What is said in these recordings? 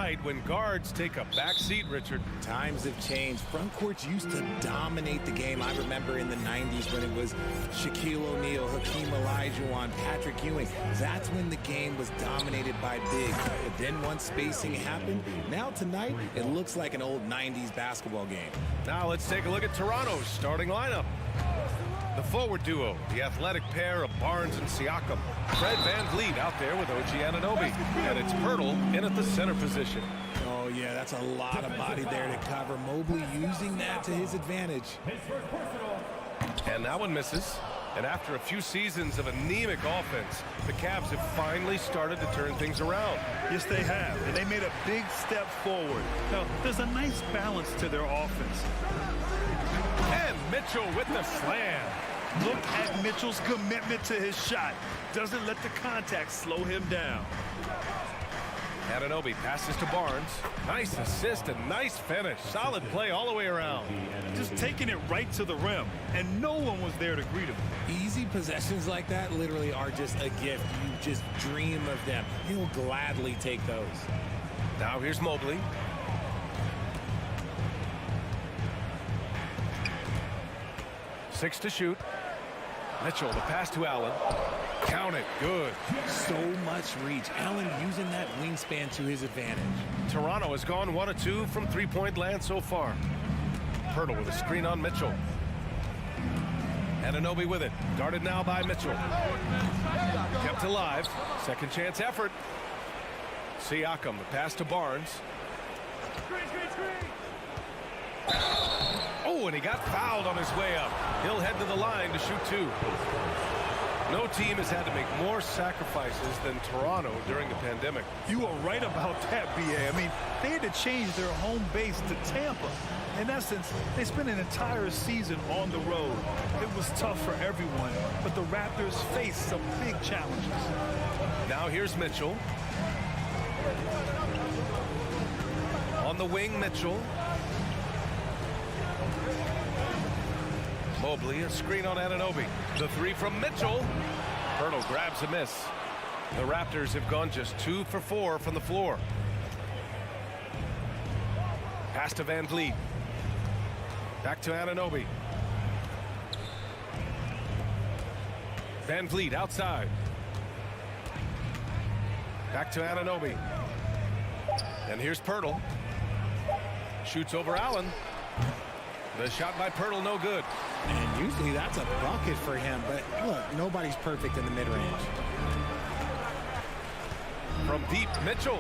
night when guards take a back seat, Richard. Times have changed. Front courts used to dominate the game. I remember in the 90s when it was Shaquille O'Neal, Hakeem Olajuwon, Patrick Ewing. That's when the game was dominated by bigs. But then once spacing happened, now tonight it looks like an old 90s basketball game. Now let's take a look at Toronto's starting lineup. The forward duo, the athletic pair of Barnes and Siakam. Fred VanVleet out there with OG Anunoby. And it's Pirtle in at the center position. Oh, yeah, that's a lot of body there to cover. Mobley using that to his advantage. And that one misses. And after a few seasons of anemic offense, the Cavs have finally started to turn things around. Yes, they have. And they made a big step forward. Now, there's a nice balance to their offense. And Mitchell with the slam. Look at Mitchell's commitment to his shot. Doesn't let the contact slow him down. Anunoby passes to Barnes. Nice assist and nice finish. Solid play all the way around. Just taking it right to the rim, and no one was there to greet him. Easy possessions like that literally are just a gift. You just dream of them. He'll gladly take those. Now here's Mobley. Six to shoot. Mitchell, the pass to Allen. Count it. Good. So much reach. Allen using that wingspan to his advantage. Toronto has gone 1 of 2 from three-point land so far. Pirtle with a screen on Mitchell. Anunoby with it. Guarded now by Mitchell. Kept alive. Second chance effort. Siakam, the pass to Barnes. Oh, and he got fouled on his way up. He'll head to the line to shoot 2. No team has had to make more sacrifices than Toronto during the pandemic. You are right about that, B.A. I mean, they had to change their home base to Tampa. In essence, they spent an entire season on the road. It was tough for everyone, but the Raptors faced some big challenges. Now here's Mitchell. On the wing, Mitchell. Mobley, a screen on Anunoby. The three from Mitchell. Pirtle grabs a miss. The Raptors have gone just 2 for 4 from the floor. Pass to VanVleet. Back to Anunoby. VanVleet outside. Back to Anunoby. And here's Pirtle. Shoots over Allen. The shot by Pirtle, no good. And usually that's a bucket for him, but look, nobody's perfect in the mid-range. From deep, Mitchell.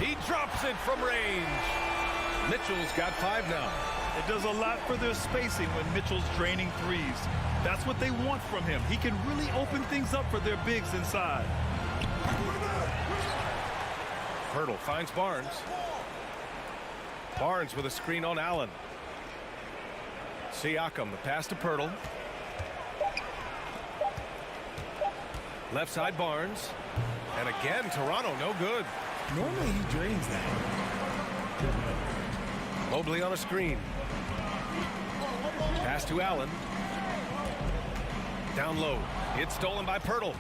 He drops it from range. Mitchell's got 5 now. It does a lot for their spacing when Mitchell's draining threes. That's what they want from him. He can really open things up for their bigs inside. Pirtle finds Barnes. Barnes with a screen on Allen. Siakam, the pass to Pirtle. Left side, Barnes. And again, Toronto, no good. Normally he drains that. Mobley on a screen. Pass to Allen. Down low. It's stolen by Pirtle.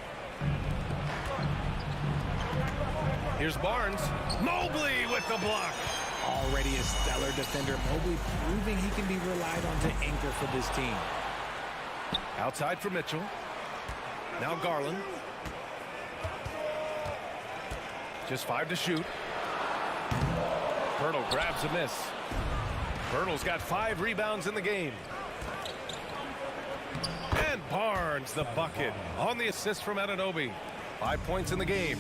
Here's Barnes. Mobley with the block. Already a stellar defender. Mobley proving he can be relied on to anchor for this team. Outside for Mitchell. Now Garland. Just 5 to shoot. Pirtle grabs a miss. Pirtle's got 5 rebounds in the game. And Barnes the bucket on the assist from Anunoby. 5 points in the game.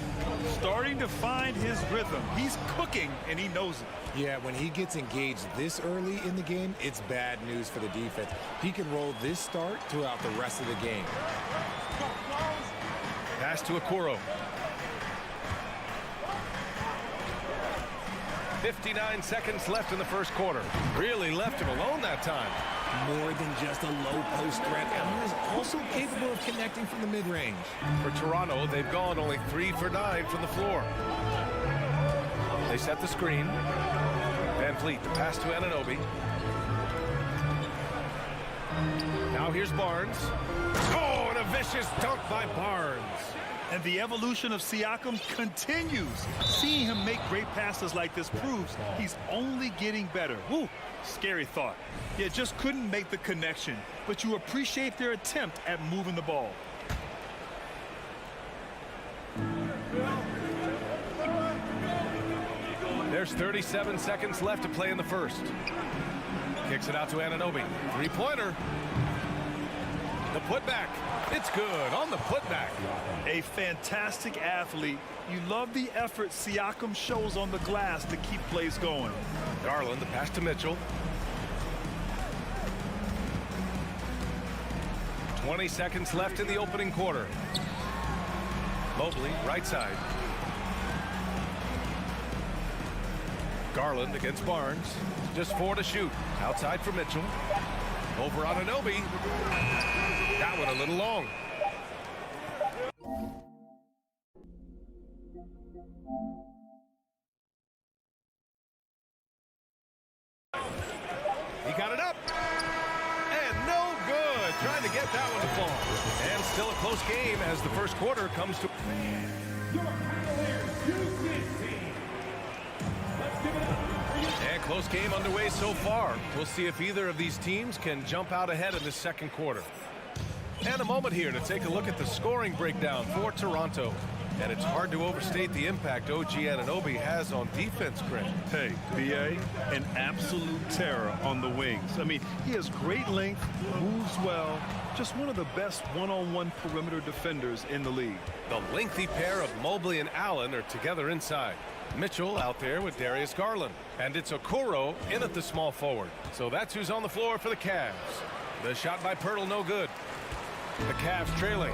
Starting to find his rhythm. He's cooking, and he knows it. Yeah, when he gets engaged this early in the game, it's bad news for the defense. He can roll this start throughout the rest of the game. Pass to Okoro. 59 seconds left in the first quarter. Really left him alone that time. More than just a low post threat. Allen is also capable of connecting from the mid-range. For Toronto, they've gone only 3 for 9 from the floor. They set the screen. VanVleet, the pass to Anunoby. Now here's Barnes. Oh, and a vicious dunk by Barnes. And the evolution of Siakam continues. Seeing him make great passes like this proves he's only getting better. Woo, scary thought. Yeah, just couldn't make the connection, but you appreciate their attempt at moving the ball. There's 37 seconds left to play in the first. Kicks it out to Anunoby. Three-pointer. The putback. It's good on the putback. A fantastic athlete. You love the effort Siakam shows on the glass to keep plays going. Garland, the pass to Mitchell. 20 seconds left in the opening quarter. Mobley, right side. Garland against Barnes. Just 4 to shoot. Outside for Mitchell. Over Anunoby. That one a little long. He got it up. And no good. Trying to get that one to fall. And still a close game as the first quarter comes to... And close game underway so far. We'll see if either of these teams can jump out ahead in the second quarter. And a moment here to take a look at the scoring breakdown for Toronto. And it's hard to overstate the impact OG Anunoby has on defense, Craig. Hey, B.A., an absolute terror on the wings. I mean, he has great length, moves well, just one of the best one-on-one perimeter defenders in the league. The lengthy pair of Mobley and Allen are together inside. Mitchell out there with Darius Garland. And it's Okoro in at the small forward. So that's who's on the floor for the Cavs. The shot by Pirtle, no good. The Cavs trailing.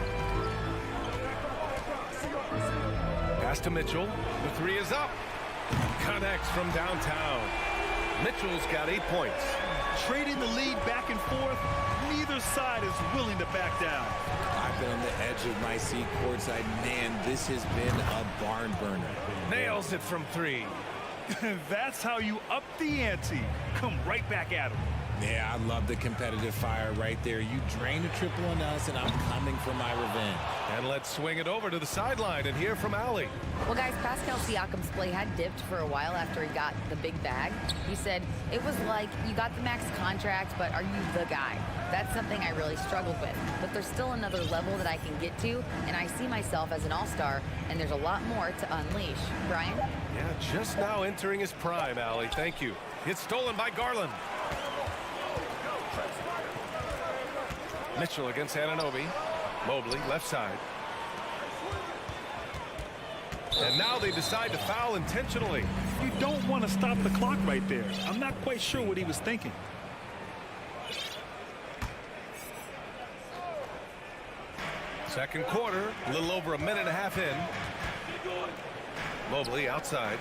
Pass to Mitchell. The three is up. Connects from downtown. Mitchell's got 8 points. Trading the lead back and forth, neither side is willing to back down. I've been on the edge of my seat courtside. Man, this has been a barn burner. Nails it from 3. That's how you up the ante. Come right back at him. Yeah, I love the competitive fire right there. You drain a triple on us, and I'm coming for my revenge. And let's swing it over to the sideline and hear from Allie. Well, guys, Pascal Siakam's play had dipped for a while after he got the big bag. He said, it was like, you got the max contract, but are you the guy? That's something I really struggled with. But there's still another level that I can get to, and I see myself as an all-star, and there's a lot more to unleash. Brian? Yeah, just now entering his prime, Allie. Thank you. It's stolen by Garland. Mitchell against Anunoby. Mobley, left side. And now they decide to foul intentionally. You don't want to stop the clock right there. I'm not quite sure what he was thinking. Second quarter, a little over a minute and a half in. Mobley outside.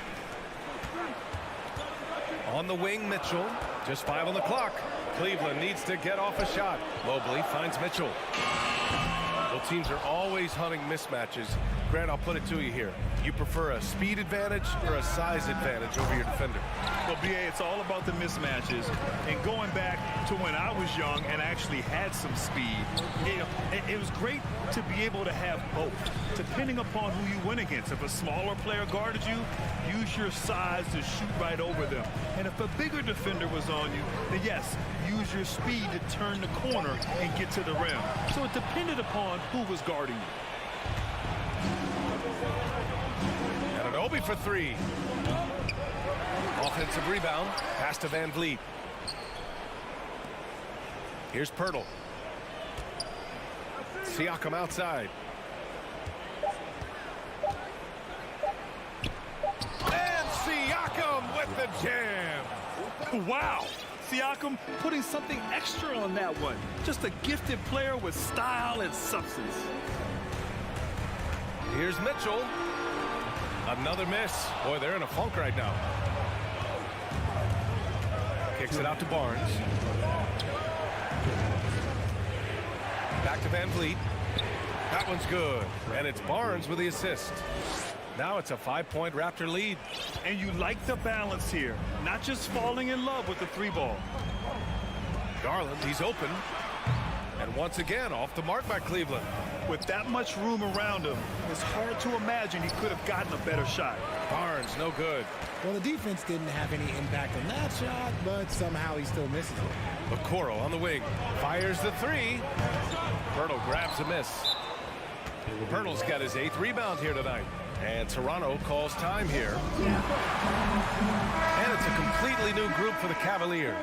On the wing, Mitchell. Just 5 on the clock. Cleveland needs to get off a shot. Mobley finds Mitchell. Both teams are always hunting mismatches. Grant, I'll put it to you here. You prefer a speed advantage or a size advantage over your defender? Well, B.A., it's all about the mismatches. And going back to when I was young and actually had some speed, it was great to be able to have both, depending upon who you went against. If a smaller player guarded you, use your size to shoot right over them. And if a bigger defender was on you, then yes, use your speed to turn the corner and get to the rim. So it depended upon who was guarding you. Anunoby for 3. Offensive rebound. Pass to Van Vliet. Here's Pirtle. Siakam outside. And Siakam with the jam. Wow. Siakam putting something extra on that one. Just a gifted player with style and substance. Here's Mitchell. Another miss. Boy, they're in a funk right now. Kicks it out to Barnes. Back to Van Vliet. That one's good. And it's Barnes with the assist. Now it's a 5-point Raptor lead. And you like the balance here. Not just falling in love with the 3-ball. Garland, he's open. And once again, off the mark by Cleveland. With that much room around him, it's hard to imagine he could have gotten a better shot. Barnes, no good. Well, the defense didn't have any impact on that shot, but somehow he still misses it. Okoro on the wing. Fires the three. Pirtle grabs a miss. Pirtle's got his 8th rebound here tonight. And Toronto calls time here. And it's a completely new group for the Cavaliers.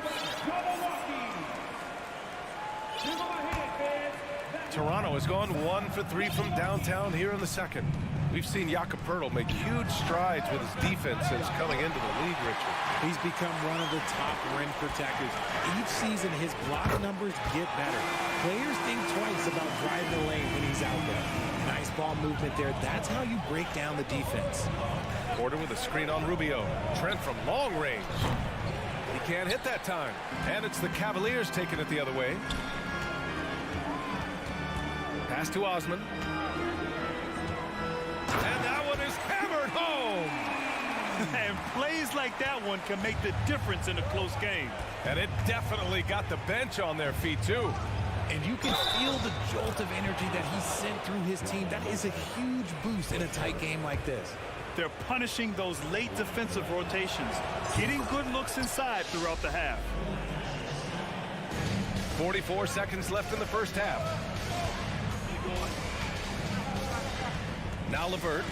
Toronto has gone 1 for 3 from downtown here in the second. We've seen Jakob Pirtle make huge strides with his defense since coming into the league, Richard. He's become one of the top rim protectors. Each season, his block numbers get better. Players think twice about driving the lane when he's out there. Nice ball movement there. That's how you break down the defense. Porter with a screen on Rubio. Trent from long range. He can't hit that time. And it's the Cavaliers taking it the other way. Pass to Osman. And that one is hammered home. And plays like that one can make the difference in a close game. And it definitely got the bench on their feet, too. And you can feel the jolt of energy that he sent through his team. That is a huge boost in a tight game like this. They're punishing those late defensive rotations, getting good looks inside throughout the half. 44 seconds left in the first half. Now LeVert.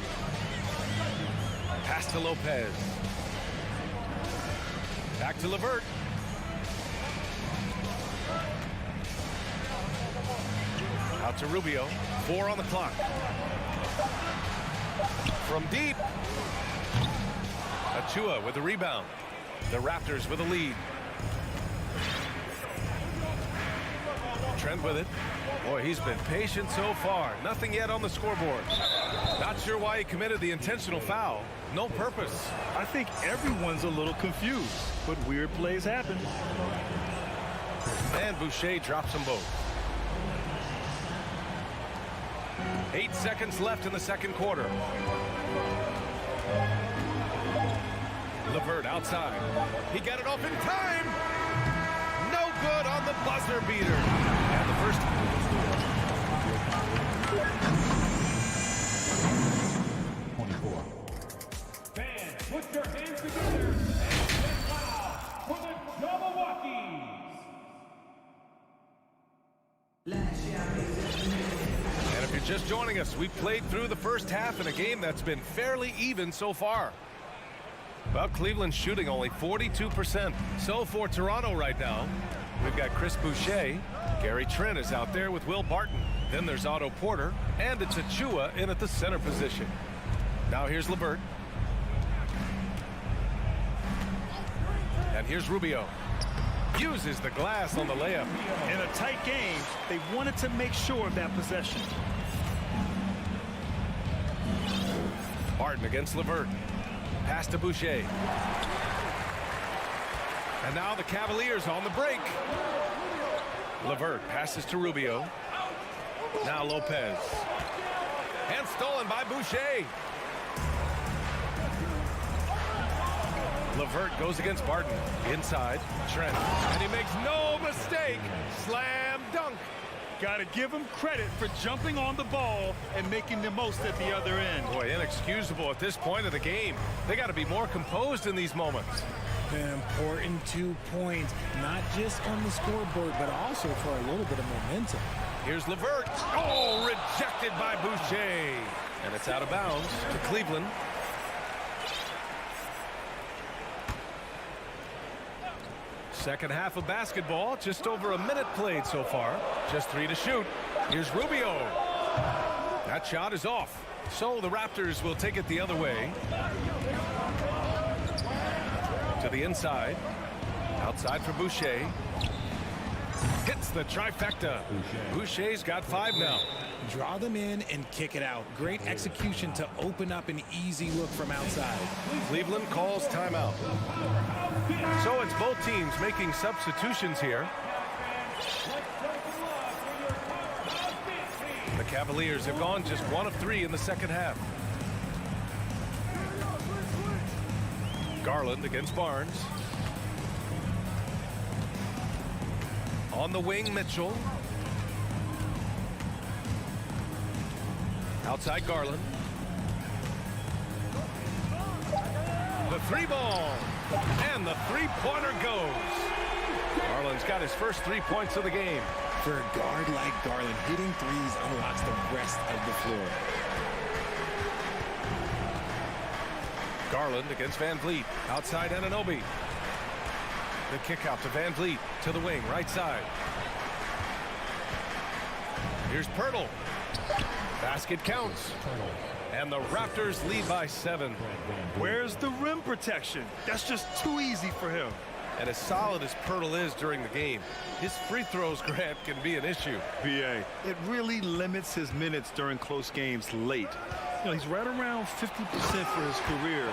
Pass to Lopez. Back to LeVert. Out to Rubio. 4 on the clock. From deep. Achua with the rebound. The Raptors with a lead. Trent with it. Boy, he's been patient so far. Nothing yet on the scoreboard. Not sure why he committed the intentional foul. No purpose. I think everyone's a little confused, but weird plays happen. And Boucher drops them both. 8 seconds left in the second quarter. LeVert outside. He got it off in time. No good on the buzzer beater. And the first. Fans, put your hands together and get loud for the Milwaukees. And if you're just joining us, we played through the first half in a game that's been fairly even so far. Well, Cleveland's shooting only 42%. So for Toronto right now, we've got Chris Boucher. Gary Trent is out there with Will Barton. Then there's Otto Porter, and it's Achua in at the center position. Now here's LeVert. And here's Rubio. Uses the glass on the layup. In a tight game, they wanted to make sure of that possession. Barton against LeVert. Pass to Boucher. And now the Cavaliers on the break. LeVert passes to Rubio. Now Lopez. And stolen by Boucher. LeVert goes against Barton. Inside, Trent. And he makes no mistake. Slam dunk. Got to give him credit for jumping on the ball and making the most at the other end. Boy, inexcusable at this point of the game. They got to be more composed in these moments. An important 2 points, not just on the scoreboard, but also for a little bit of momentum. Here's LeVert. Oh, rejected by Boucher. And it's out of bounds to Cleveland. Second half of basketball, just over a minute played so far. Just 3 to shoot. Here's Rubio. That shot is off. So the Raptors will take it the other way. To the inside. Outside for Boucher. Hits the trifecta. Boucher's got 5 now. Draw them in and kick it out. Great execution to open up an easy look from outside. Cleveland calls timeout. So it's both teams making substitutions here. The Cavaliers have gone just 1 of 3 in the second half. Garland against Barnes. On the wing, Mitchell. Outside Garland. The three ball. And the three-pointer goes. Garland's got his first 3 points of the game. For a guard like Garland, hitting threes unlocks the rest of the floor. Garland against Van Vliet. Outside Anunoby. The kick out to Van Vliet to the wing, right side. Here's Pirtle. Basket counts. And the Raptors lead by 7. Where's the rim protection? That's just too easy for him. And as solid as Pirtle is during the game, his free throws, Grant, can be an issue. BA, it really limits his minutes during close games late. You know, he's right around 50% for his career.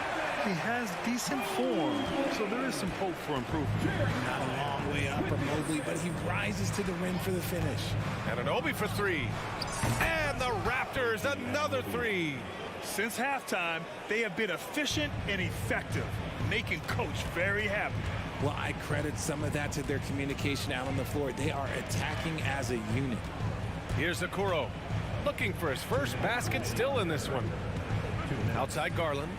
He has decent form, so there is some hope for improvement. Not a long way up for Mobley, but he rises to the rim for the finish. Anunoby for 3. And the Raptors, another 3. Since halftime, they have been efficient and effective, making Coach very happy. Well, I credit some of that to their communication out on the floor. They are attacking as a unit. Here's Okoro, looking for his first basket, still in this one. Outside Garland.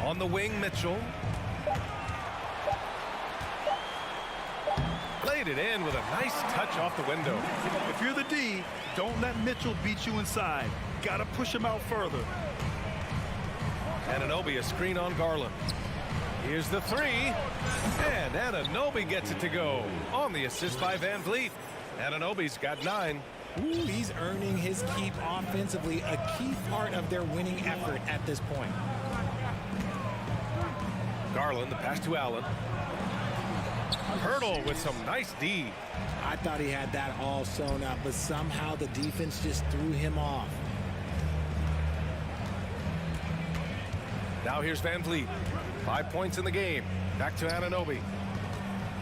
On the wing, Mitchell. Laid it in with a nice touch off the window. If you're the D, don't let Mitchell beat you inside. Gotta push him out further. Anunoby, a screen on Garland. Here's the 3. And Anunoby gets it to go. On the assist by Van Vliet. Anunoby's got 9. Ooh, he's earning his keep offensively, a key part of their winning effort at this point. Garland, the pass to Allen. Pirtle with some nice D. I thought he had that all sewn up, but somehow the defense just threw him off. Now here's Van Vliet. 5 points in the game. Back to Anunoby.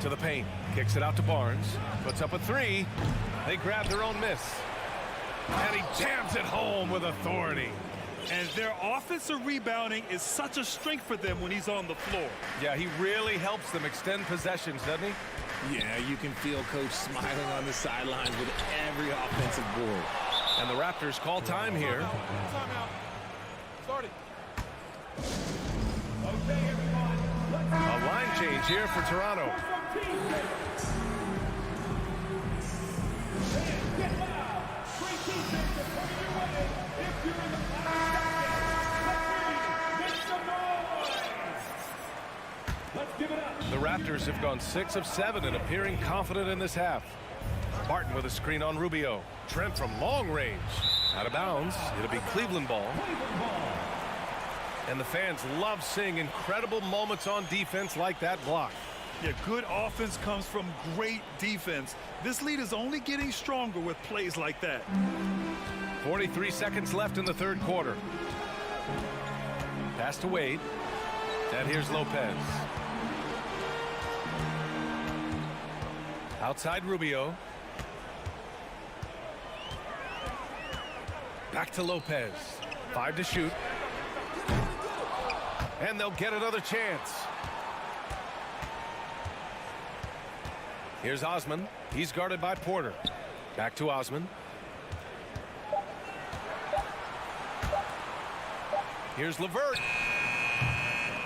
To the paint. Kicks it out to Barnes. Puts up a 3. They grab their own miss. And he jams it home with authority. And their offensive rebounding is such a strength for them when he's on the floor. Yeah, he really helps them extend possessions, doesn't he? Yeah, you can feel Coach smiling on the sidelines with every offensive board. And the Raptors call time here. Timeout. Start it. A line change here for Toronto. The Raptors have gone 6 of 7 and appearing confident in this half. Martin with a screen on Rubio. Trent from long range. Out of bounds. It'll be Cleveland ball. And the fans love seeing incredible moments on defense like that block. Yeah, good offense comes from great defense. This lead is only getting stronger with plays like that. 43 seconds left in the third quarter. Pass to Wade. And here's Lopez. Outside Rubio. Back to Lopez. 5 to shoot. And they'll get another chance. Here's Osman. He's guarded by Porter. Back to Osman. Here's LeVert.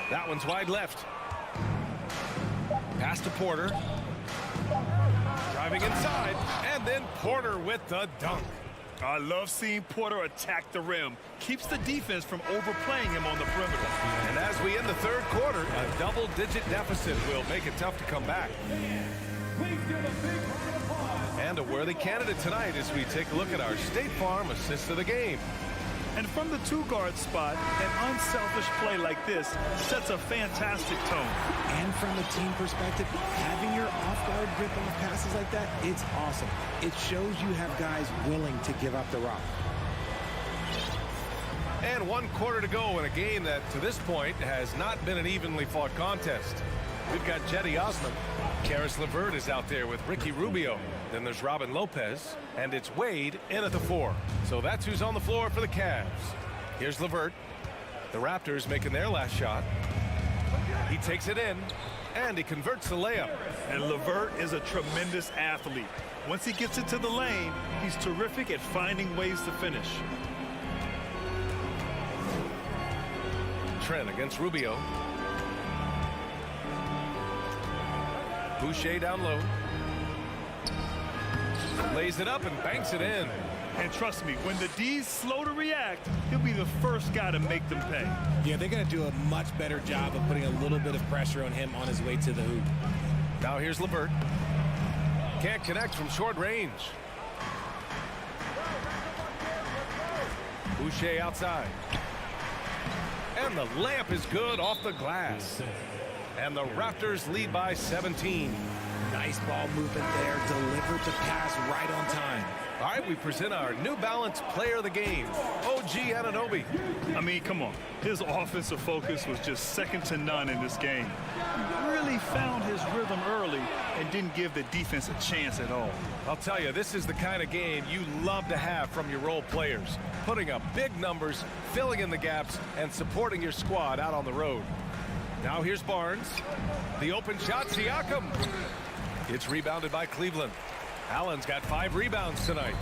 That one's wide left. Pass to Porter. Driving inside. And then Porter with the dunk. I love seeing Porter attack the rim. Keeps the defense from overplaying him on the perimeter. And as we end the third quarter, a double-digit deficit will make it tough to come back. And a worthy candidate tonight as we take a look at our State Farm assist of the game. And from the two-guard spot, an unselfish play like this sets a fantastic tone. And from the team perspective, having your off-guard grip on passes like that, it's awesome. It shows you have guys willing to give up the rock. And 1 quarter to go in a game that, to this point, has not been an evenly fought contest. We've got Cedi Osman. Karis LeVert is out there with Ricky Rubio. Then there's Robin Lopez. And it's Wade in at the 4. So that's who's on the floor for the Cavs. Here's LeVert. The Raptors making their last shot. He takes it in. And he converts the layup. And LeVert is a tremendous athlete. Once he gets into the lane, he's terrific at finding ways to finish. Trent against Rubio. Boucher down low. Lays it up and banks it in. And trust me, when the D's slow to react, he'll be the first guy to make them pay. Yeah, they're going to do a much better job of putting a little bit of pressure on him on his way to the hoop. Now here's LeVert. Can't connect from short range. Boucher outside. And the layup is good off the glass. And the Raptors lead by 17. Nice ball movement there. Delivered the pass right on time. All right, we present our New Balance Player of the Game, OG Anunoby. I mean, come on. His offensive focus was just second to none in this game. He really found his rhythm early and didn't give the defense a chance at all. I'll tell you, this is the kind of game you love to have from your role players. Putting up big numbers, filling in the gaps, and supporting your squad out on the road. Now here's Barnes. The open shot, Siakam. It's rebounded by Cleveland. Allen's got 5 rebounds tonight.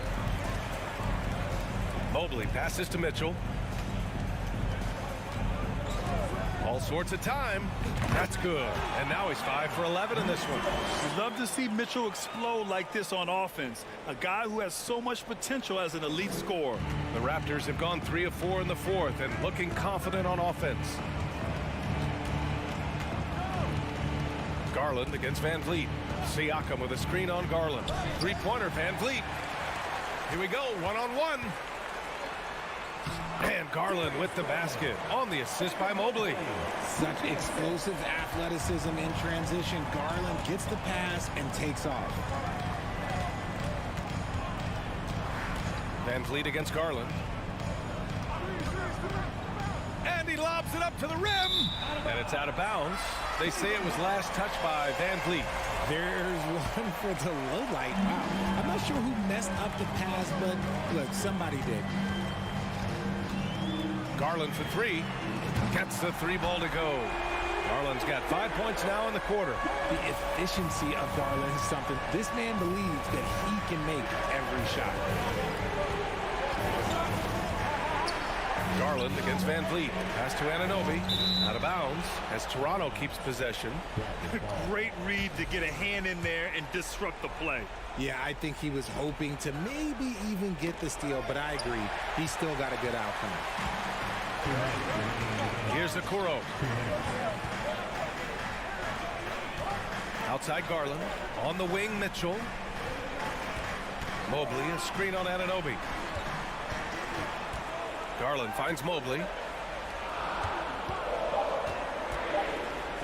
Mobley passes to Mitchell. All sorts of time. That's good. And now he's 5 for 11 in this one. We'd love to see Mitchell explode like this on offense. A guy who has so much potential as an elite scorer. The Raptors have gone 3 of 4 in the fourth and looking confident on offense. Garland against Van Vliet. Siakam with a screen on Garland. Three-pointer, Van Vliet. Here we go, one-on-one. And Garland with the basket on the assist by Mobley. Such explosive athleticism in transition. Garland gets the pass and takes off. Van Vliet against Garland. And he lobs it up to the rim. And it's out of bounds. They say it was last touched by Van Vliet. There's one for the low light. Wow. I'm not sure who messed up the pass, but look, somebody did. Garland for 3. Gets the 3 ball to go. Garland's got 5 points now in the quarter. The efficiency of Garland is something. This man believes that he can make every shot. Garland against Van Vliet. Pass to Anunoby. Out of bounds as Toronto keeps possession. Great read to get a hand in there and disrupt the play. Yeah, I think he was hoping to maybe even get the steal, but I agree. He still got a good outcome. Here's Okoro. Outside Garland. On the wing, Mitchell. Mobley, a screen on Anunoby. Garland finds Mobley.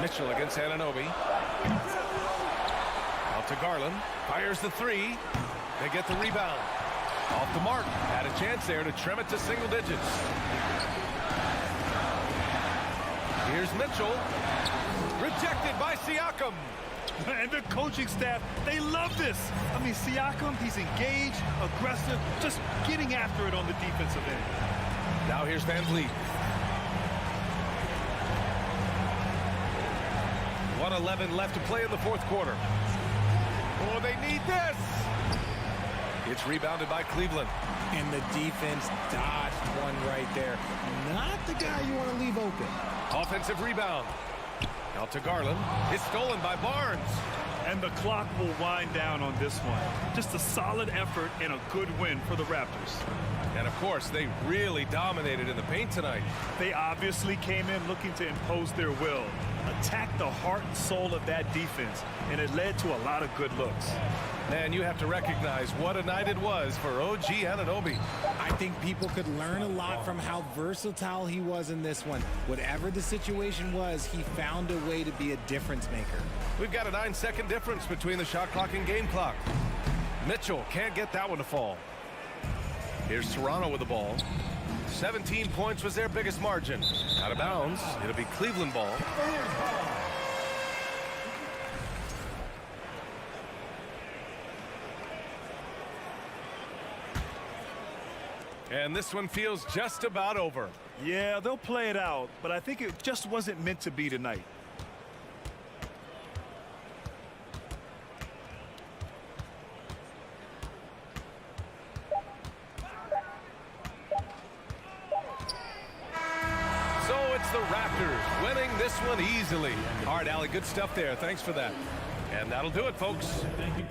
Mitchell against Anunoby. Out to Garland. Fires the 3. They get the rebound. Off the mark. Had a chance there to trim it to single digits. Here's Mitchell. Rejected by Siakam. And the coaching staff, they love this. I mean, Siakam, he's engaged, aggressive, just getting after it on the defensive end. Now here's Van Vliet. 1:11 left to play in the fourth quarter. Oh, they need this. It's rebounded by Cleveland. And the defense dodged one right there. Not the guy you want to leave open. Offensive rebound. Out to Garland. It's stolen by Barnes. And the clock will wind down on this one. Just a solid effort and a good win for the Raptors. And of course, they really dominated in the paint tonight. They obviously came in looking to impose their will, attack the heart and soul of that defense, and it led to a lot of good looks. Man, you have to recognize what a night it was for OG Anunoby. I think people could learn a lot from how versatile he was in this one. Whatever the situation was, he found a way to be a difference maker. We've got a 9-second difference between the shot clock and game clock. Mitchell can't get that one to fall. Here's Toronto with the ball. 17 points was their biggest margin. Out of bounds. It'll be Cleveland ball. And this one feels just about over. Yeah, they'll play it out, but I think it just wasn't meant to be tonight. the Raptors, winning this one easily. All right, Allie, good stuff there. Thanks for that. And that'll do it, folks. Thank you.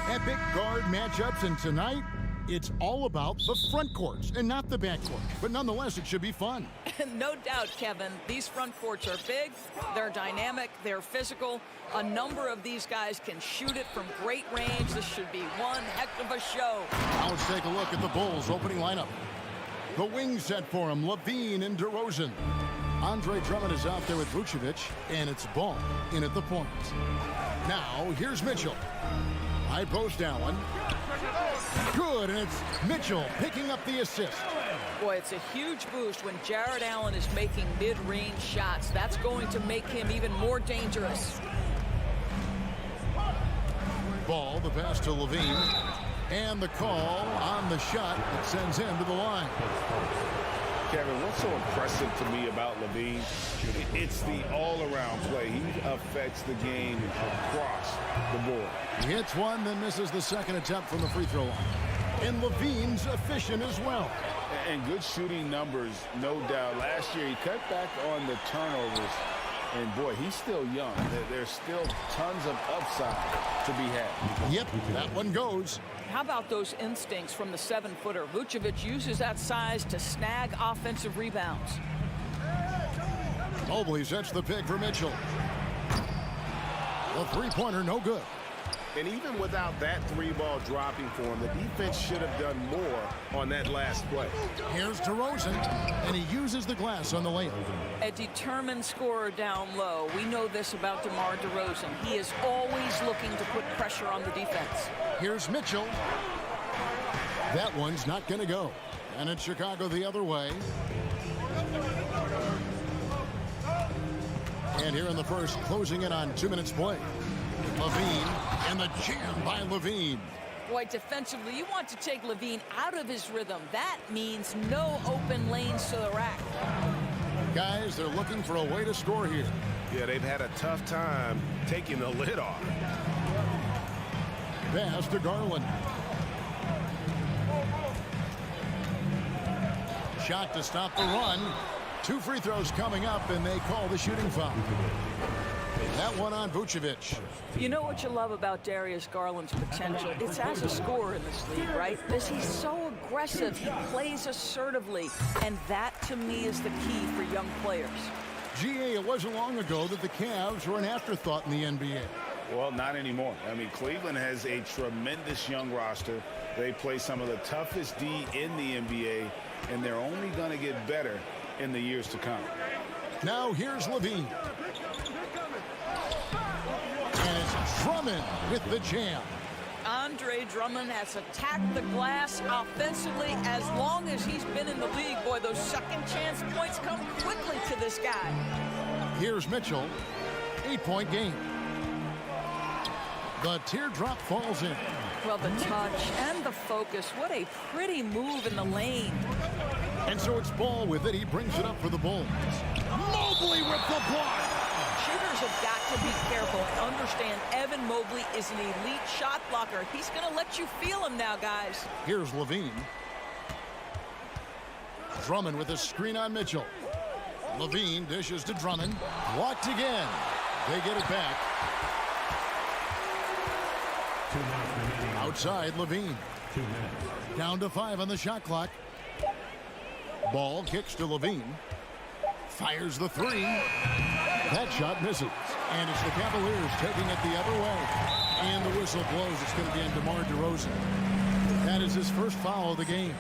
Epic guard matchups, and tonight, it's all about the front courts and not the back court. But nonetheless, it should be fun. No doubt, Kevin. These front courts are big, they're dynamic, they're physical. A number of these guys can shoot it from great range. This should be one heck of a show. Now let's take a look at the Bulls' opening lineup. The wing set for him, Levine and DeRozan. Andre Drummond is out there with Vucevic, and it's Ball in at the point. Now, here's Mitchell. High post Allen. Good, and it's Mitchell picking up the assist. Boy, it's a huge boost when Jared Allen is making mid-range shots. That's going to make him even more dangerous. Ball, the pass to Levine. And the call on the shot that sends him to the line. Kevin, what's so impressive to me about Levine, it's the all-around play. He affects the game across the board. He hits one, then misses the second attempt from the free throw line. And Levine's efficient as well. And good shooting numbers, no doubt. Last year, he cut back on the turnovers. And, boy, he's still young. There's still tons of upside to be had. Yep, that one goes. How about those instincts from the 7-footer? Vucevic uses that size to snag offensive rebounds. Mobley sets the pick for Mitchell. The three-pointer, no good. And even without that three-ball dropping for him, the defense should have done more on that last play. Here's DeRozan, and he uses the glass on the layup. A determined scorer down low. We know this about DeMar DeRozan. He is always looking to put pressure on the defense. Here's Mitchell. That one's not going to go. And it's Chicago the other way. And here in the first, closing in on 2 minutes play. Levine, and the jam by Levine. Boy, defensively, you want to take Levine out of his rhythm. That means no open lanes to the rack. Guys, they're looking for a way to score here. Yeah, they've had a tough time taking the lid off. Pass to Garland. Shot to stop the run. 2 free throws coming up, and they call the shooting foul. That one on Vucevic. You know what you love about Darius Garland's potential? It's as a scorer in this league, right? Because he's so aggressive. He plays assertively. And that, to me, is the key for young players. GA, it wasn't long ago that the Cavs were an afterthought in the NBA. Well, not anymore. I mean, Cleveland has a tremendous young roster. They play some of the toughest D in the NBA, and they're only going to get better in the years to come. Now here's Levine. And it's Drummond with the jam. Andre Drummond has attacked the glass offensively as long as he's been in the league. Boy, those second chance points come quickly to this guy. Here's Mitchell. 8-point game. The teardrop falls in. Well, the touch and the focus. What a pretty move in the lane. And so it's Ball with it. He brings it up for the Bulls. Mobley with the block. Shooters have got to be careful and understand Evan Mobley is an elite shot blocker. He's going to let you feel him now, guys. Here's Levine. Drummond with a screen on Mitchell. Levine dishes to Drummond. Blocked again. They get it back. Outside, Levine. Down to 5 on the shot clock. Ball kicks to Levine. Fires the 3. That shot misses. And it's the Cavaliers taking it the other way. And the whistle blows. It's going to be on DeMar DeRozan. That is his first foul of the game.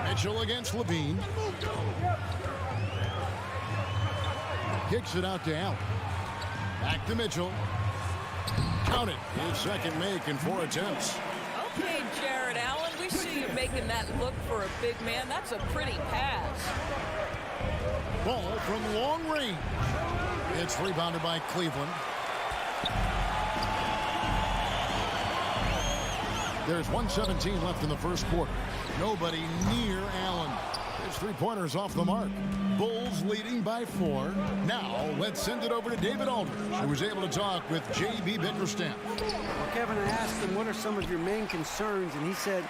Mitchell against Levine. Kicks it out to Allen. Back to Mitchell. Count it. His second make in 4 attempts. Okay, Jared Allen, we see you making that look for a big man. That's a pretty pass. Ball from long range. It's rebounded by Cleveland. There's 1:17 left in the first quarter. Nobody near Allen. His three-pointer's off the mark. Bulls leading by 4. Now, let's send it over to David Aldridge, who was able to talk with J.B. Bickerstaff. Well, Kevin, I asked him, what are some of your main concerns? And he said,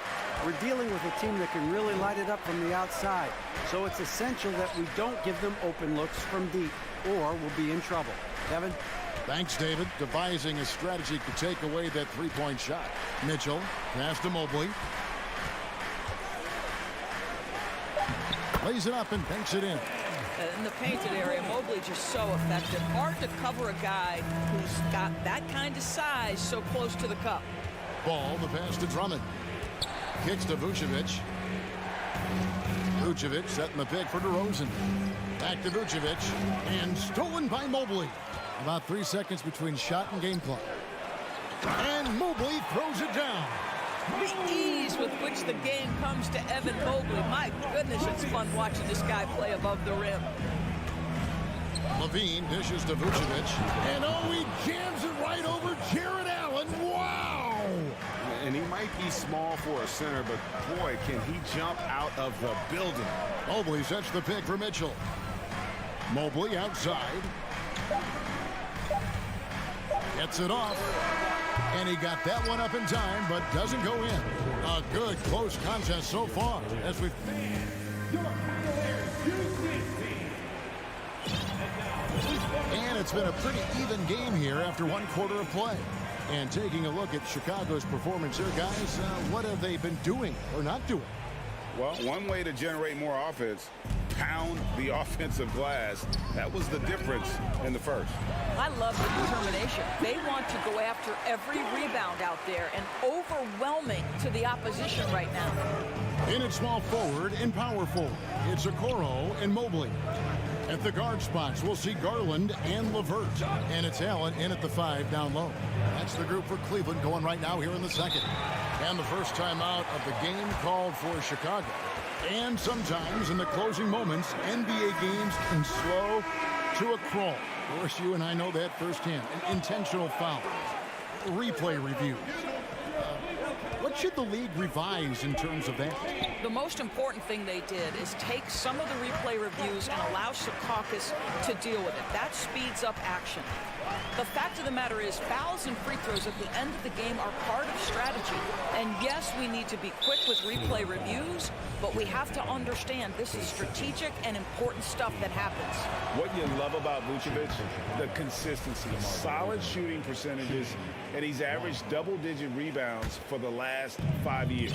we're dealing with a team that can really light it up from the outside. So it's essential that we don't give them open looks from deep, or we'll be in trouble. Kevin? Thanks, David. Devising a strategy to take away that three-point shot. Mitchell, pass to Mobley. Lays it up and banks it in. In the painted area, Mobley just so effective. Hard to cover a guy who's got that kind of size so close to the cup. Ball, the pass to Drummond. Kicks to Vucevic. Vucevic setting the pick for DeRozan. Back to Vucevic. And stolen by Mobley. About 3 seconds between shot and game clock. And Mobley throws it down. The ease with which the game comes to Evan Mobley. My goodness, it's fun watching this guy play above the rim. Levine dishes to Vucevic. And oh, he jams it right over Jared Allen. Wow! And he might be small for a center, but boy, can he jump out of the building. Mobley sets the pick for Mitchell. Mobley outside. Gets it off. And he got that one up in time, but doesn't go in. A good close contest so far. As we And it's been a pretty even game here after 1 quarter of play. And taking a look at Chicago's performance here, guys, what have they been doing or not doing? Well, one way to generate more offense, pound the offensive glass. That was the difference in the first. I love the determination. They want to go after every rebound out there and overwhelming to the opposition right now. In at small forward and power forward, it's Okoro and Mobley. At the guard spots, we'll see Garland and LeVert. And it's Allen in at the 5 down low. That's the group for Cleveland going right now here in the second. And the first time out of the game called for Chicago. And sometimes in the closing moments, NBA games can slow to a crawl. Of course, you and I know that firsthand. An intentional foul. Replay review. What should the league revise in terms of that? The most important thing they did is take some of the replay reviews and allow Secaucus to deal with it. That speeds up action. The fact of the matter is fouls and free throws at the end of the game are part of strategy. And yes, we need to be quick with replay reviews, but we have to understand this is strategic and important stuff that happens. What you love about Vucevic, the consistency, solid shooting percentages, and he's averaged double-digit rebounds for the last 5 years.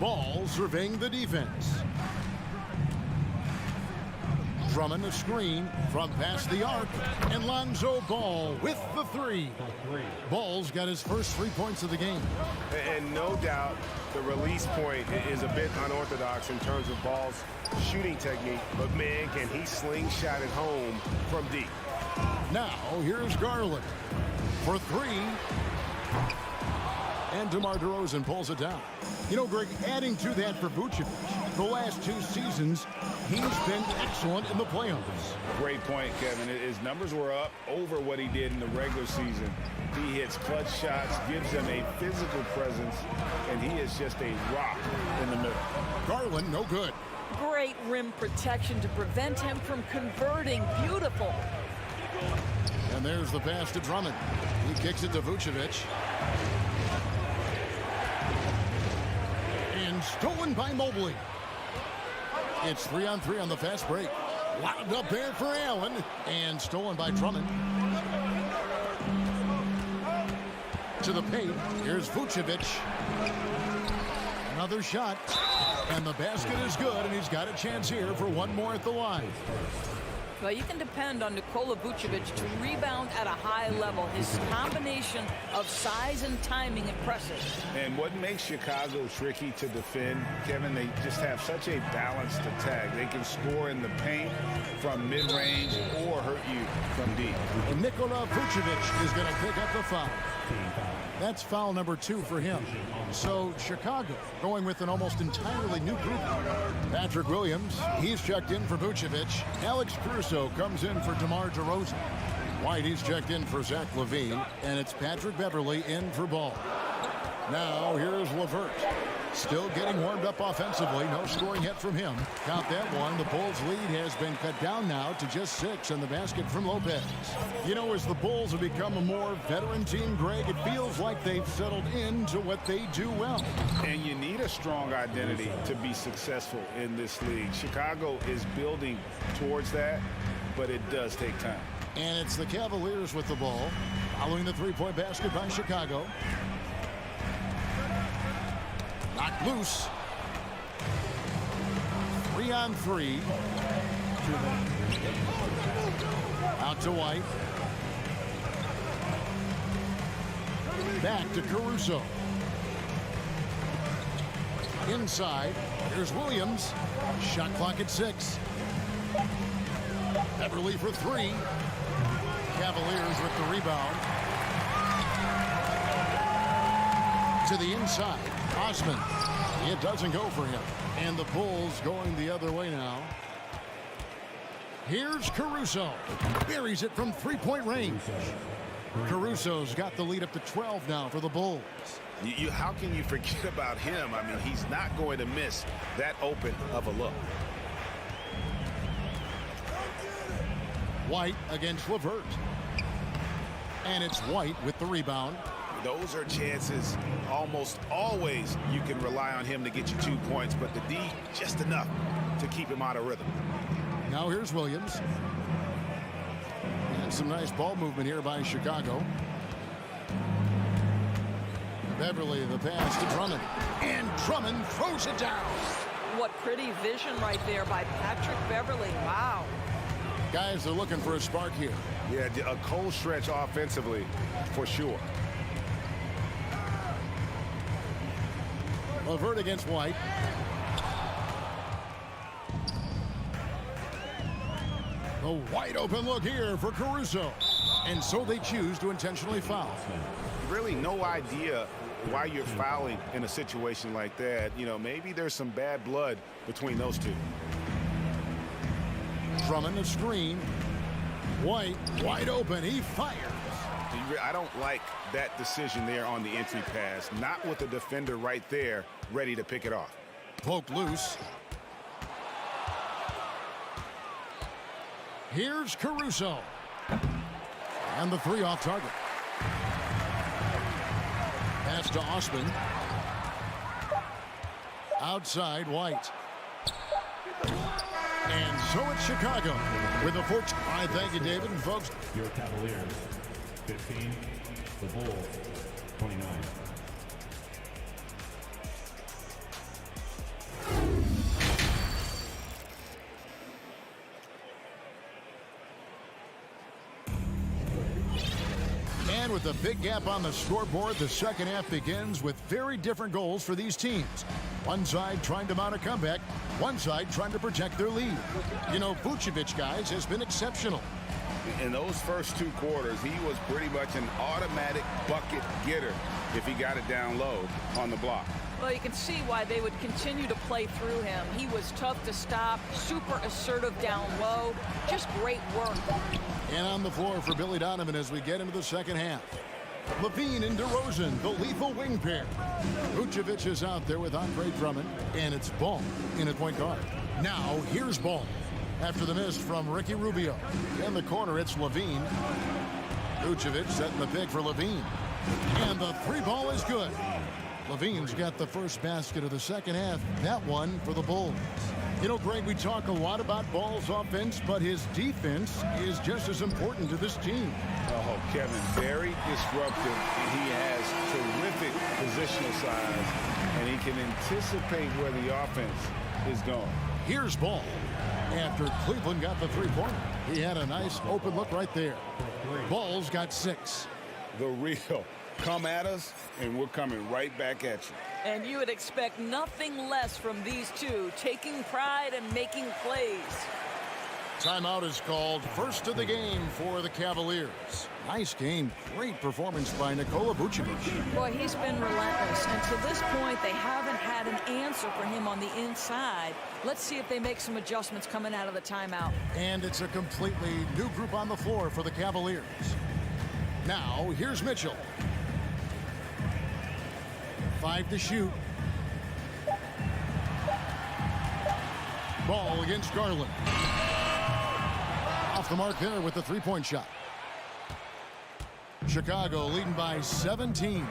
Ball surveying the defense. Drummond a screen from past the arc, and Lonzo Ball with the 3. Ball's got his first 3 points of the game. And no doubt the release point is a bit unorthodox in terms of Ball's shooting technique, but man, can he slingshot it home from deep. Now here's Garland for 3. And DeMar DeRozan pulls it down. You know, Greg, adding to that for Vucevic, the last 2 seasons, he's been excellent in the playoffs. Great point, Kevin. His numbers were up over what he did in the regular season. He hits clutch shots, gives them a physical presence, and he is just a rock in the middle. Garland, no good. Great rim protection to prevent him from converting. Beautiful. And there's the pass to Drummond. He kicks it to Vucevic. And stolen by Mobley. It's 3-on-3 on the fast break. Wound up there for Allen. And stolen by Drummond. To the paint. Here's Vucevic. Another shot. And the basket is good. And he's got a chance here for one more at the line. Well, you can depend on Nikola Vucevic to rebound at a high level. His combination of size and timing impressive. And what makes Chicago tricky to defend, Kevin, they just have such a balanced attack. They can score in the paint from mid-range or hurt you from deep. And Nikola Vucevic is going to pick up the foul. That's foul number 2 for him. So Chicago going with an almost entirely new group. Patrick Williams, he's checked in for Vucevic. Alex Caruso comes in for DeMar DeRozan. White, he's checked in for Zach LaVine. And it's Patrick Beverly in for Ball. Now here's LeVert. Still getting warmed up offensively. No scoring yet from him. Count that one. The Bulls lead has been cut down now to just 6 on the basket from Lopez. You know, as the Bulls have become a more veteran team, Greg, it feels like they've settled into what they do well. And you need a strong identity to be successful in this league. Chicago is building towards that, but it does take time. And it's the Cavaliers with the ball, following the three-point basket by Chicago. Knocked loose. 3-on-3. Out to White. Back to Caruso. Inside. Here's Williams. Shot clock at 6. Beverly for 3. Cavaliers with the rebound. To the inside. Osman. It doesn't go for him. And the Bulls going the other way now. Here's Caruso. Buries it from three-point range. Caruso's got the lead up to 12 now for the Bulls. How can you forget about him? I mean, he's not going to miss that open of a look. White against LeVert. And it's White with the rebound. Those are chances almost always you can rely on him to get you 2 points, but the D just enough to keep him out of rhythm. Now here's Williams. And some nice ball movement here by Chicago. Beverly, the pass to Drummond. And Drummond throws it down. What pretty vision right there by Patrick Beverly. Wow. Guys, they're looking for a spark here. Yeah, a cold stretch offensively for sure. LeVert against White. The wide open look here for Caruso. And so they choose to intentionally foul. Really no idea why you're fouling in a situation like that. You know, maybe there's some bad blood between those two. Drummond a screen. White wide open. He fires. I don't like that decision there on the entry pass. Not with the defender right there ready to pick it off. Poked loose. Here's Caruso. And the 3 off target. Pass to Osman. Outside White. And so it's Chicago with a 14. I thank you, David. And folks, Your Cavaliers 15, the Bulls 29. and with a big gap on the scoreboard, the second half begins with very different goals for these teams. One side trying to mount a comeback, one side trying to protect their lead. You know, Vucevic, guys, has been exceptional. In those first 2 quarters, he was pretty much an automatic bucket getter if he got it down low on the block. Well, you can see why they would continue to play through him. He was tough to stop, super assertive down low, just great work. And on the floor for Billy Donovan as we get into the second half. Levine and DeRozan, the lethal wing pair. Vucevic is out there with Andre Drummond, and it's Ball in at point guard. Now, here's Ball. After the miss from Ricky Rubio. In the corner, it's Levine. Vucevic setting the pick for Levine. And the 3-ball is good. Levine's got the first basket of the second half. That one for the Bulls. You know, Greg, we talk a lot about Ball's offense, but his defense is just as important to this team. Oh, Kevin, very disruptive. He has terrific positional size, and he can anticipate where the offense is going. Here's Ball. After Cleveland got the 3-pointer, he had a nice open look right there. Ball's got 6. The real. Come at us, and we're coming right back at you. And you would expect nothing less from these two, taking pride and making plays. Timeout is called. First of the game for the Cavaliers. Nice game. Great performance by Nikola Vucevic. Boy, he's been relentless. And to this point, they haven't had an answer for him on the inside. Let's see if they make some adjustments coming out of the timeout. And it's a completely new group on the floor for the Cavaliers. Now, here's Mitchell. 5 to shoot. Ball against Garland. Off the mark there with the three-point shot. Chicago leading by 17.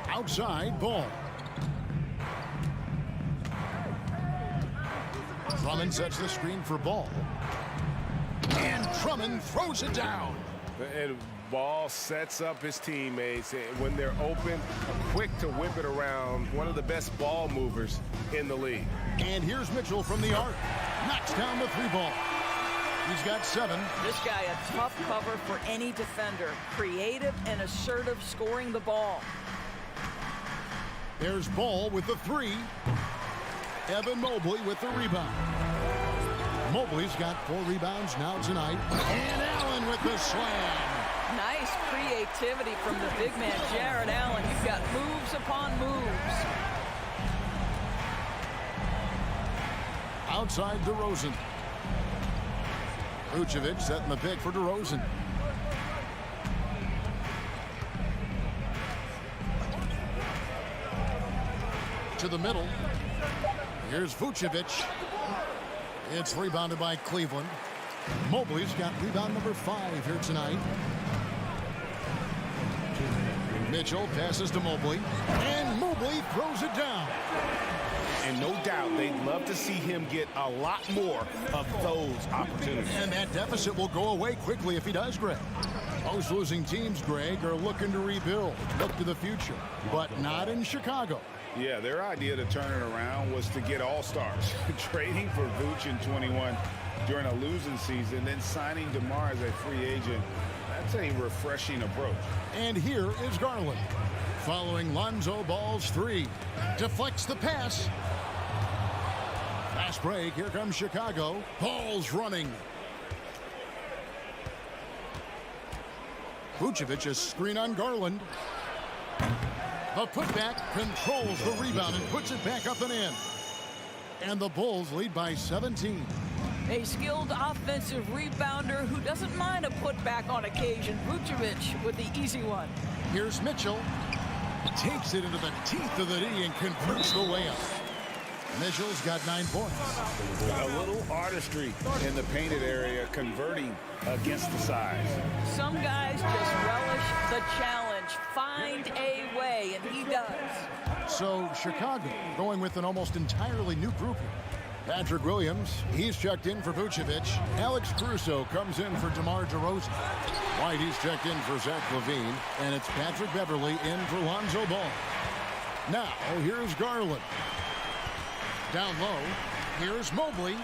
Outside Ball. Drummond sets the screen for Ball. And Drummond throws it down. And Ball sets up his teammates. When they're open, quick to whip it around. One of the best ball movers in the league. And here's Mitchell from the arc. Knocks down the three ball. He's got 7. This guy a tough cover for any defender. Creative and assertive scoring the ball. There's Ball with the 3. Evan Mobley with the rebound. Mobley's got 4 rebounds now tonight. And Allen with the slam. Nice creativity from the big man, Jared Allen. You've got moves upon moves. Outside DeRozan. Vucevic setting the pick for DeRozan. To the middle. Here's Vucevic. It's rebounded by Cleveland. Mobley's got rebound number 5 here tonight. Mitchell passes to Mobley. And Mobley throws it down. And no doubt they'd love to see him get a lot more of those opportunities. And that deficit will go away quickly if he does, Greg. Most losing teams, Greg, are looking to rebuild, look to the future, but not in Chicago. Yeah, their idea to turn it around was to get all-stars. Trading for Vooch in 21 during a losing season, then signing DeMar as a free agent. That's a refreshing approach. And here is Garland. Following Lonzo Ball's 3. Deflects the pass. Fast break. Here comes Chicago. Ball's running. Vucevic a screen on Garland. The putback controls the rebound and puts it back up and in. And the Bulls lead by 17. A skilled offensive rebounder who doesn't mind a putback on occasion. Vucevic with the easy one. Here's Mitchell. Takes it into the teeth of the D and converts the layup. Mitchell's got 9 points. A little artistry in the painted area, converting against the size. Some guys just relish the challenge. Find a way, and he does. So Chicago going with an almost entirely new group here. Patrick Williams, he's checked in for Vucevic. Alex Caruso comes in for DeMar DeRozan. White, he's checked in for Zach LaVine. And it's Patrick Beverly in for Lonzo Ball. Now, here's Garland. Down low, here's Mobley.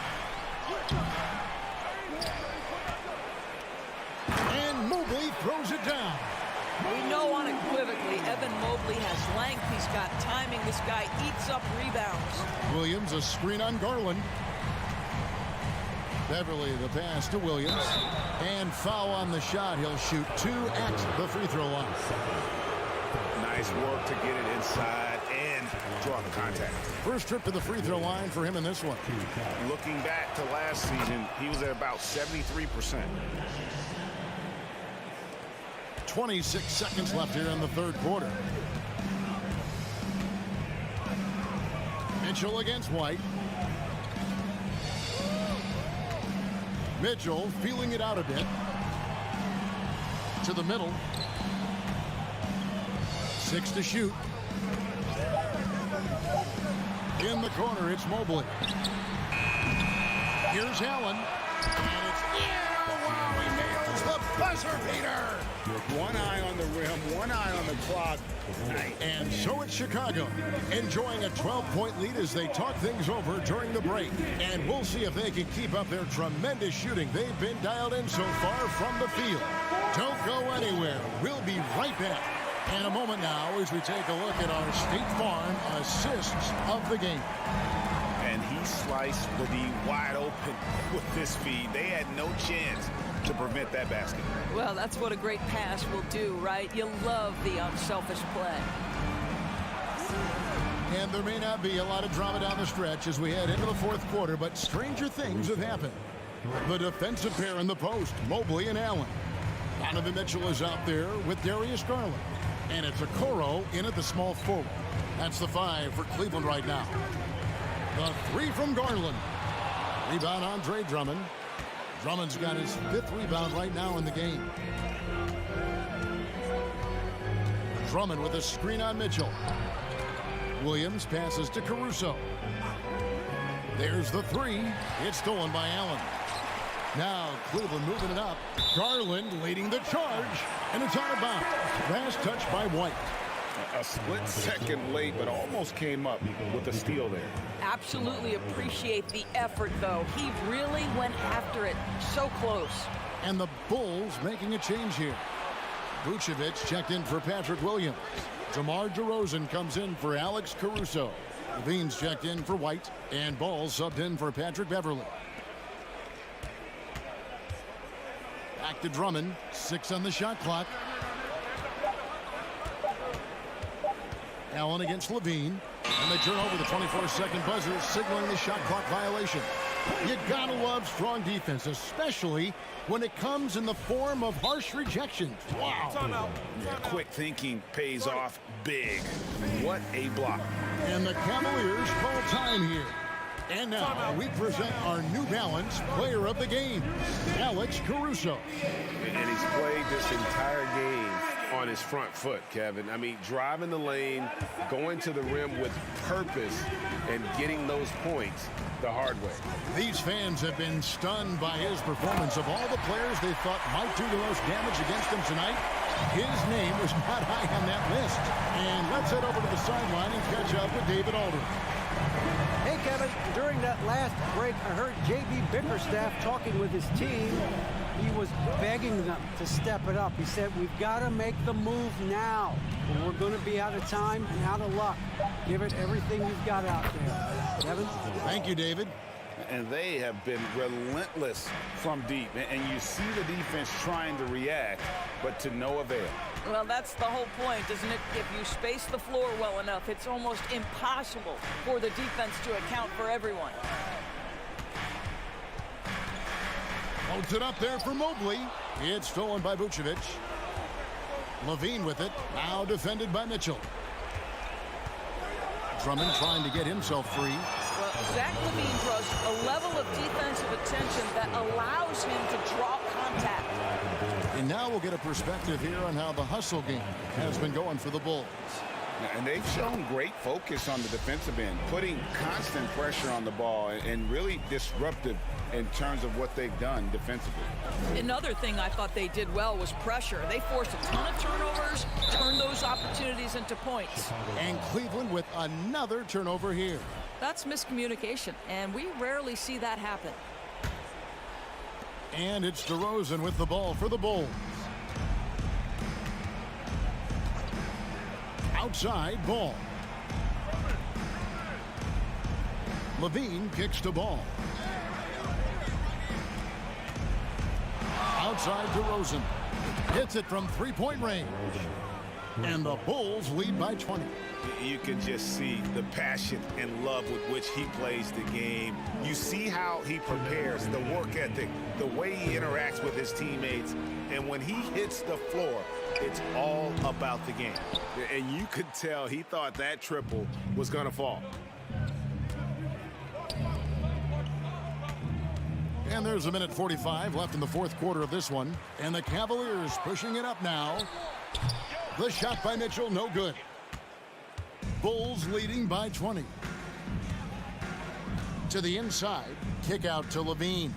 And Mobley throws it down. We know unequivocally Evan Mobley has length. He's got timing. This guy eats up rebounds. Williams a screen on Garland. Beverly the pass to Williams. And foul on the shot. He'll shoot 2 at the free throw line. Nice work to get it inside and draw the contact. First trip to the free throw line for him in this one. Looking back to last season, he was at about 73%. 26 seconds left here in the third quarter. Mitchell against White. Mitchell feeling it out a bit. To the middle. 6 to shoot. In the corner, it's Mobley. Here's Allen. And it's wow, he nails the buzzer beater. One eye on the rim, one eye on the clock. And so it's Chicago, enjoying a 12-point lead as they talk things over during the break. And we'll see if they can keep up their tremendous shooting. They've been dialed in so far from the field. Don't go anywhere. We'll be right back in a moment now as we take a look at our State Farm assists of the game. And he sliced the D wide open with this feed. They had no chance to prevent that basket. Well, that's what a great pass will do, right? You love the unselfish play. And there may not be a lot of drama down the stretch as we head into the fourth quarter, but stranger things have happened. The defensive pair in the post, Mobley and Allen. Donovan Mitchell is out there with Darius Garland. And it's Okoro in at the small forward. That's the 5 for Cleveland right now. The 3 from Garland. Rebound Andre Drummond. Drummond's got his 5th rebound right now in the game. Drummond with a screen on Mitchell. Williams passes to Caruso. There's the 3. It's stolen by Allen. Now Cleveland moving it up. Garland leading the charge, and it's out of bounds. Last touch by White. A split second late, but almost came up with a steal there. Absolutely appreciate the effort, though. He really went after it. So close. And the Bulls making a change here. Vucevic checked in for Patrick Williams. DeMar DeRozan comes in for Alex Caruso. Levine's checked in for White, and Ball subbed in for Patrick Beverly. Back to Drummond. 6 on the shot clock. Allen against Levine. And they turn over the 24-second buzzer, signaling the shot clock violation. You gotta love strong defense, especially when it comes in the form of harsh rejections. Wow. Yeah, quick thinking pays off big. What a block. And the Cavaliers call time here. And now we present our New Balance player of the game, Alex Caruso. And he's played this entire game on his front foot, Kevin. I mean, driving the lane, going to the rim with purpose, and getting those points the hard way. These fans have been stunned by his performance. Of all the players they thought might do the most damage against them tonight, his name was not high on that list. And let's head over to the sideline and catch up with David Aldridge. Hey, Kevin, during that last break, I heard J.B. Bickerstaff talking with his team. He was begging them to step it up. He said, we've got to make the move now. Or we're going to be out of time and out of luck. Give it everything you've got out there. Kevin? Thank you, David. And they have been relentless from deep. And you see the defense trying to react, but to no avail. Well, that's the whole point, isn't it? If you space the floor well enough, it's almost impossible for the defense to account for everyone. Holds it up there for Mobley. It's stolen by Vucevic. Levine with it. Now defended by Mitchell. Drummond trying to get himself free. Well, Zach Levine draws a level of defensive attention that allows him to draw contact. And now we'll get a perspective here on how the hustle game has been going for the Bulls. And they've shown great focus on the defensive end, putting constant pressure on the ball and really disruptive in terms of what they've done defensively. Another thing I thought they did well was pressure. They forced a ton of turnovers, turned those opportunities into points. And Cleveland with another turnover here. That's miscommunication, and we rarely see that happen. And it's DeRozan with the ball for the Bulls. Outside Ball. Levine kicks the ball. Outside DeRozan. Hits it from three-point range. And the Bulls lead by 20. You can just see the passion and love with which he plays the game. You see how he prepares, the work ethic, the way he interacts with his teammates. And when he hits the floor, it's all about the game. And you could tell he thought that triple was going to fall. And there's a minute 45 left in the fourth quarter of this one. And the Cavaliers pushing it up now. The shot by Mitchell, no good. Bulls leading by 20. To the inside, kick out to Levine.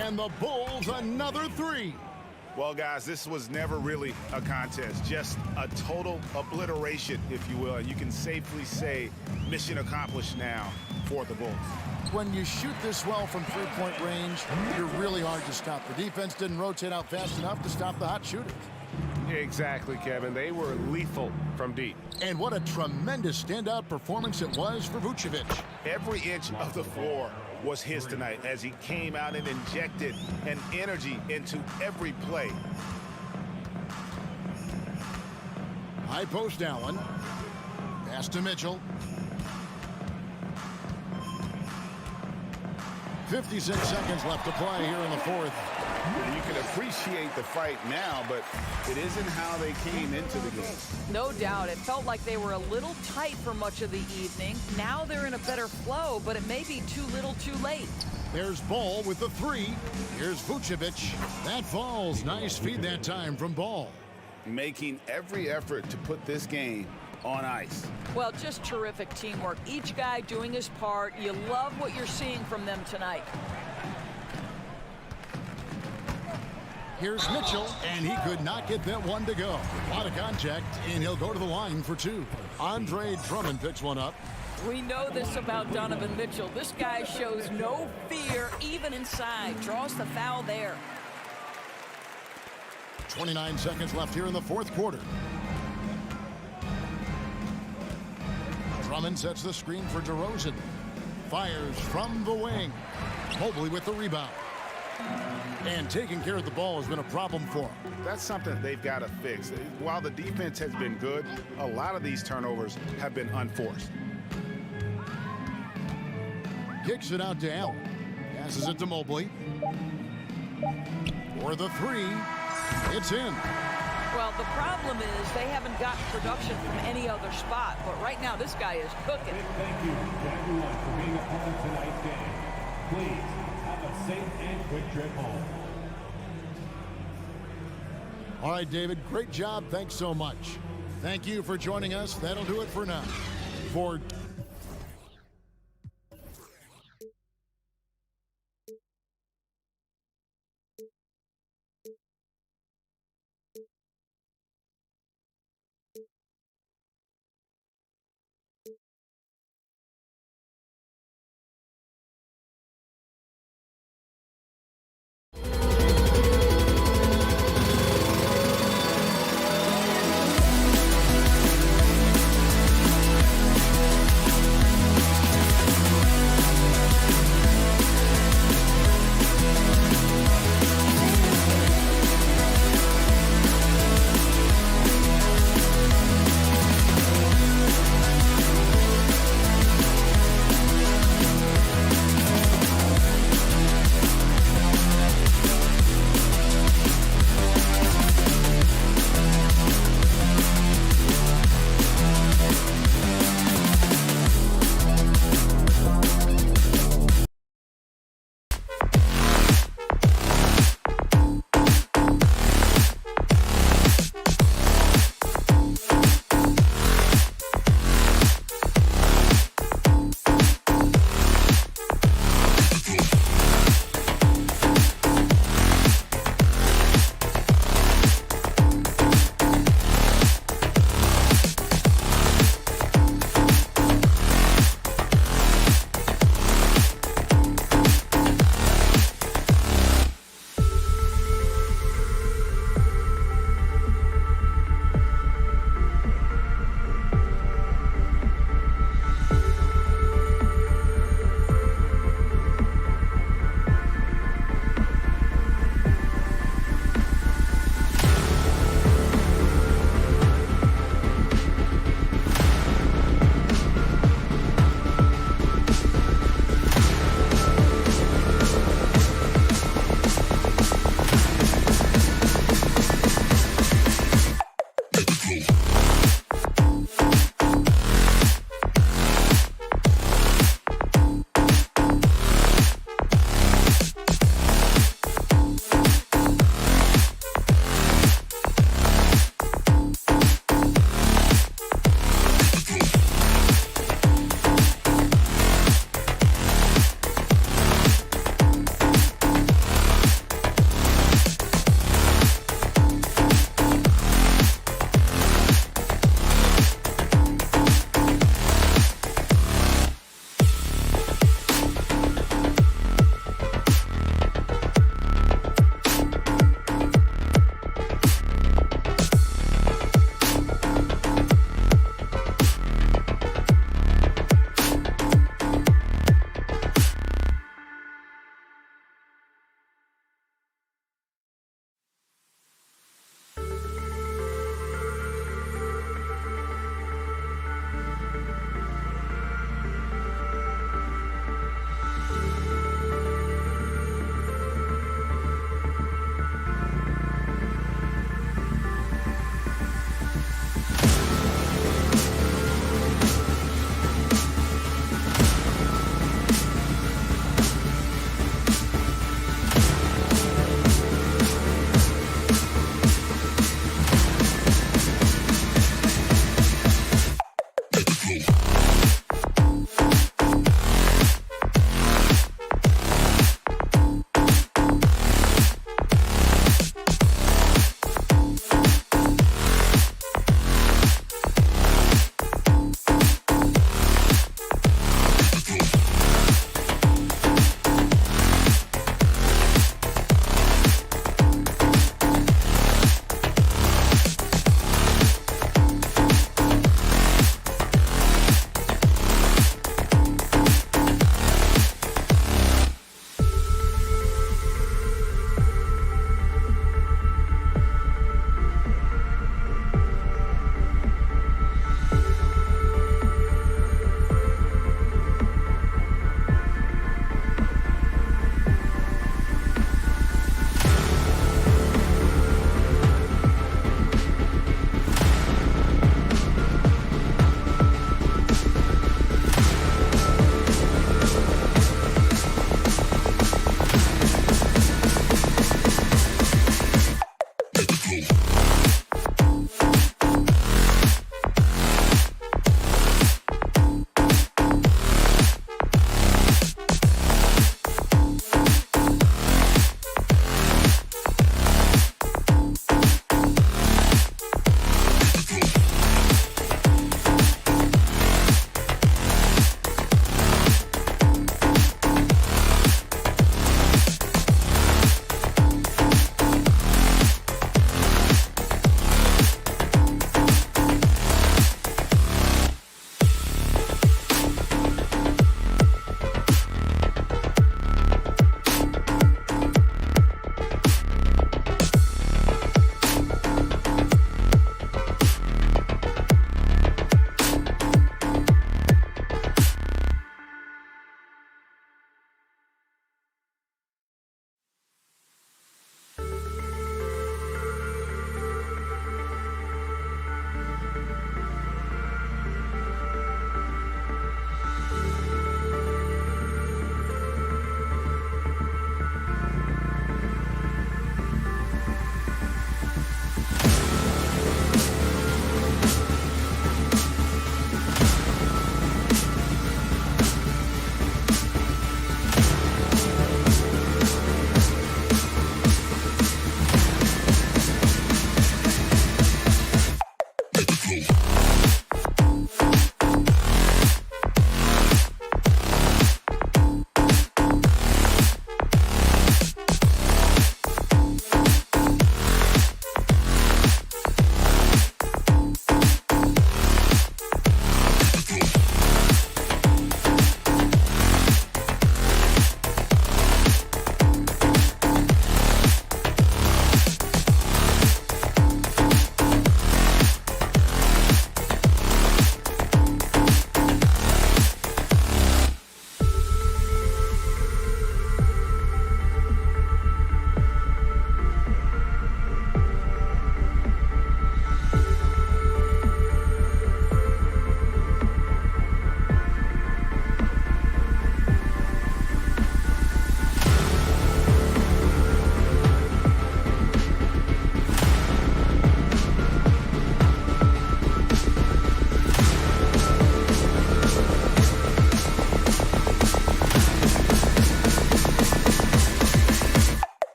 And the Bulls another three. Well, guys, this was never really a contest, just a total obliteration, if you will. And you can safely say mission accomplished now for the Bulls. When you shoot this well from three-point range, you're really hard to stop. The defense didn't rotate out fast enough to stop the hot shooters. Exactly, Kevin. They were lethal from deep. And what a tremendous standout performance it was for Vucevic. Every inch of the floor was his tonight as he came out and injected an energy into every play. High post Allen. Pass to Mitchell. 56 seconds left to play here in the fourth. You can appreciate the fight now, but it isn't how they came into the game. No doubt. It felt like they were a little tight for much of the evening. Now they're in a better flow, but it may be too little too late. There's Ball with the three. Here's Vucevic. That falls. Nice feed that time from Ball. Making every effort to put this game on ice. Well, just terrific teamwork. Each guy doing his part. You love what you're seeing from them tonight. Here's Mitchell, and he could not get that one to go. A lot of contact, and he'll go to the line for two. Andre Drummond picks one up. We know this about Donovan Mitchell. This guy shows no fear, even inside. Draws the foul there. 29 seconds left here in the fourth quarter. Drummond sets the screen for DeRozan. Fires from the wing. Mobley with the rebound. And taking care of the ball has been a problem for him. That's something they've got to fix. While the defense has been good, a lot of these turnovers have been unforced. Kicks it out to Allen. Passes it to Mobley. For the three. It's in. Well, the problem is they haven't gotten production from any other spot. But right now, this guy is cooking. Thank you to everyone for being a part of tonight's game. Please have a safe and quick trip home. All right, David, great job. Thanks so much. Thank you for joining us. That'll do it for now. For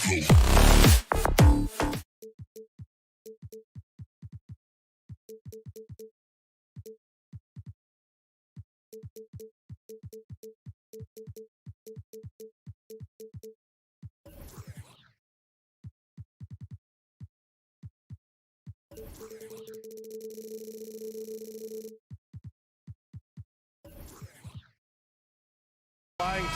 Flying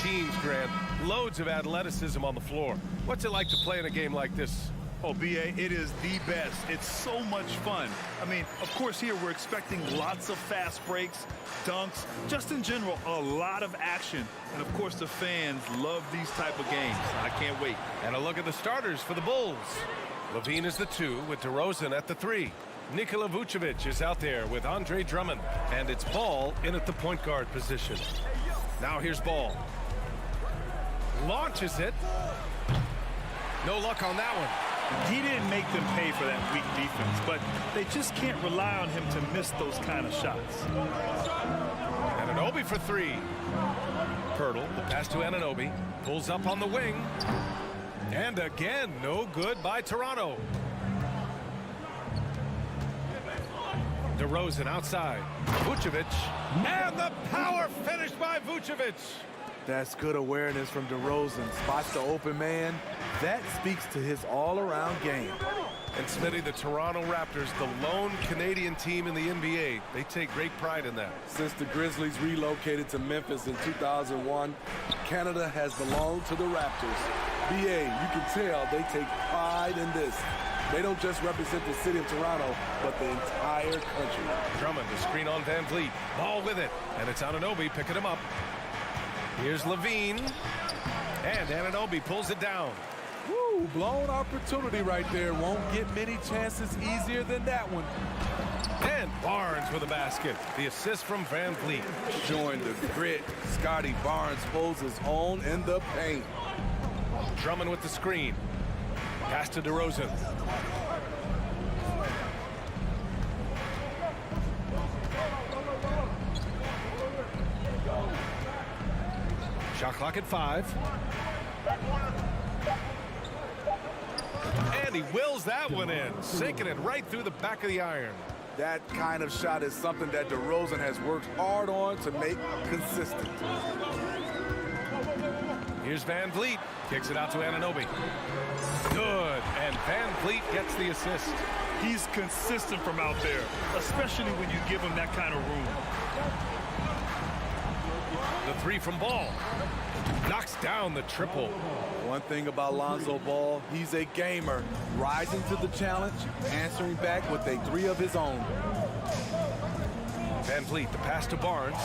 teams, Grant. Loads of athleticism on the floor. What's it like to play in a game like this? Oh, B.A., it is the best. It's so much fun. I mean, of course, here we're expecting lots of fast breaks, dunks, just in general, a lot of action. And, of course, the fans love these type of games. I can't wait. And a look at the starters for the Bulls. Levine is the 2 with DeRozan at the 3. Nikola Vucevic is out there with Andre Drummond. And it's Ball in at the point guard position. Now here's Ball. Launches it. No luck on that one. He didn't make them pay for that weak defense, but they just can't rely on him to miss those kind of shots. Anunoby for 3. Pirtle, the pass to Anunoby. Pulls up on the wing. And again, no good by Toronto. DeRozan outside. Vucevic. And the power finish by Vucevic. That's good awareness from DeRozan. Spots the open man. That speaks to his all-around game. And Smitty, the Toronto Raptors, the lone Canadian team in the NBA. They take great pride in that. Since the Grizzlies relocated to Memphis in 2001, Canada has belonged to the Raptors. BA, you can tell they take pride in this. They don't just represent the city of Toronto, but the entire country. Drummond, the screen on Van Vliet. Ball with it. And it's Anunoby picking him up. Here's Levine. And Anunoby pulls it down. Woo, blown opportunity right there. Won't get many chances easier than that one. And Barnes with a basket. The assist from Van Vliet. Showing the grit. Scotty Barnes holds his own in the paint. Drummond with the screen. Pass to DeRozan. Shot clock at 5. And he wills that one in, sinking it right through the back of the iron. That kind of shot is something that DeRozan has worked hard on to make consistent. Here's Van Vliet. Kicks it out to Anunoby. Good. And Van Vliet gets the assist. He's consistent from out there, especially when you give him that kind of room. The 3 from Ball. Knocks down the triple. One thing about Lonzo Ball, he's a gamer. Rising to the challenge, answering back with a 3 of his own. Van Vliet, the pass to Barnes.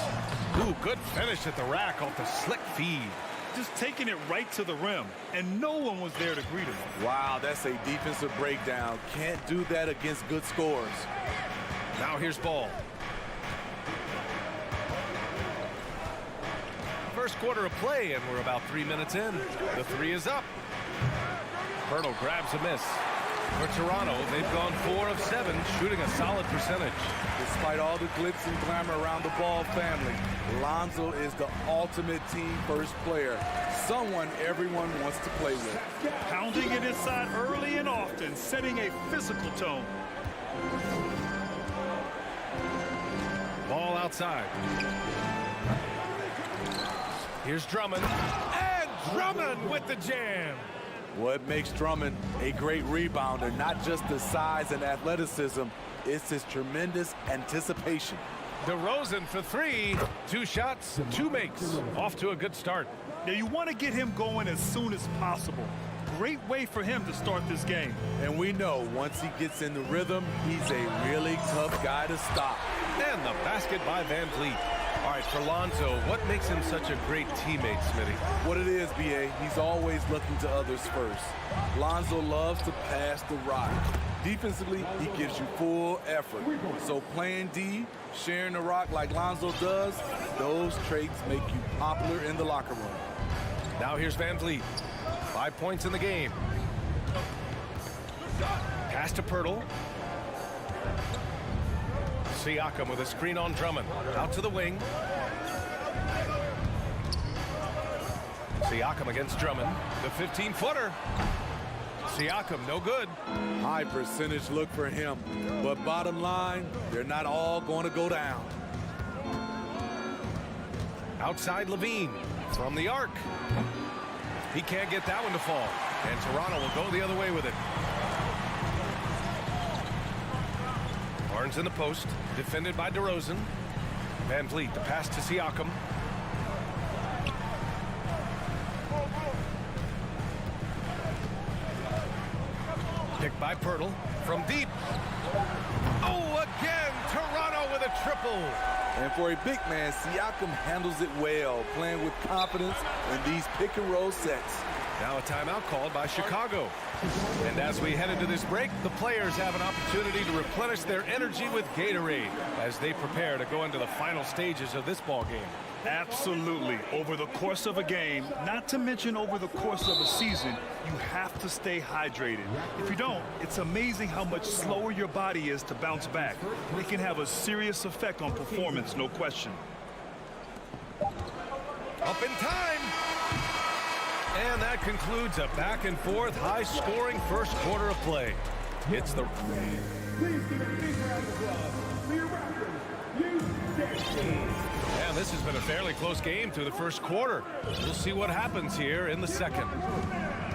Ooh, good finish at the rack off the slick feed. Just taking it right to the rim, and no one was there to greet him. Wow, that's a defensive breakdown. Can't do that against good scores. Now here's Ball. First quarter of play, and we're about 3 minutes in. The 3 is up. Pirtle grabs a miss. For Toronto, they've gone 4 of 7, shooting a solid percentage. Despite all the glitz and glamour around the Ball family, Lonzo is the ultimate team first player. Someone everyone wants to play with. Pounding it inside early and often, setting a physical tone. Ball outside. Here's Drummond. And Drummond with the jam. What makes Drummond a great rebounder, not just the size and athleticism, it's his tremendous anticipation. DeRozan for 3. 2 shots, 2 makes. Off to a good start. Now you want to get him going as soon as possible. Great way for him to start this game. And we know once he gets in the rhythm, he's a really tough guy to stop. And the basket by Van Vliet. All right, for Lonzo, what makes him such a great teammate, Smitty? What it is, B.A., he's always looking to others first. Lonzo loves to pass the rock. Defensively, he gives you full effort. So playing D, sharing the rock like Lonzo does, those traits make you popular in the locker room. Now here's Van Vliet. 5 points in the game. Pass to Pirtle. Siakam with a screen on Drummond. Out to the wing. Siakam against Drummond. The 15-footer. Siakam, no good. High percentage look for him. But bottom line, they're not all going to go down. Outside Levine from the arc. He can't get that one to fall. And Toronto will go the other way with it. Barnes in the post, defended by DeRozan. Van Vliet, the pass to Siakam. Picked by Pirtle from deep. Oh, again, Toronto with a triple. And for a big man, Siakam handles it well, playing with confidence in these pick-and-roll sets. Now a timeout called by Chicago. And as we head into this break, the players have an opportunity to replenish their energy with Gatorade as they prepare to go into the final stages of this ball game. Absolutely. Over the course of a game, not to mention over the course of a season, you have to stay hydrated. If you don't, it's amazing how much slower your body is to bounce back. It can have a serious effect on performance, no question. Up in time. And that concludes a back-and-forth, high-scoring first quarter of play. It's the... Please give a big round of applause for your Raptors. And this has been a fairly close game through the first quarter. We'll see what happens here in the second.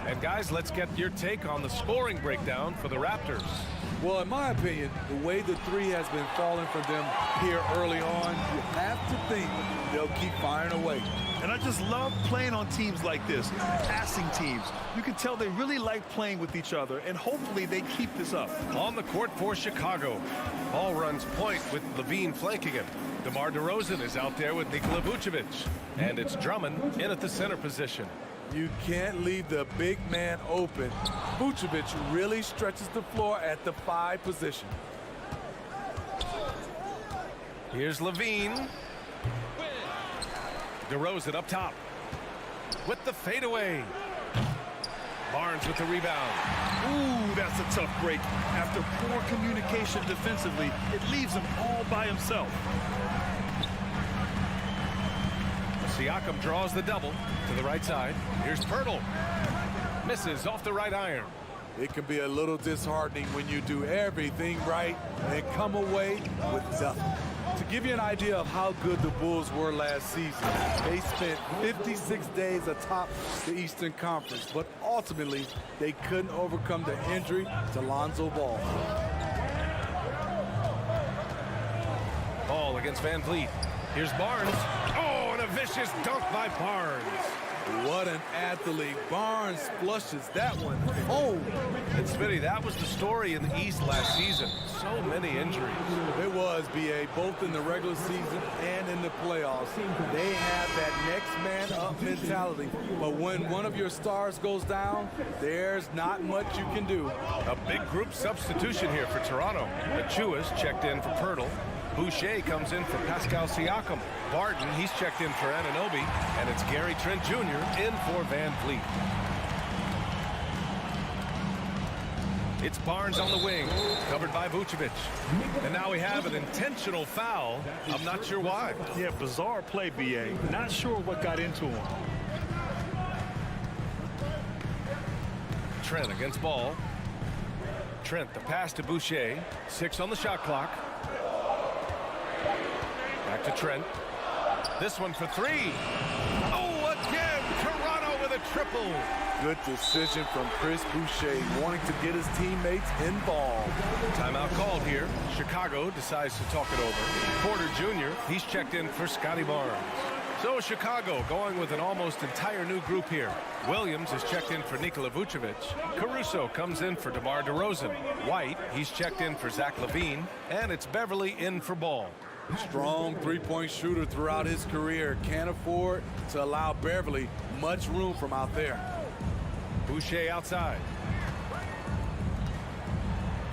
And guys, let's get your take on the scoring breakdown for the Raptors. Well, in my opinion, the way the three has been falling for them here early on, you have to think they'll keep firing away. And I just love playing on teams like this, passing teams. You can tell they really like playing with each other, and hopefully they keep this up. On the court for Chicago. Ball runs point with Levine flanking him. DeMar DeRozan is out there with Nikola Vucevic. And it's Drummond in at the center position. You can't leave the big man open. Vucevic really stretches the floor at the 5 position. Here's Levine. DeRozan up top with the fadeaway. Barnes with the rebound. Ooh, that's a tough break. After poor communication defensively, it leaves him all by himself. Siakam draws the double to the right side. Here's Pirtle. Misses off the right iron. It can be a little disheartening when you do everything right and come away with nothing. To give you an idea of how good the Bulls were last season, they spent 56 days atop the Eastern Conference, but ultimately they couldn't overcome the injury to Lonzo Ball. Ball against Van Vliet. Here's Barnes. Oh, and a vicious dunk by Barnes. What an athlete. Barnes flushes that one home. And Smitty, that was the story in the East last season. So many injuries. It was, B.A., both in the regular season and in the playoffs. They have that next man up mentality. But when one of your stars goes down, there's not much you can do. A big group substitution here for Toronto. Achua's checked in for Pirtle. Boucher comes in for Pascal Siakam. Barton, he's checked in for Anunoby. And it's Gary Trent Jr. in for Van Vliet. It's Barnes on the wing, covered by Vucevic. And now we have an intentional foul. I'm not sure why. Yeah, bizarre play, B.A. Not sure what got into him. Trent against Ball. Trent, the pass to Boucher. 6 on the shot clock. Back to Trent. This one for 3. Oh, again, Toronto with a triple. Good decision from Chris Boucher, wanting to get his teammates involved. Timeout called here. Chicago decides to talk it over. Porter Jr., he's checked in for Scotty Barnes. So Chicago going with an almost entire new group here. Williams is checked in for Nikola Vucevic. Caruso comes in for DeMar DeRozan. White, he's checked in for Zach LaVine. And it's Beverly in for Ball. Strong three-point shooter throughout his career. Can't afford to allow Beverly much room from out there. Boucher outside.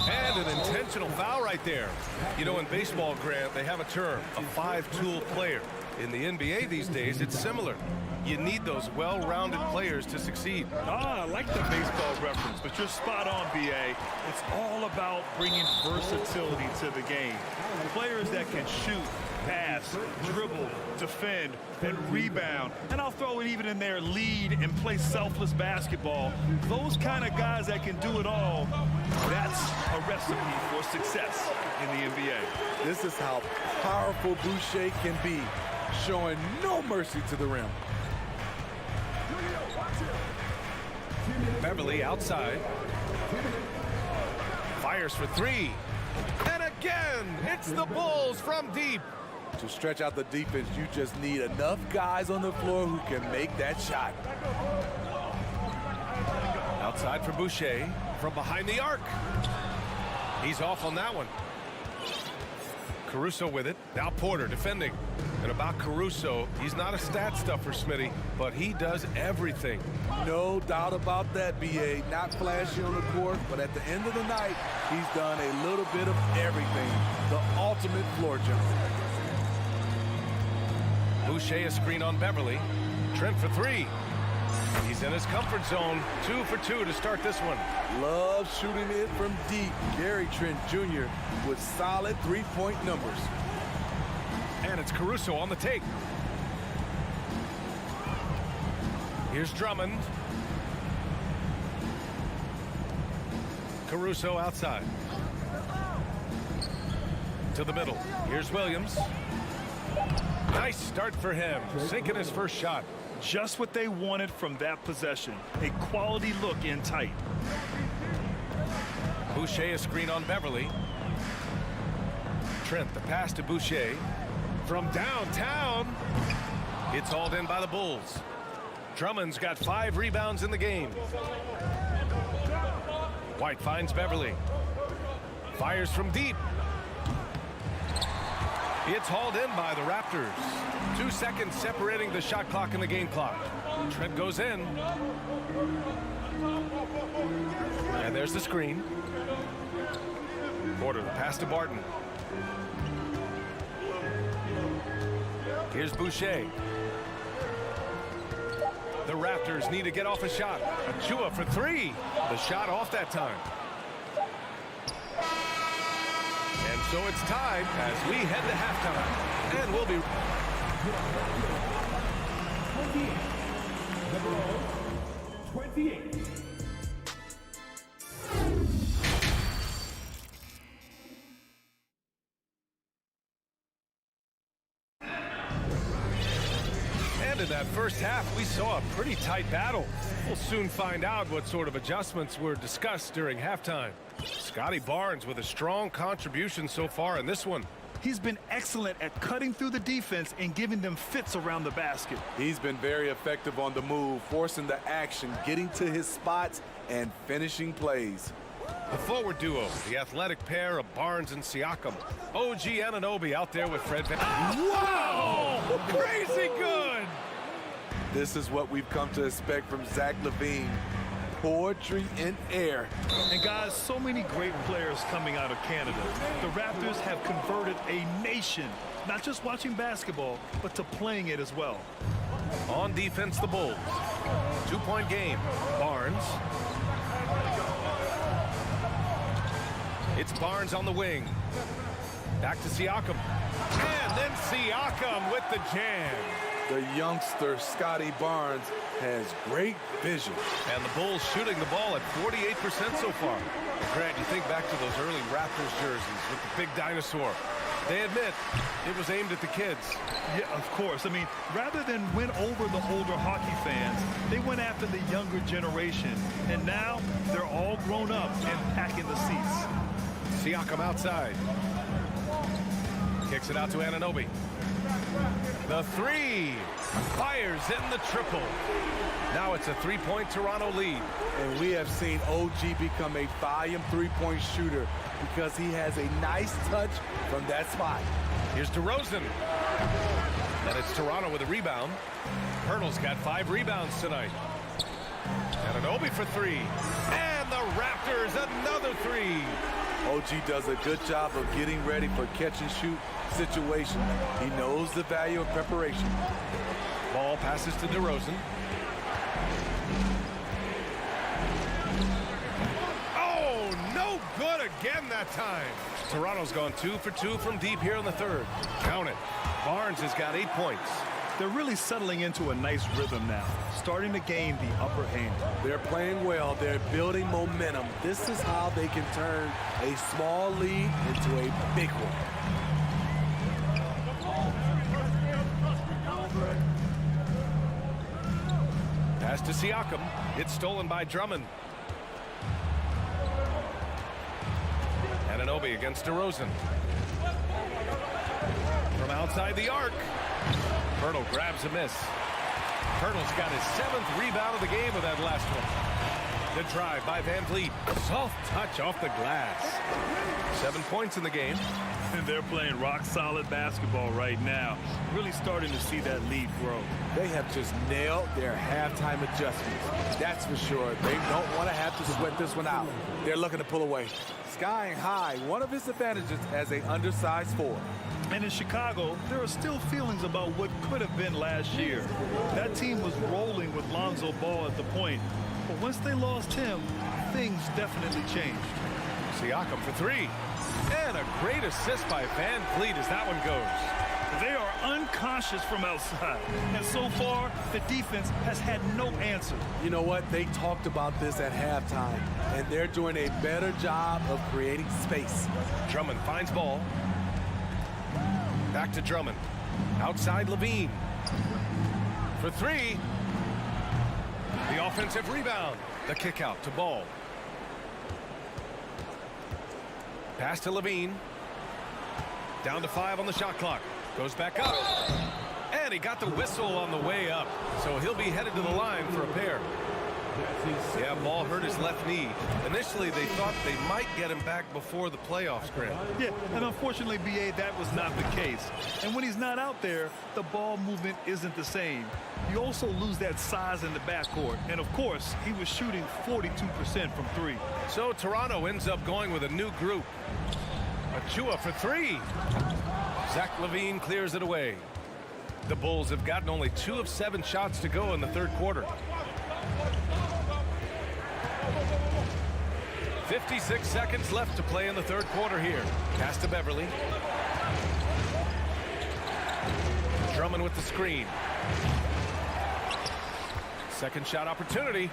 And an intentional foul right there. You know, in baseball, Grant, they have a term, a 5-tool player. In the NBA these days, it's similar. You need those well-rounded players to succeed. I like the baseball reference, but you're spot on, B.A. It's all about bringing versatility to the game. Players that can shoot, pass, dribble, defend, and rebound. And I'll throw it even in there, lead and play selfless basketball. Those kind of guys that can do it all, that's a recipe for success in the NBA. This is how powerful Boucher can be, showing no mercy to the rim. Beverly outside. Fires for three. And again, it's the Bulls from deep. To stretch out the defense, you just need enough guys on the floor who can make that shot. Outside for Boucher from behind the arc. He's off on that one. Caruso with it. Now Porter defending. And about Caruso, he's not a stat stuffer, Smitty, but he does everything. No doubt about that, B.A. Not flashy on the court, but at the end of the night, he's done a little bit of everything. The ultimate floor general. Boucher a screen on Beverly. Trent for three. He's in his comfort zone. 2 for 2 to start this one. Love shooting it from deep. Gary Trent Jr. with solid three-point numbers. And it's Caruso on the take. Here's Drummond. Caruso outside. To the middle. Here's Williams. Nice start for him. Sinking his first shot. Just what they wanted from that possession. A quality look in tight. Boucher a screen on Beverly. Trent the pass to Boucher. From downtown. It's hauled in by the Bulls. Drummond's got 5 rebounds in the game. White finds Beverly. Fires from deep. It's hauled in by the Raptors. 2 seconds separating the shot clock and the game clock. Trent goes in. And there's the screen. Porter the pass to Barton. Here's Boucher. The Raptors need to get off a shot. Achua for 3. The shot off that time. And so it's tied as we head to halftime. And we'll be... Number 28. And in that first half, we saw a pretty tight battle. We'll soon find out what sort of adjustments were discussed during halftime. Scotty Barnes with a strong contribution so far in this one. He's been excellent at cutting through the defense and giving them fits around the basket. He's been very effective on the move, forcing the action, getting to his spots, and finishing plays. The forward duo, the athletic pair of Barnes and Siakam. OG Anunoby out there with Fred Van. Wow! Crazy good! This is what we've come to expect from Zach LaVine. Poetry in air. And guys, so many great players coming out of Canada. The Raptors have converted a nation, not just watching basketball, but to playing it as well. On defense, the Bulls. 2-point game. Barnes. It's Barnes on the wing. Back to Siakam. And then Siakam with the jam. The youngster, Scotty Barnes, has great vision. And the Bulls shooting the ball at 48% so far. Grant, you think back to those early Raptors jerseys with the big dinosaur. They admit it was aimed at the kids. Yeah, of course. I mean, rather than win over the older hockey fans, they went after the younger generation. And now they're all grown up and packing the seats. Siakam outside. Kicks it out to Anunoby. The 3. Fires in the triple. Now it's a 3-point Toronto lead. And we have seen OG become a volume 3-point shooter because he has a nice touch from that spot. Here's DeRozan. And it's Toronto with a rebound. Hurdle's got 5 rebounds tonight. Anunoby for 3. And the Raptors another 3. OG does a good job of getting ready for catch-and-shoot situation. He knows the value of preparation. Ball passes to DeRozan. Oh, no No good again that time. Toronto's gone 2 for 2 from deep here in the third. Count it. Barnes has got 8 points. They're really settling into a nice rhythm now, starting to gain the upper hand. They're playing well. They're building momentum. This is how they can turn a small lead into a big one. Pass to Siakam. It's stolen by Drummond. Anunoby against DeRozan. From outside the arc. Pirtle grabs a miss. Pirtle's got his 7th rebound of the game with that last one. The drive by Van Vliet. Soft touch off the glass. 7 points in the game. And they're playing rock-solid basketball right now. Really starting to see that lead grow. They have just nailed their halftime adjustments. That's for sure. They don't want to have to sweat this one out. They're looking to pull away. Skying high, one of his advantages as an undersized forward. And in Chicago, there are still feelings about what could have been last year. That team was rolling with Lonzo Ball at the point. But once they lost him, things definitely changed. Siakam for 3. And a great assist by Van Vliet as that one goes. They are unconscious from outside. And so far, the defense has had no answer. You know what? They talked about this at halftime, and they're doing a better job of creating space. Drummond finds ball. Back to Drummond. Outside Levine. For 3. The offensive rebound. The kick out to Ball. Pass to Levine. Down to 5 on the shot clock. Goes back up. And he got the whistle on the way up. So he'll be headed to the line for a pair. Yeah, Ball hurt his left knee. Initially, they thought they might get him back before the playoffs, Grant. Yeah, and unfortunately, B.A., that was not the case. And when he's not out there, the ball movement isn't the same. You also lose that size in the backcourt. And, of course, he was shooting 42% from 3. So Toronto ends up going with a new group. Achua for 3. Zach LaVine clears it away. The Bulls have gotten only 2 of 7 shots to go in the third quarter. 56 seconds left to play in the third quarter here. Pass to Beverly. Drummond with the screen. Second shot opportunity.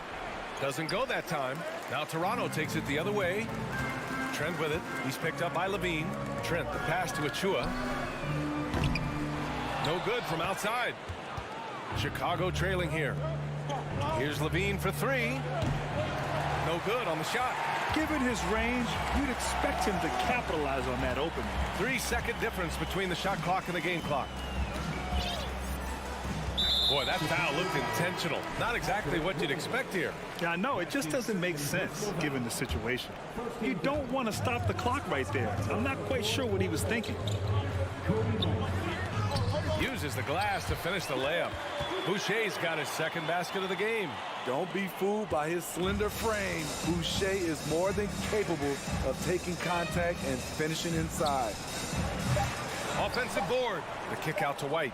Doesn't go that time. Now Toronto takes it the other way. Trent with it. He's picked up by Levine. Trent, the pass to Achua. No good from outside. Chicago trailing here. Here's Levine for 3. No good on the shot. Given his range, you'd expect him to capitalize on that opening. 3-second difference between the shot clock and the game clock. Boy, that foul looked intentional. Not exactly what you'd expect here. Yeah, I know. It just doesn't make sense given the situation. You don't want to stop the clock right there. I'm not quite sure what he was thinking. Uses the glass to finish the layup. Boucher's got his second basket of the game. Don't be fooled by his slender frame. Boucher is more than capable of taking contact and finishing inside. Offensive board. The kick out to White.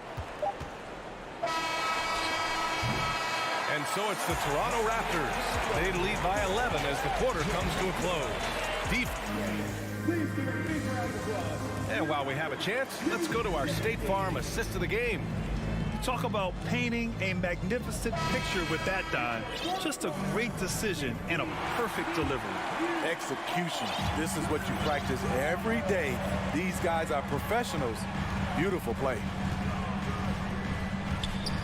And so it's the Toronto Raptors. They lead by 11 as the quarter comes to a close. Deep. And while we have a chance, let's go to our State Farm assist of the game. Talk about painting a magnificent picture with that dime. Just a great decision and a perfect delivery. Execution. This is what you practice every day. These guys are professionals. Beautiful play.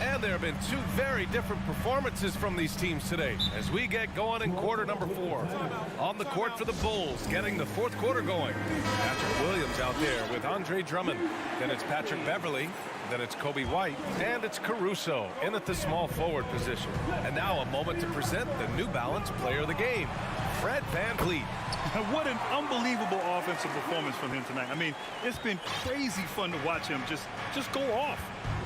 And there have been 2 very different performances from these teams today as we get going in quarter number 4. On the court for the Bulls, getting the fourth quarter going. Patrick Williams out there with Andre Drummond. Then it's Patrick Beverly. Then it's Kobe White. And it's Caruso in at the small forward position. And now a moment to present the New Balance player of the game, Fred VanVleet. What an unbelievable offensive performance from him tonight. I mean, it's been crazy fun to watch him just go off.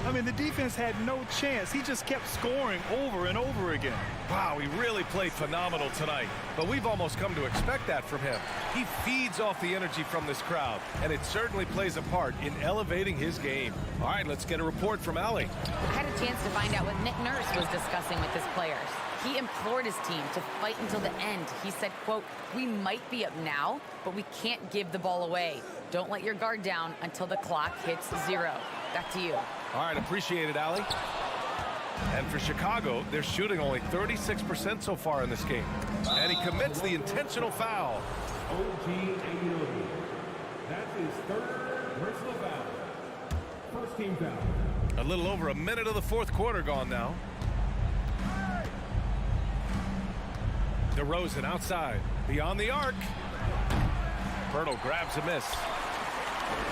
I mean, the defense had no chance. He just kept scoring over and over again. Wow, he really played phenomenal tonight. But we've almost come to expect that from him. He feeds off the energy from this crowd, and it certainly plays a part in elevating his game. All right, let's get a report from Allie. I had a chance to find out what Nick Nurse was discussing with his players. He implored his team to fight until the end. He said, quote, "We might be up now, but we can't give the ball away. Don't let your guard down until the clock hits 0. Back to you. All right, appreciate it, Allie. And for Chicago, they're shooting only 36% so far in this game. And he commits the intentional foul. OG Anunoby. That's his 3rd personal foul. First team foul. A little over a minute of the 4th quarter gone now. DeRozan outside, beyond the arc. Pirtle grabs a miss.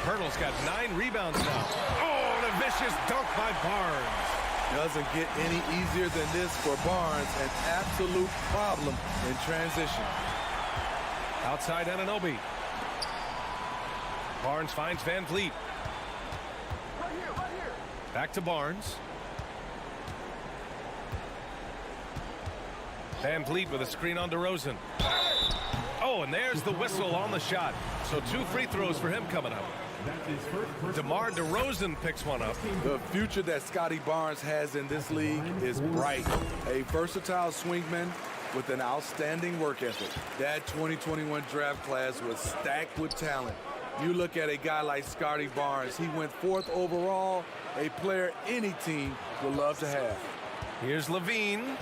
Pirtle's got 9 rebounds now. Oh, and a vicious dunk by Barnes. Doesn't get any easier than this for Barnes. An absolute problem in transition. Outside Anunoby. Barnes finds Van Vliet. Back to Barnes. Van Vliet with a screen on DeRozan. Oh, and there's the whistle on the shot. So 2 free throws for him coming up. DeMar DeRozan picks one up. The future that Scotty Barnes has in this league is bright. A versatile swingman with an outstanding work ethic. That 2021 draft class was stacked with talent. You look at a guy like Scotty Barnes, he went 4th overall, a player any team would love to have. Here's Levine.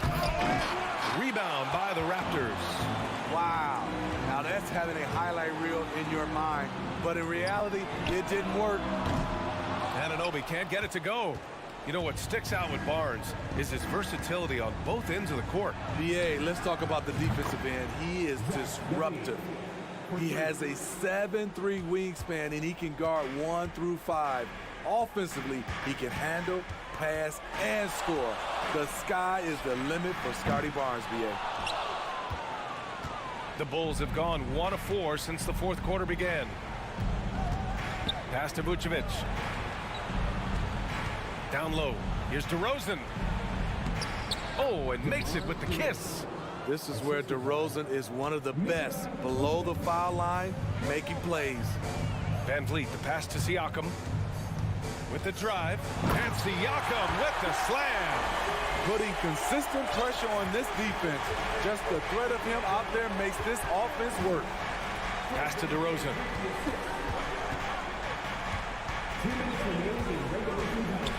Rebound by the Raptors. Wow. Now that's having a highlight reel in your mind, but in reality, it didn't work. Anunoby can't get it to go. You know what sticks out with Barnes is his versatility on both ends of the court. BA, let's talk about the defensive end. He is disruptive. He has a 7'3" wingspan, and he can guard 1 through 5. Offensively, he can handle, pass, and score. The sky is the limit for Scotty Barnes, BA. The Bulls have gone 1 of 4 since the 4th quarter began. Pass to Vucevic. Down low. Here's DeRozan. Oh, and makes it with the kiss. This is where DeRozan is one of the best. Below the foul line, making plays. Van Vliet, the pass to Siakam. With the drive. And Siakam with the slam. Putting consistent pressure on this defense. Just the threat of him out there makes this offense work. Pass to DeRozan. 2 minutes remaining in regulation time.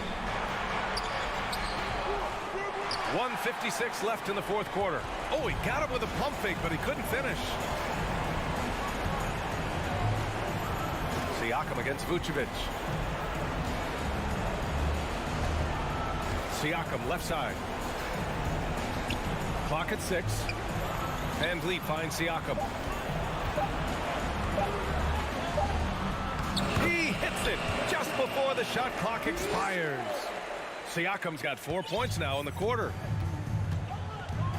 1:56 left in the 4th quarter. Oh, he got him with a pump fake, but he couldn't finish. Siakam against Vucevic. Siakam left side. Clock at 6. Van Vliet finds Siakam. He hits it just before the shot clock expires. Siakam's got 4 points now in the quarter.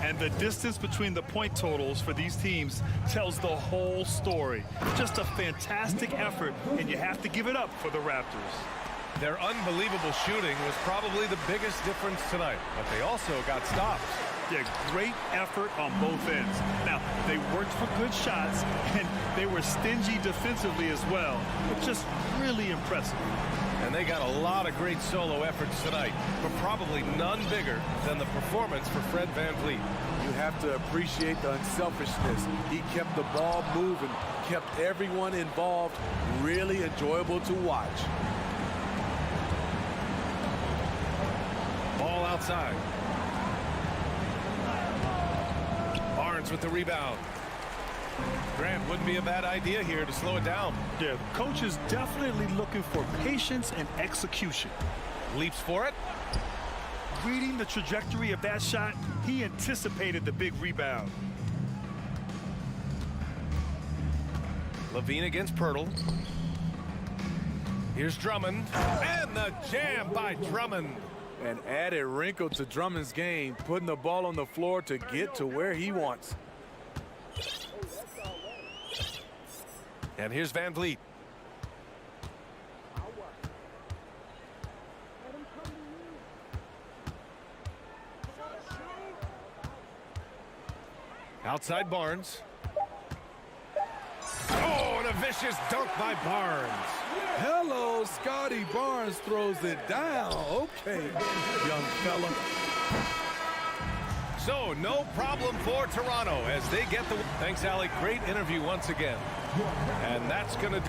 And the distance between the point totals for these teams tells the whole story. Just a fantastic effort, and you have to give it up for the Raptors. Their unbelievable shooting was probably the biggest difference tonight, but they also got stops. Yeah, great effort on both ends. Now, they worked for good shots, and they were stingy defensively as well. It's just really impressive. And they got a lot of great solo efforts tonight, but probably none bigger than the performance for Fred Van Vliet. You have to appreciate the unselfishness. He kept the ball moving, kept everyone involved. Really enjoyable to watch. Ball outside. Barnes with the rebound. Grant, wouldn't be a bad idea here to slow it down. Yeah, coach is definitely looking for patience and execution. Leaps for it. Reading the trajectory of that shot, he anticipated the big rebound. Levine against Pirtle. Here's Drummond. And the jam by Drummond. An added wrinkle to Drummond's game, putting the ball on the floor to get to where he wants. And here's Van Vliet. Outside Barnes. Oh, and a vicious dunk by Barnes. Hello, Scotty Barnes throws it down. Okay, young fella. So no problem for Toronto as they get the... Thanks, Alec. Great interview once again. And that's going to...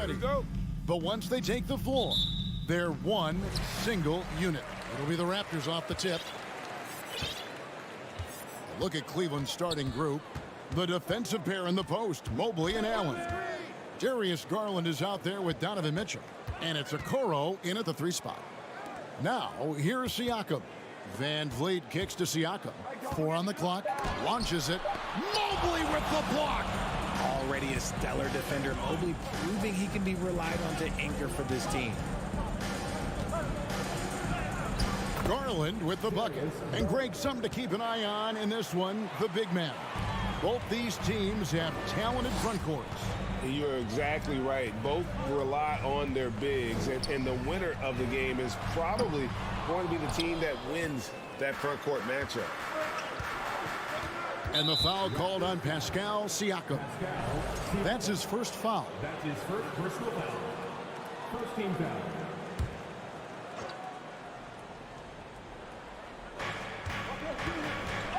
ready. Go. But once they take the floor, they're one single unit. It'll be the Raptors off the tip. Look at Cleveland's starting group. The defensive pair in the post, Mobley and Allen. Darius Garland is out there with Donovan Mitchell. And it's Okoro in at the 3 spot. Now, here's Siakam. Van Vliet kicks to Siakam. 4 on the clock. Launches it. Mobley with the block. Already a stellar defender, Mobley proving he can be relied on to anchor for this team. Garland with the bucket. And Greg, something to keep an eye on in this one, the big man. Both these teams have talented front courts. You're exactly right. Both rely on their bigs, and the winner of the game is probably going to be the team that wins that front court matchup. And the foul called on Pascal Siakam. That's his first foul. That's his first personal foul. First team foul.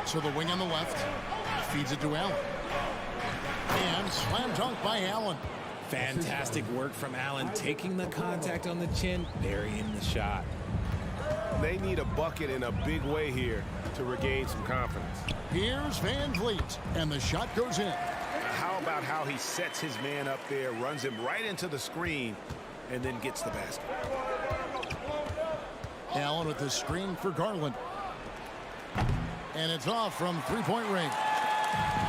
So the wing on the left feeds it to Allen. And slam dunk by Allen. Fantastic work from Allen, taking the contact on the chin, burying the shot. They need a bucket in a big way here to regain some confidence. Here's Van Vliet, and the shot goes in. How about how he sets his man up there, runs him right into the screen, and then gets the basket. Allen with the screen for Garland. And it's off from three-point range.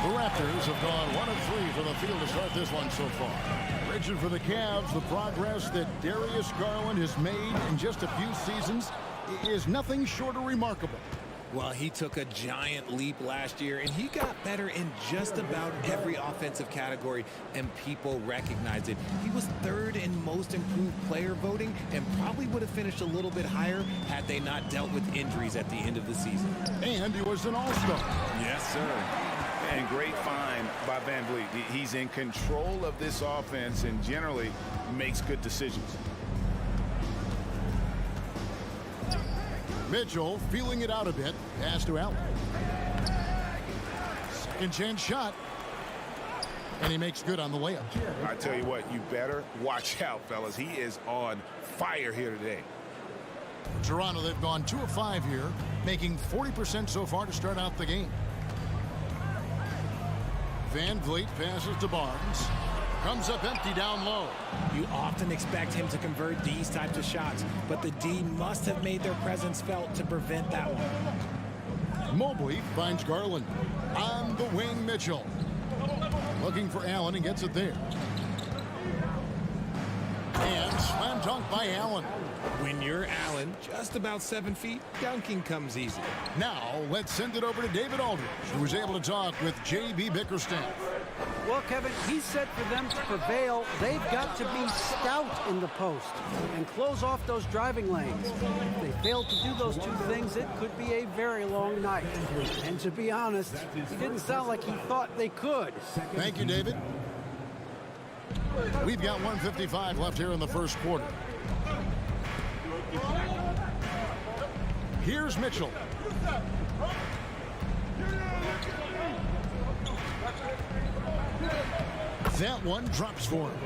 The Raptors have gone 1 of 3 from the field to start this one so far. Richard, for the Cavs, the progress that Darius Garland has made in just a few seasons is nothing short of remarkable. Well, he took a giant leap last year, and he got better in just about every offensive category, and people recognized it. He was 3rd in most improved player voting and probably would have finished a little bit higher had they not dealt with injuries at the end of the season. And he was an all-star. Yes, sir. And great find by Van Vliet. He's in control of this offense and generally makes good decisions. Mitchell feeling it out a bit. Pass to Allen. Second chance shot. And he makes good on the layup. I tell you what, you better watch out, fellas. He is on fire here today. Toronto, they've gone 2 of 5 here, making 40% so far to start out the game. Van Vliet passes to Barnes. Comes up empty down low. You often expect him to convert these types of shots, but the D must have made their presence felt to prevent that one. Mobley finds Garland. On the wing, Mitchell. Looking for Allen and gets it there. And slam dunk by Allen. When you're Allen, just about 7 feet, dunking comes easy. Now, let's send it over to David Aldridge, who was able to talk with J.B. Bickerstaff. Well, Kevin, he said for them to prevail, they've got to be stout in the post and close off those driving lanes. If they fail to do those 2 things, it could be a very long night. And to be honest, he didn't sound like he thought they could. Thank you, David. We've got 1:55 left here in the first quarter. Here's Mitchell. That one drops for him.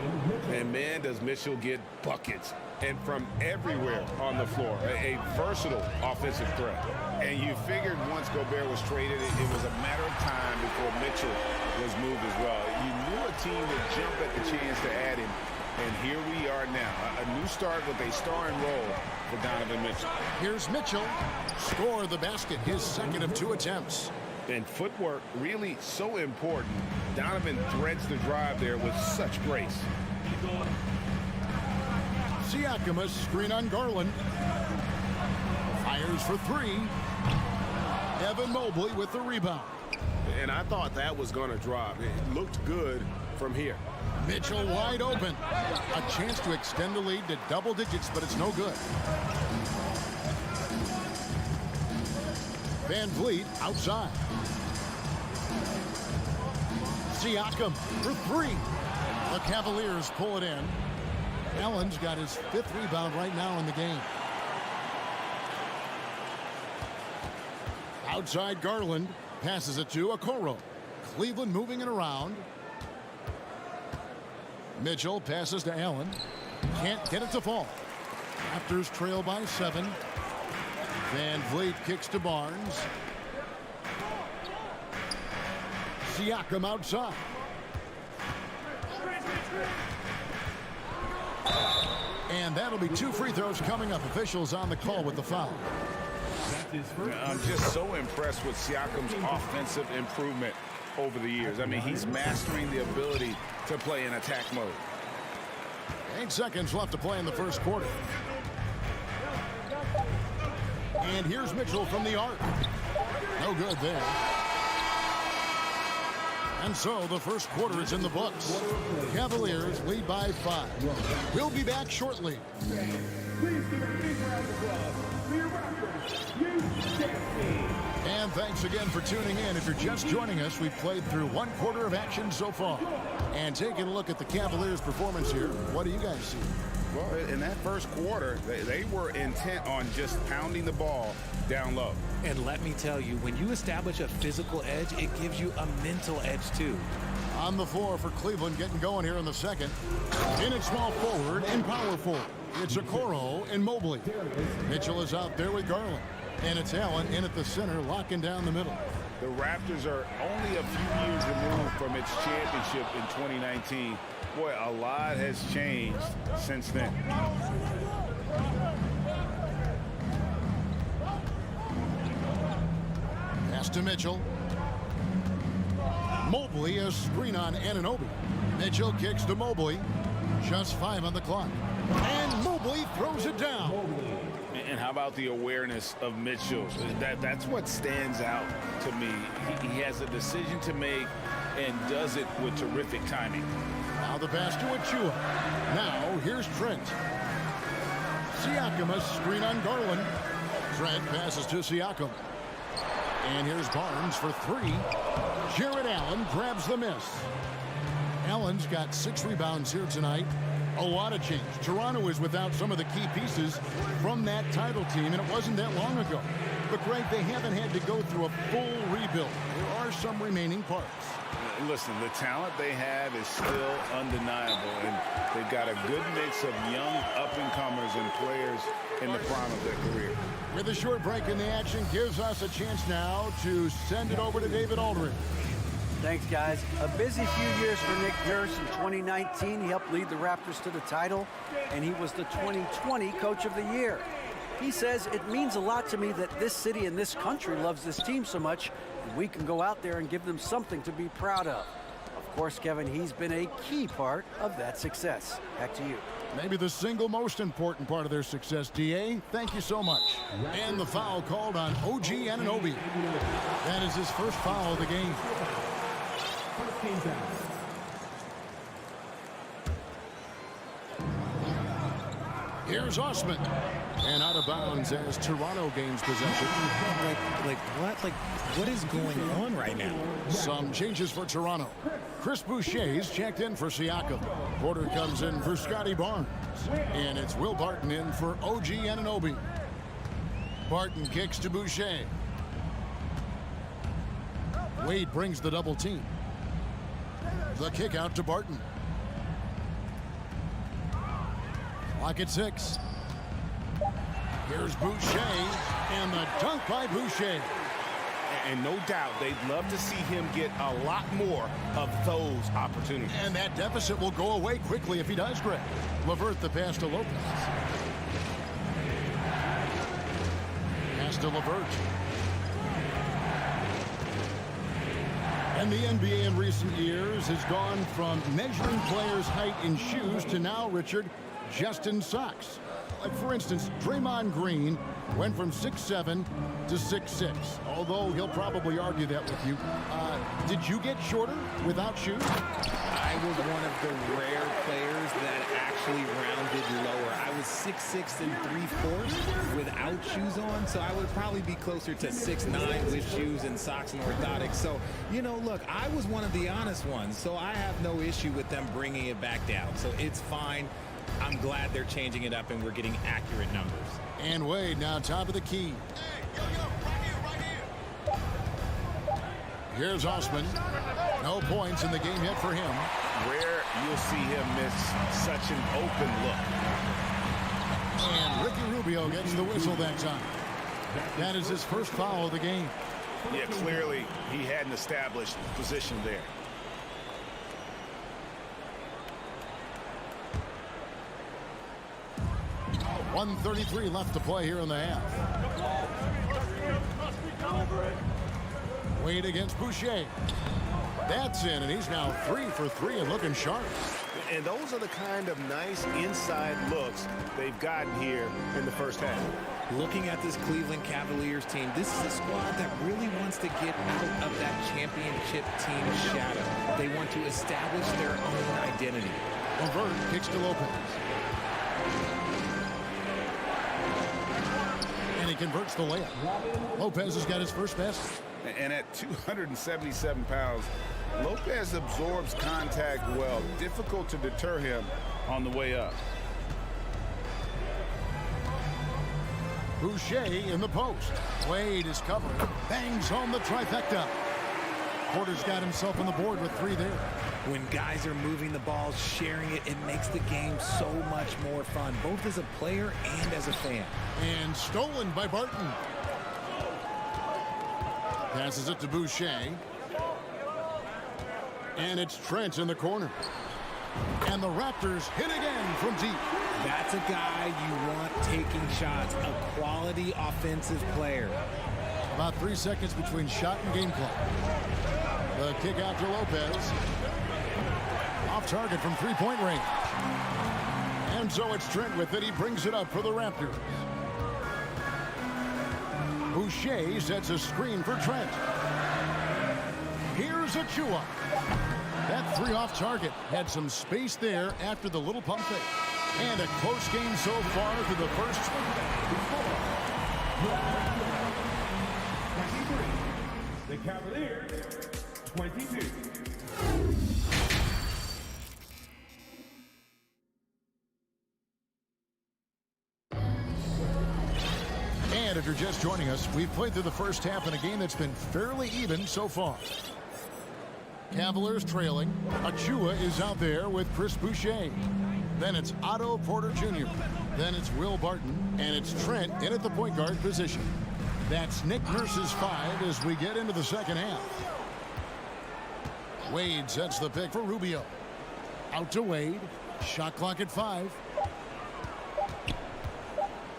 And man, does Mitchell get buckets. And from everywhere on the floor. A versatile offensive threat. And you figured once Gobert was traded, it was a matter of time before Mitchell was moved as well. You knew a team would jump at the chance to add him. And here we are now. A new start with a starring role for Donovan Mitchell. Here's Mitchell. Score the basket, his 2nd of 2 attempts. And footwork really so important. Donovan threads the drive there with such grace. Siakam, a screen on Garland. Fires for 3. Evan Mobley with the rebound. And I thought that was going to drop. It looked good from here. Mitchell wide open. A chance to extend the lead to double digits, but it's no good. Van Vliet outside. Siakam for 3. The Cavaliers pull it in. Allen's got his 5th rebound right now in the game. Outside Garland. Passes it to Okoro. Cleveland moving it around. Mitchell passes to Allen. Can't get it to fall. Raptors trail by 7. Van Vliet kicks to Barnes. Siakam outside. And that'll be 2 free throws coming up. Officials on the call with the foul. I'm just so impressed with Siakam's offensive improvement over the years. I mean, he's mastering the ability to play in attack mode. 8 seconds left to play in the first quarter. And here's Mitchell from the arc. No good there. And so the first quarter is in the books. Cavaliers lead by 5. We'll be back shortly. Please give a big round of applause for your Raptors. And thanks again for tuning in. If you're just joining us, we've played through 1 quarter of action so far. And taking a look at the Cavaliers' performance here, what do you guys see? Well, in that first quarter, they were intent on just pounding the ball down low. And let me tell you, when you establish a physical edge, it gives you a mental edge too. On the floor for Cleveland, getting going here in the second. In at small forward and power forward. It's Okoro and Mobley. Mitchell is out there with Garland. And it's Allen in at the center, locking down the middle. The Raptors are only a few years removed from its championship in 2019. Boy, a lot has changed since then. Pass to Mitchell. Mobley, a screen on Anunoby. Mitchell kicks to Mobley. Just 5 on the clock. And Mobley throws it down. And how about the awareness of Mitchell? That's what stands out to me. He has a decision to make and does it with terrific timing. Now the pass to Achua. Now here's Trent. Siakam, a screen on Garland. Trent passes to Siakam. And here's Barnes for 3. Jared Allen grabs the miss. Allen's got 6 rebounds here tonight. A lot of change. Toronto is without some of the key pieces from that title team, and it wasn't that long ago. But, Greg, they haven't had to go through a full rebuild. There are some remaining parts. Listen, the talent they have is still undeniable, and they've got a good mix of young up-and-comers and players in the prime of their career. With a short break in the action, gives us a chance now to send it over to David Aldridge. Thanks, guys. A busy few years for Nick Nurse. In 2019, he helped lead the Raptors to the title, and he was the 2020 Coach of the Year. He says, it means a lot to me that this city and this country loves this team so much, and we can go out there and give them something to be proud of. Of course, Kevin, he's been a key part of that success. Back to you. Maybe the single most important part of their success, D.A. Thank you so much. And the foul called on OG Anunoby. That is his first foul of the game. Here's Osman. And out of bounds as Toronto gains possession. What is going on right now? Some changes for Toronto. Chris Boucher's checked in for Siakam. Porter comes in for Scotty Barnes. And it's Will Barton in for OG Anunoby. Barton kicks to Boucher. Wade brings the double team. The kick out to Barton. Clock at 6. Here's Boucher, and the dunk by Boucher. And no doubt, they'd love to see him get a lot more of those opportunities. And that deficit will go away quickly if he does, Greg. LeVert the pass to Lopez. Pass to LeVert. And the NBA in recent years has gone from measuring players' height in shoes to now, Richard, just in socks. Like, for instance, Draymond Green went from 6'7" to 6'6", although he'll probably argue that with you. Did you get shorter without shoes? I was one of the rare players that actually rounded lower. I was 6'6" and 3/4 without shoes on, so I would probably be closer to 6'9" with shoes and socks and orthotics. So, you know, look, I was one of the honest ones, so I have no issue with them bringing it back down. So it's fine. I'm glad they're changing it up and we're getting accurate numbers. And Wade now top of the key. Here's Osman. No points in the game yet for him. Rare you'll see him miss such an open look. And Ricky Rubio gets the whistle that time. That is his first foul of the game. Yeah, clearly he hadn't established position there. .133 left to play here in the half. Wade against Boucher. That's in, and he's now 3 for 3 and looking sharp. And those are the kind of nice inside looks they've gotten here in the first half. Looking at this Cleveland Cavaliers team, this is a squad that really wants to get out of that championship team shadow. They want to establish their own identity. LeVert kicks to Lopez. And he converts the layup. Lopez has got his first basket. And at 277 pounds, Lopez absorbs contact well. Difficult to deter him on the way up. Boucher in the post. Wade is covering. Bangs home the trifecta. Porter's got himself on the board with 3 there. When guys are moving the ball, sharing it, it makes the game so much more fun, both as a player and as a fan. And stolen by Barton. Passes it to Boucher. And it's Trent in the corner. And the Raptors hit again from deep. That's a guy you want taking shots, a quality offensive player. About 3 seconds between shot and game clock. The kick out to Lopez. Off target from 3-point range. And so it's Trent with it. He brings it up for the Raptors. Boucher sets a screen for Trent. Here's Achua. That 3 off target had some space there after the little pump fake. And a close game so far through the first. 23. The Cavaliers, 22. And if you're just joining us, we've played through the first half in a game that's been fairly even so far. Cavaliers trailing. Achua is out there with Chris Boucher. Then it's Otto Porter Jr. Then it's Will Barton. And it's Trent in at the point guard position. That's Nick Nurse's 5 as we get into the second half. Wade sets the pick for Rubio. Out to Wade. Shot clock at 5.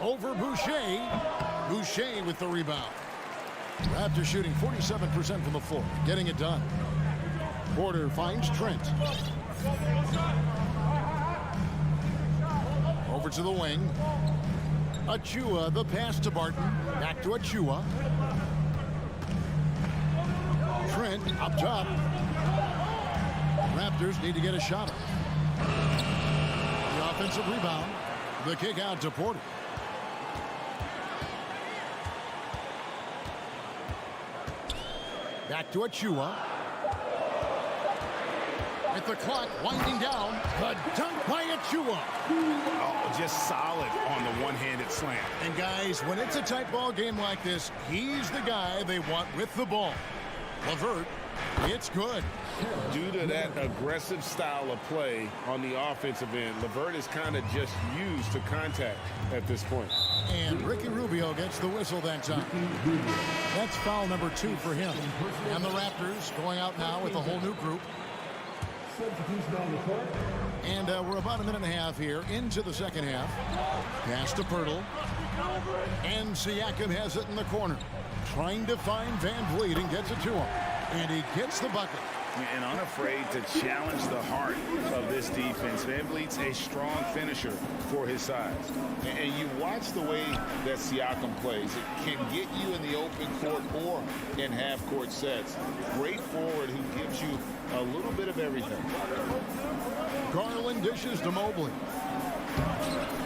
Over Boucher. Boucher with the rebound. Raptors shooting 47% from the floor. Getting it done. Porter finds Trent. Over to the wing. Achua, the pass to Barton. Back to Achua. Trent up top. Raptors need to get a shot. The offensive rebound. The kick out to Porter. Back to Achua. With the clock winding down, the dunk by Achua. Oh, just solid on the one-handed slam. And guys, when it's a tight ball game like this, he's the guy they want with the ball. LeVert, it's good. Due to that aggressive style of play on the offensive end, LeVert is kind of just used to contact at this point. And Ricky Rubio gets the whistle that time. That's foul number 2 for him. And the Raptors going out now with a whole new group. And we're about a minute and a half here into the second half. Pass to Pirtle. And Siakam has it in the corner. Trying to find Van Vliet and gets it to him. And he gets the bucket. And unafraid to challenge the heart of this defense. Van Vliet's a strong finisher for his size. And you watch the way that Siakam plays. It can get you in the open court or in half-court sets. Great forward who gives you a little bit of everything. Garland dishes to Mobley.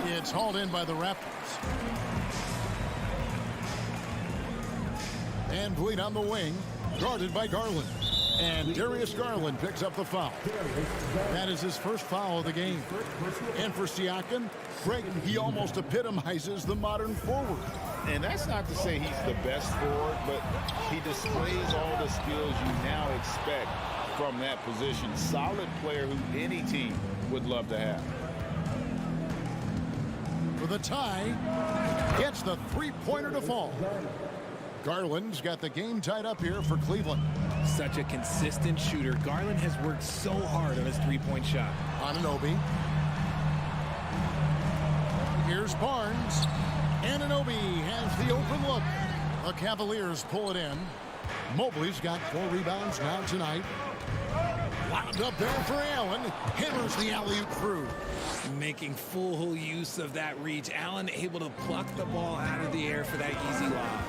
It's hauled in by the Raptors. Van Vliet on the wing, guarded by Garland. And Darius Garland picks up the foul. That is his first foul of the game. And for Siakam, Greg, he almost epitomizes the modern forward. And that's not to say he's the best forward, but he displays all the skills you now expect from that position. Solid player who any team would love to have. For the tie, gets the three-pointer to fall. Garland's got the game tied up here for Cleveland. Such a consistent shooter. Garland has worked so hard on his three-point shot. Anunoby. Here's Barnes. Anunoby has the open look. The Cavaliers pull it in. Mobley's got 4 rebounds now tonight. Wound up there for Allen. Hammers the alley-oop through. Making full use of that reach. Allen able to pluck the ball out of the air for that easy lob.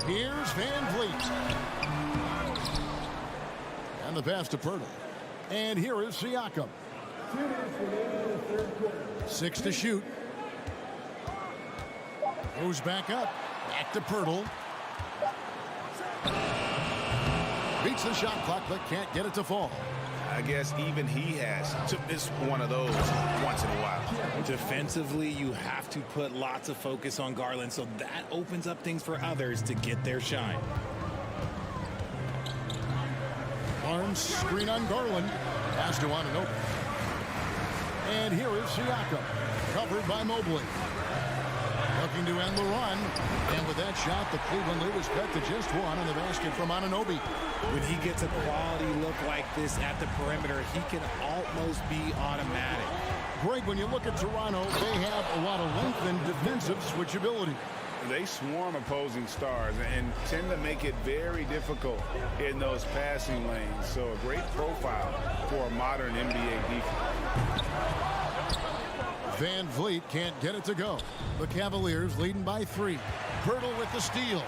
Here's Van Vliet. And the pass to Pirtle. And here is Siakam. 6 to shoot. Goes back up. Back to Pirtle. Beats the shot clock, but can't get it to fall. I guess even he has to miss one of those once in a while. Defensively, you have to put lots of focus on Garland, so that opens up things for others to get their shine. Barnes screen on Garland. Pass to Anunoby. And here is Siakam. Covered by Mobley. Looking to end the run. And with that shot, the Cleveland lead is cut to just 1 on the basket from Anunoby. When he gets a quality look like this at the perimeter, he can almost be automatic. Greg, when you look at Toronto, they have a lot of length and defensive switchability. They swarm opposing stars and tend to make it very difficult in those passing lanes. So a great profile for a modern NBA defense. Van Vliet can't get it to go. The Cavaliers leading by 3. Pirtle with the steal.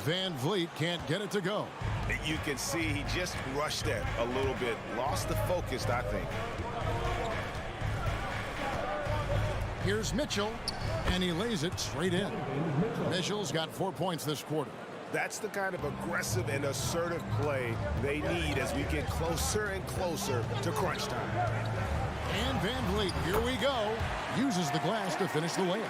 Van Vliet can't get it to go. You can see he just rushed that a little bit. Lost the focus, I think. Here's Mitchell, and he lays it straight in. Mitchell's got 4 points this quarter. That's the kind of aggressive and assertive play they need as we get closer and closer to crunch time. And Van Vliet, here we go, uses the glass to finish the layup.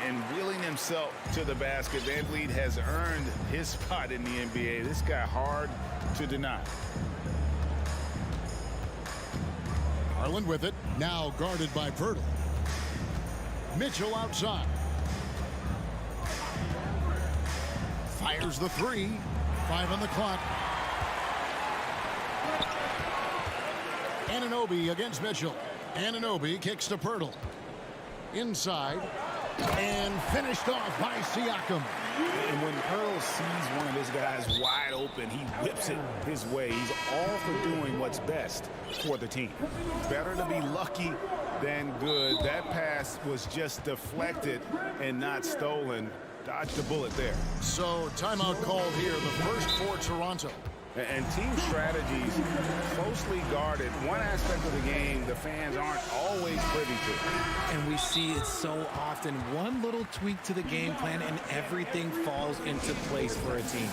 And wheeling himself to the basket, Van Vliet has earned his spot in the NBA. This guy hard to deny. Garland with it, now guarded by Pirtle. Mitchell outside. Fires the 3. 5 on the clock. Anunoby against Mitchell. Anunoby kicks to Pirtle. Inside. And finished off by Siakam. And when Pirtle sees one of his guys wide open, he whips it his way. He's all for doing what's best for the team. Better to be lucky than good. That pass was just deflected and not stolen. Dodged the bullet there. So timeout called here, the first for Toronto. And team strategies closely guarded. One aspect of the game the fans aren't always privy to. And we see it so often. One little tweak to the game plan and everything falls into place for a team.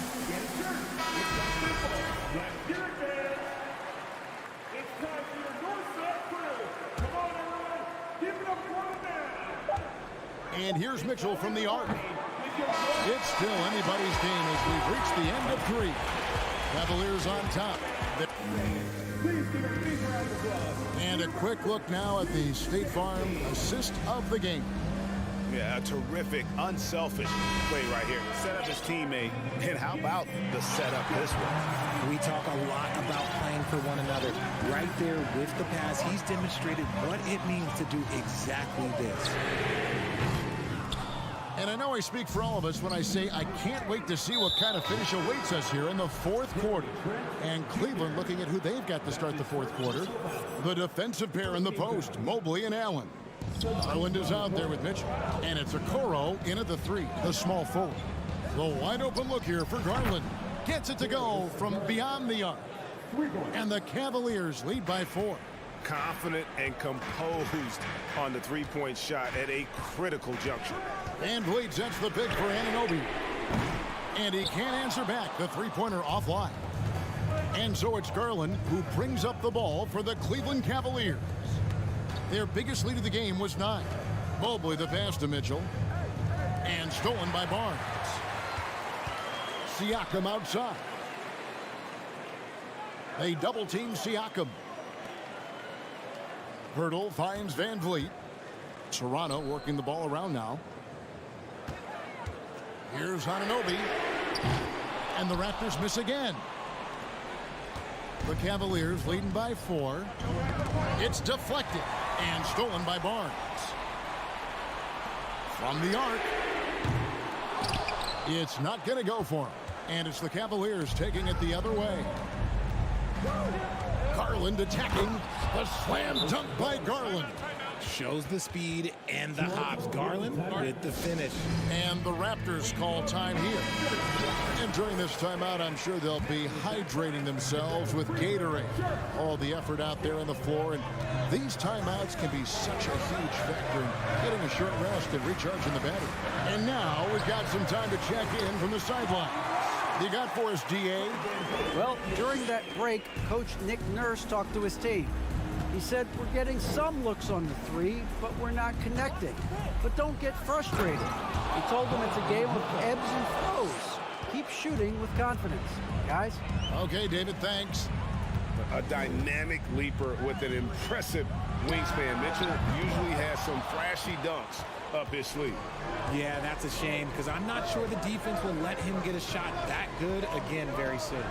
And here's Mitchell from the arc. It's still anybody's game as we've reached the end of 3. Cavaliers on top. And a quick look now at the State Farm assist of the game. Yeah, a terrific, unselfish play right here. Set up his teammate, and how about the setup this way? We talk a lot about playing for one another. Right there with the pass, he's demonstrated what it means to do exactly this. And I know I speak for all of us when I say I can't wait to see what kind of finish awaits us here in the 4th quarter. And Cleveland looking at who they've got to start the 4th quarter. The defensive pair in the post, Mobley and Allen. Garland is out there with Mitchell. And it's Okoro in at the 3, the small forward. The wide open look here for Garland. Gets it to go from beyond the arc. And the Cavaliers lead by 4. Confident and composed on the three-point shot at a critical juncture. Van Vliet sets the pick for Anunoby. And he can't answer back. The three-pointer offline. And so it's Garland who brings up the ball for the Cleveland Cavaliers. Their biggest lead of the game was 9. Mobley the pass to Mitchell. And stolen by Barnes. Siakam outside. They double-team Siakam. Hurdle finds Van Vliet. Toronto working the ball around now. Here's Anunoby. And the Raptors miss again. The Cavaliers leading by 4. It's deflected and stolen by Barnes. From the arc. It's not going to go for him. And it's the Cavaliers taking it the other way. Garland attacking. The slam dunk by Garland. Shows the speed and the hops. Garland with the finish. And the Raptors call time here. And during this timeout, I'm sure they'll be hydrating themselves with Gatorade. All the effort out there on the floor. And these timeouts can be such a huge factor in getting a short rest and recharging the battery. And now we've got some time to check in from the sideline. You got for us, DA? Well, during that break, Coach Nick Nurse talked to his team. He said, we're getting some looks on the 3, but we're not connecting. But don't get frustrated. He told them it's a game of ebbs and flows. Keep shooting with confidence, guys. Okay, David, thanks. A dynamic leaper with an impressive wingspan. Mitchell usually has some flashy dunks up his sleeve. Yeah, that's a shame because I'm not sure the defense will let him get a shot that good again very soon.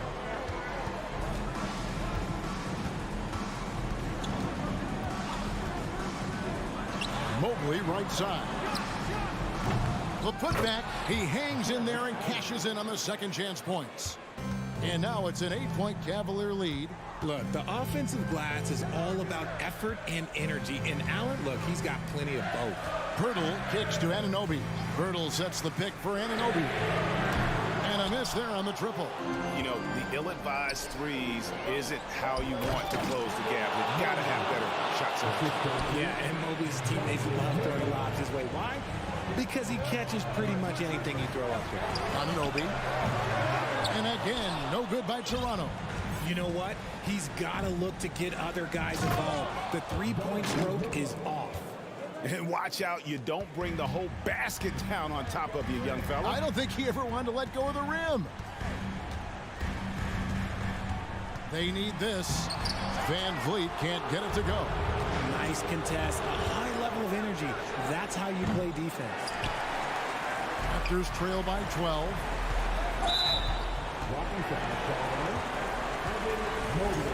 Mobley right side. The putback. He hangs in there and cashes in on the second chance points. And now it's an 8-point Cavalier lead. Look, the offensive glass is all about effort and energy. And Allen, look, he's got plenty of both. Hurdle kicks to Anunoby. Hurdle sets the pick for Anunoby. And a miss there on the triple. You know, the ill-advised threes isn't how you want to close the gap. You've got to have better shot selection. Yeah, and Mobley's teammates love throwing lobs his way. Why? Because he catches pretty much anything you throw up there. Anunoby. And again, no good by Toronto. You know what? He's got to look to get other guys involved. The three-point stroke is off. And watch out, you don't bring the whole basket down on top of you, young fella. I don't think he ever wanted to let go of the rim. They need this. Van Vliet can't get it to go. Nice contest, a high level of energy. That's how you play defense. Raptors trail by 12. Walking foul, Cavaliers. Mobley.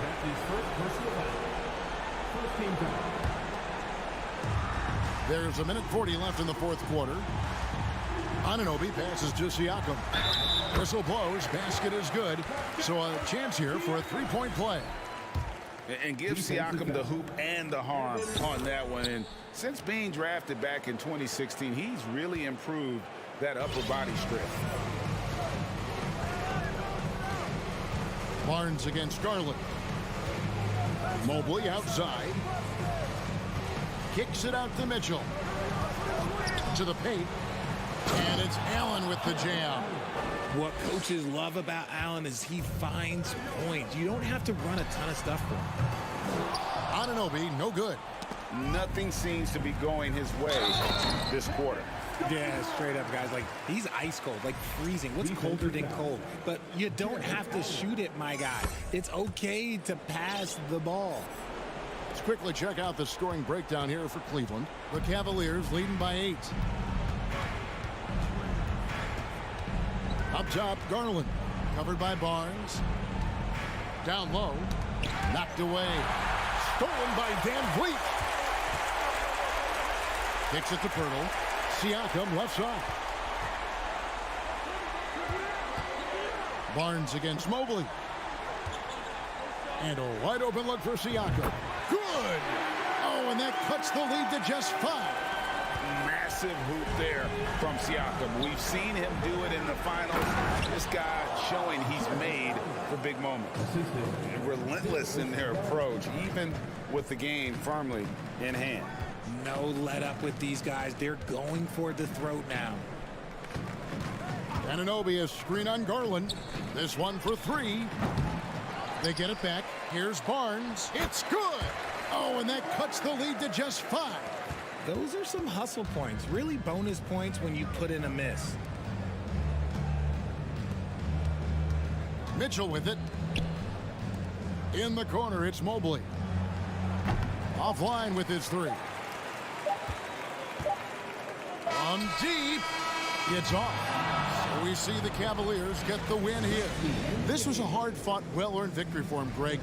That's his first personal foul. First team foul. There's a minute 40 left in the fourth quarter. Anunoby passes to Siakam. Whistle blows. Basket is good. So a chance here for a three-point play. And give Siakam the hoop and the harm on that one. And since being drafted back in 2016, he's really improved that upper body strength. Barnes against Garland. Mobley outside. Kicks it out to Mitchell. To the paint. And it's Allen with the jam. What coaches love about Allen is he finds points. You don't have to run a ton of stuff for him. Anunoby, no good. Nothing seems to be going his way this quarter. Yeah, straight up, guys. Like, he's ice cold, like freezing. What's colder than cold? But you don't have to shoot it, my guy. It's okay to pass the ball. Let's quickly check out the scoring breakdown here for Cleveland. The Cavaliers leading by 8. Up top, Garland. Covered by Barnes. Down low. Knocked away. Stolen by Van Vliet. Kicks it to Pirtle. Siakam left side. Barnes against Mobley. And a wide open look for Siakam. Good! Oh, and that cuts the lead to just 5. Massive hoop there from Siakam. We've seen him do it in the finals. This guy showing he's made for big moments. And relentless in their approach, even with the game firmly in hand. No let up with these guys. They're going for the throat now. Anunoby a screen on Garland. This one for 3. They get it back. Here's Barnes. It's good! Oh, and that cuts the lead to just 5. Those are some hustle points. Really bonus points when you put in a miss. Mitchell with it. In the corner, it's Mobley. Offline with his three. From deep, it's off. So we see the Cavaliers get the win here. This was a hard-fought, well-earned victory for him, Greg.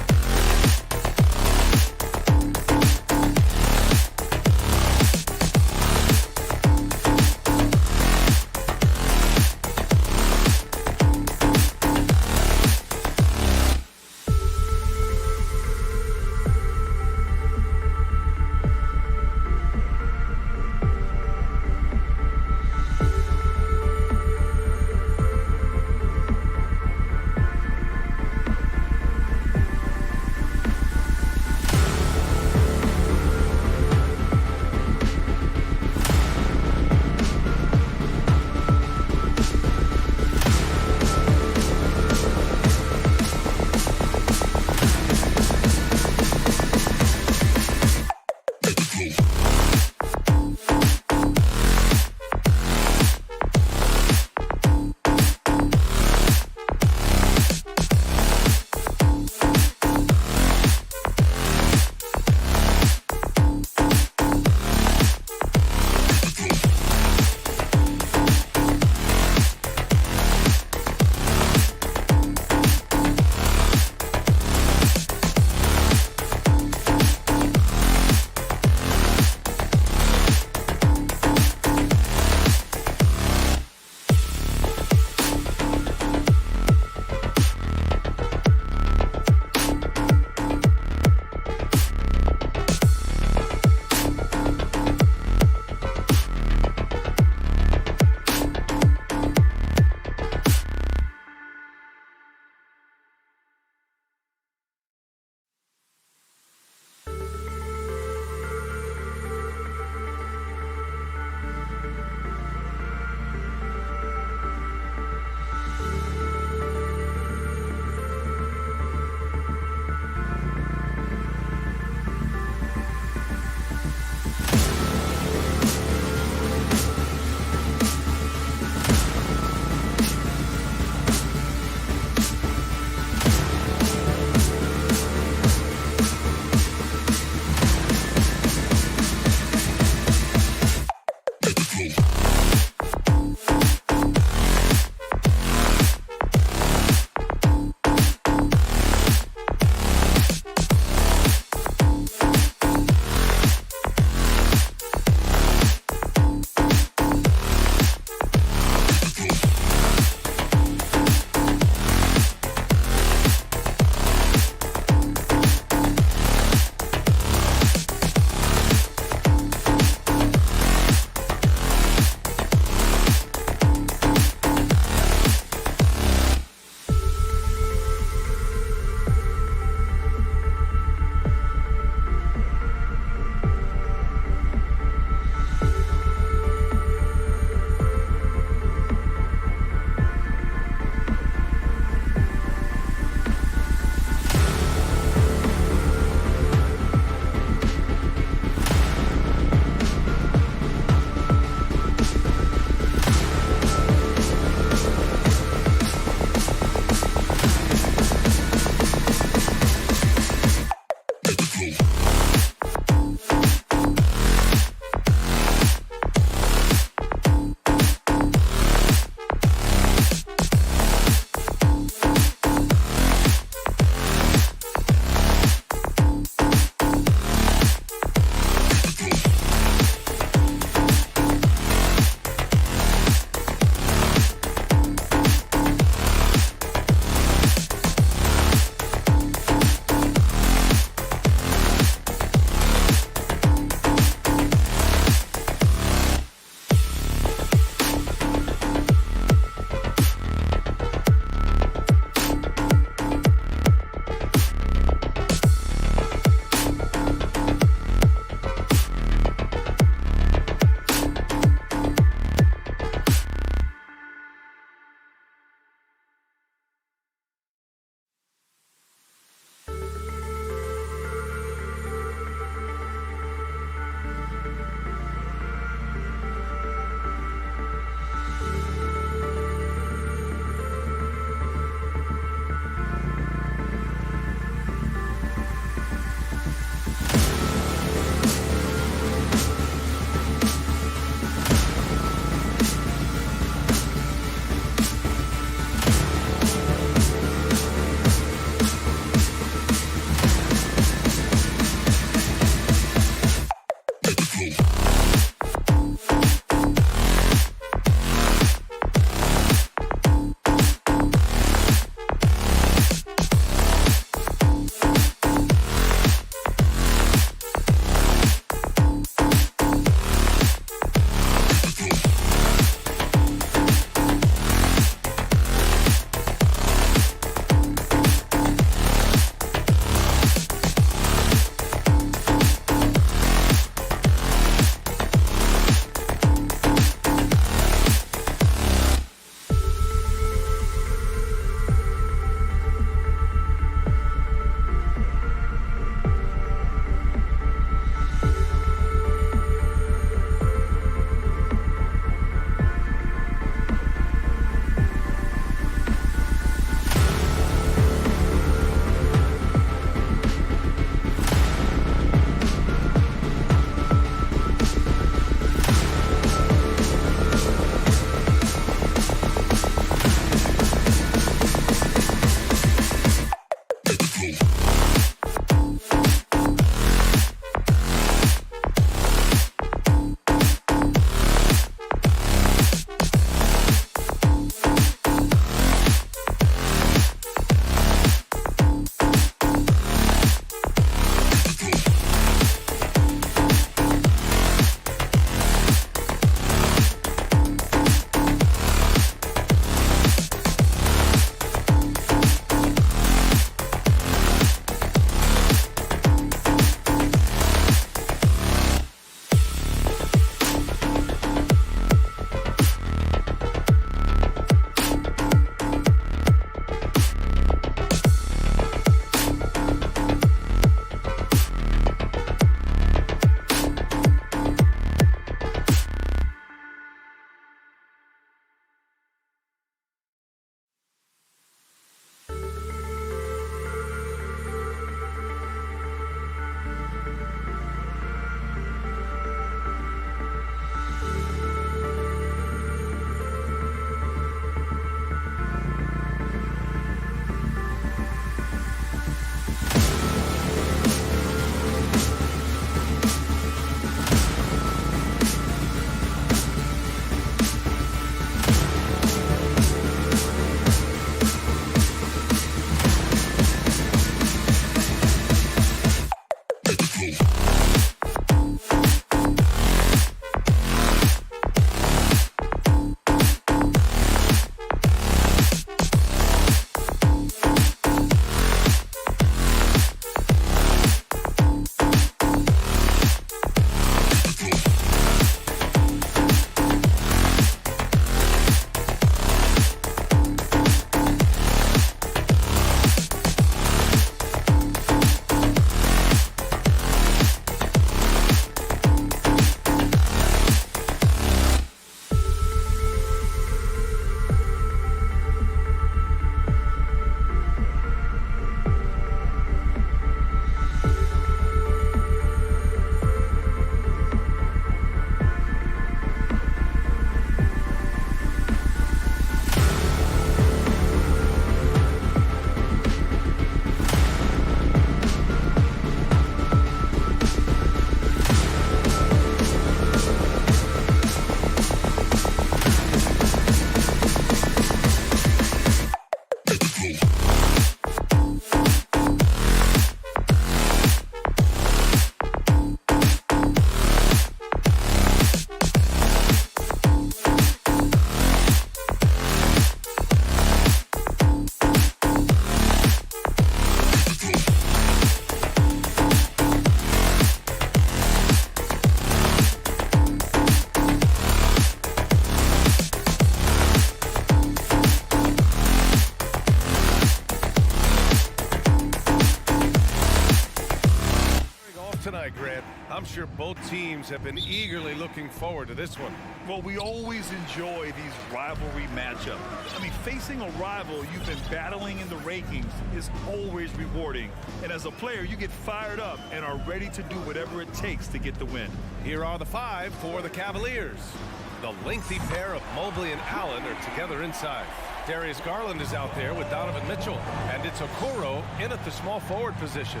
tonight, Grant. I'm sure both teams have been eagerly looking forward to this one. Well, we always enjoy these rivalry matchups. I mean, facing a rival you've been battling in the rankings is always rewarding. And as a player, you get fired up and are ready to do whatever it takes to get the win. Here are the 5 for the Cavaliers. The lengthy pair of Mobley and Allen are together inside. Darius Garland is out there with Donovan Mitchell. And it's Okoro in at the small forward position.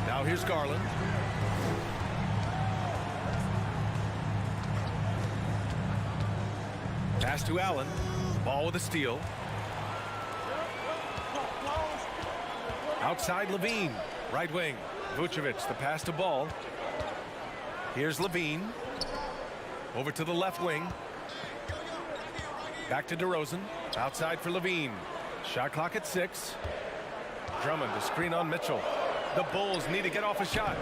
Now here's Garland. Pass to Allen. Ball with a steal. Outside Levine. Right wing. Vucevic, the pass to Ball. Here's Levine. Over to the left wing. Back to DeRozan. Outside for Levine. Shot clock at 6. Drummond to screen on Mitchell. The Bulls need to get off a shot.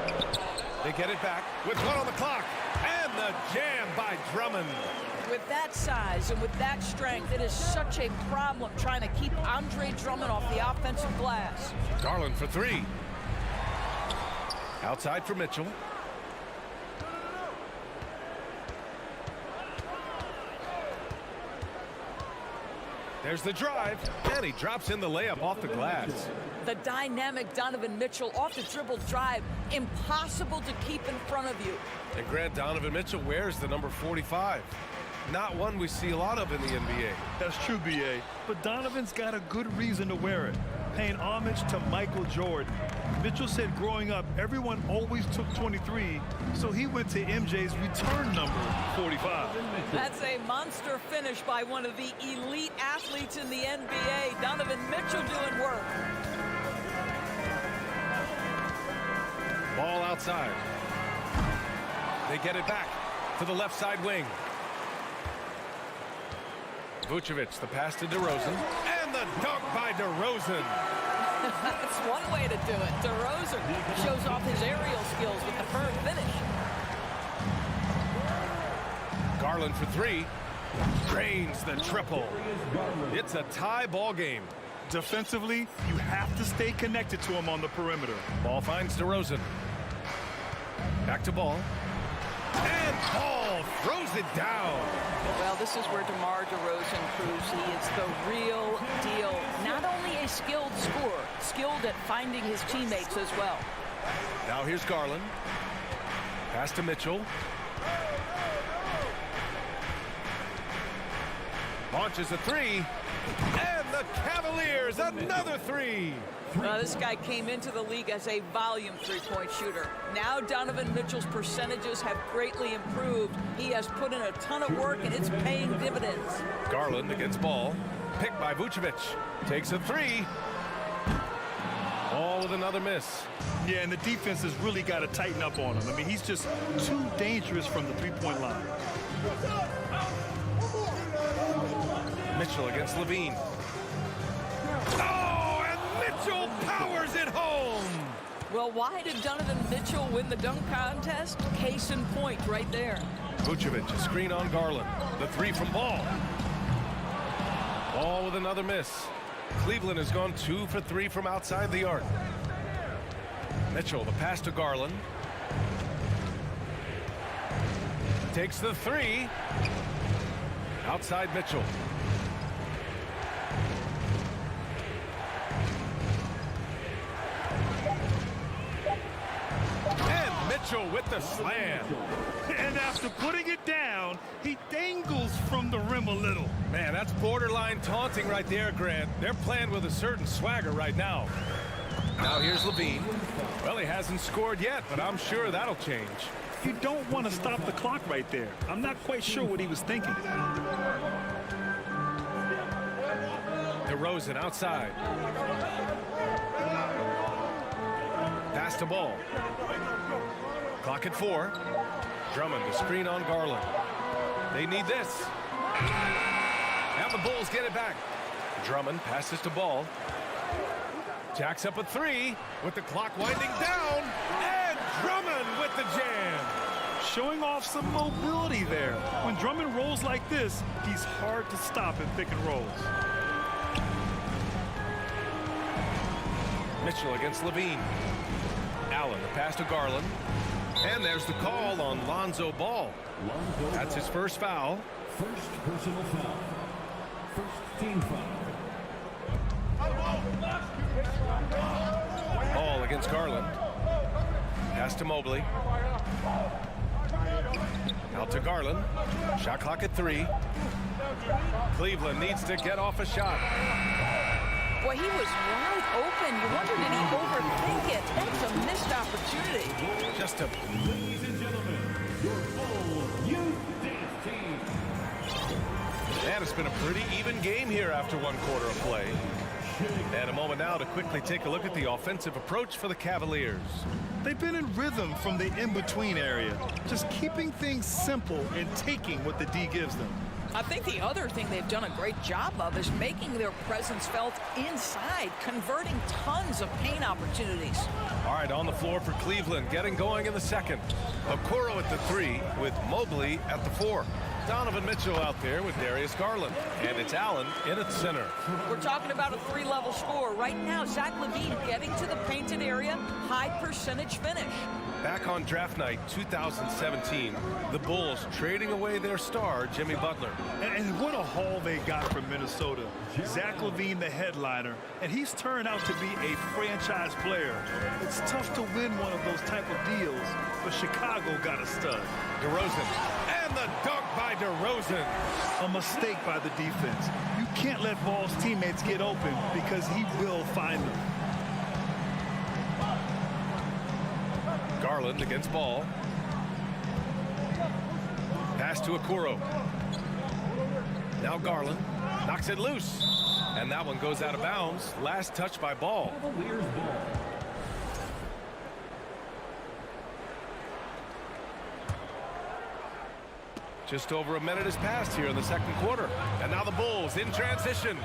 They get it back with 1 on the clock. And the jam by Drummond. With that size and with that strength, it is such a problem trying to keep Andre Drummond off the offensive glass. Garland for 3. Outside for Mitchell. There's the drive, and he drops in the layup off the glass. The dynamic Donovan Mitchell off the dribble drive, impossible to keep in front of you. And Grant, Donovan Mitchell wears the number 45. Not one we see a lot of in the NBA. That's true, B.A. But Donovan's got a good reason to wear it. Paying homage to Michael Jordan. Mitchell said growing up, everyone always took 23, so he went to MJ's return number, 45. That's a monster finish by one of the elite athletes in the NBA. Donovan Mitchell doing work. Ball outside. They get it back to the left side wing. Vucevic, the pass to DeRozan, and the dunk by DeRozan. That's one way to do it. DeRozan shows off his aerial skills with the firm finish. Garland for 3. Drains the triple. It's a tie ball game. Defensively, you have to stay connected to him on the perimeter. Ball finds DeRozan. Back to Ball. And Ball throws it down. Well, this is where DeMar DeRozan proves he is the real deal. Not only a skilled scorer, skilled at finding his teammates as well. Now here's Garland. Pass to Mitchell. Launches a 3. And the Cavaliers, another 3. This guy came into the league as a volume three-point shooter. Now Donovan Mitchell's percentages have greatly improved. He has put in a ton of work, and it's paying dividends. Garland against Ball. Picked by Vucevic. Takes a 3. Ball with another miss. Yeah, and the defense has really got to tighten up on him. I mean, he's just too dangerous from the three-point line. Mitchell against Levine. Oh, and Mitchell powers it home. Well, why did Donovan Mitchell win the dunk contest? Case in point right there. Vucevic, a screen on Garland. The 3 from Ball. Ball with another miss. Cleveland has gone 2 for 3 from outside the arc. Mitchell, the pass to Garland. Takes the 3. Outside Mitchell. Mitchell with the slam. And after putting it down, he dangles from the rim a little. Man, that's borderline taunting right there, Grant. They're playing with a certain swagger right now. Now here's Levine. Well, he hasn't scored yet, but I'm sure that'll change. You don't want to stop the clock right there. I'm not quite sure what he was thinking. DeRozan outside. Pass to Ball. Clock at 4. Drummond to screen on Garland. They need this. Now the Bulls get it back. Drummond passes to Ball. Jacks up a 3 with the clock winding down. And Drummond with the jam. Showing off some mobility there. When Drummond rolls like this, he's hard to stop in pick and rolls. Mitchell against Levine. Allen. Allen. The pass to Garland. And there's the call on Lonzo Ball. That's his first foul. First personal foul. First team foul. Ball against Garland. Pass to Mobley. Out to Garland. Shot clock at 3. Cleveland needs to get off a shot. Boy, he was wide open. You wonder, did he overthink it? That's a missed opportunity. Just a... Ladies and gentlemen, your full youth dance team. And it's been a pretty even game here after one quarter of play. And a moment now to quickly take a look at the offensive approach for the Cavaliers. They've been in rhythm from the in-between area, just keeping things simple and taking what the D gives them. I think the other thing they've done a great job of is making their presence felt inside, converting tons of paint opportunities. All right, on the floor for Cleveland, getting going in the second. Okoro at the 3 with Mobley at the 4. Donovan Mitchell out there with Darius Garland. And it's Allen in at center. We're talking about a 3-level score. Right now, Zach LaVine getting to the painted area, high percentage finish. Back on draft night 2017, the Bulls trading away their star, Jimmy Butler. And what a haul they got from Minnesota. Zach LaVine, the headliner, and he's turned out to be a franchise player. It's tough to win one of those type of deals, but Chicago got a stud. DeRozan, and the dunk by DeRozan. A mistake by the defense. You can't let Ball's teammates get open because he will find them. Garland against Ball. Pass to Okoro. Now Garland knocks it loose. And that one goes out of bounds. Last touch by Ball. Cavaliers ball. Just over a minute has passed here in the second quarter. And now the Bulls in transition.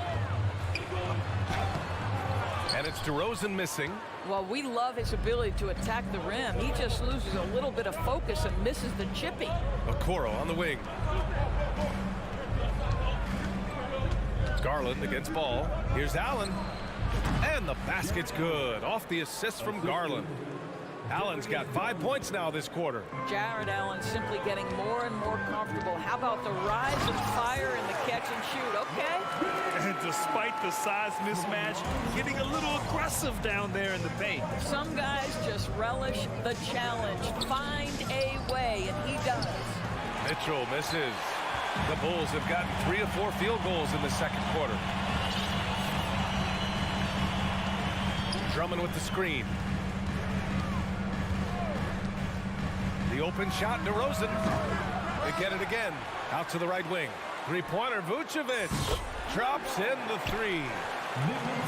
And it's DeRozan missing. Well, we love his ability to attack the rim. He just loses a little bit of focus and misses the chippy. Okoro on the wing. Garland against Ball. Here's Allen. And the basket's good. Off the assist from Garland. Allen's got 5 points now this quarter. Jared Allen simply getting more and more comfortable. How about the rise and fire and the catch and shoot? Okay. And despite the size mismatch, getting a little aggressive down there in the paint. Some guys just relish the challenge. Find a way, and he does. Mitchell misses. The Bulls have gotten 3 or 4 field goals in the second quarter. Drummond with the screen. The open shot, DeRozan. They get it again. Out to the right wing. Three-pointer, Vucevic. Drops in the 3.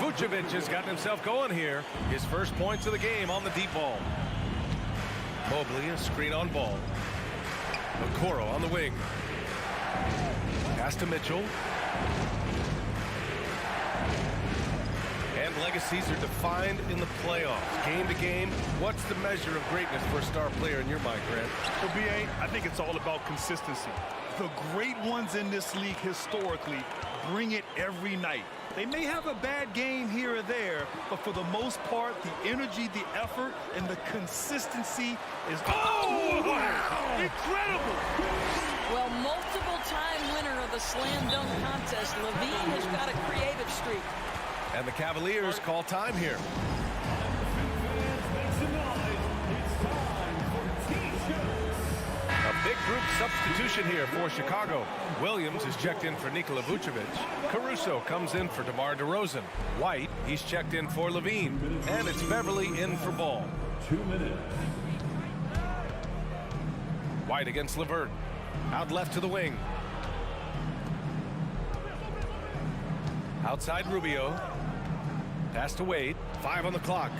Vucevic has gotten himself going here. His first points of the game on the deep ball. Mobley, a screen on Ball. Okoro on the wing. Pass to Mitchell. And legacies are defined in the playoffs. Game to game, what's the measure of greatness for a star player in your mind, Grant? So, B.A., I think it's all about consistency. The great ones in this league historically bring it every night. They may have a bad game here or there, but for the most part, the energy, the effort, and the consistency is... Oh, wow! Incredible! Well, multiple-time winner of the slam dunk contest, LaVine has got a creative streak. And the Cavaliers call time here. A big group substitution here for Chicago. Williams is checked in for Nikola Vucevic. Caruso comes in for DeMar DeRozan. White, he's checked in for LaVine. And it's Beverly in for Ball. 2 minutes. White against LeVert. Out left to the wing. Outside Rubio. Pass to Wade. 5 on the clock.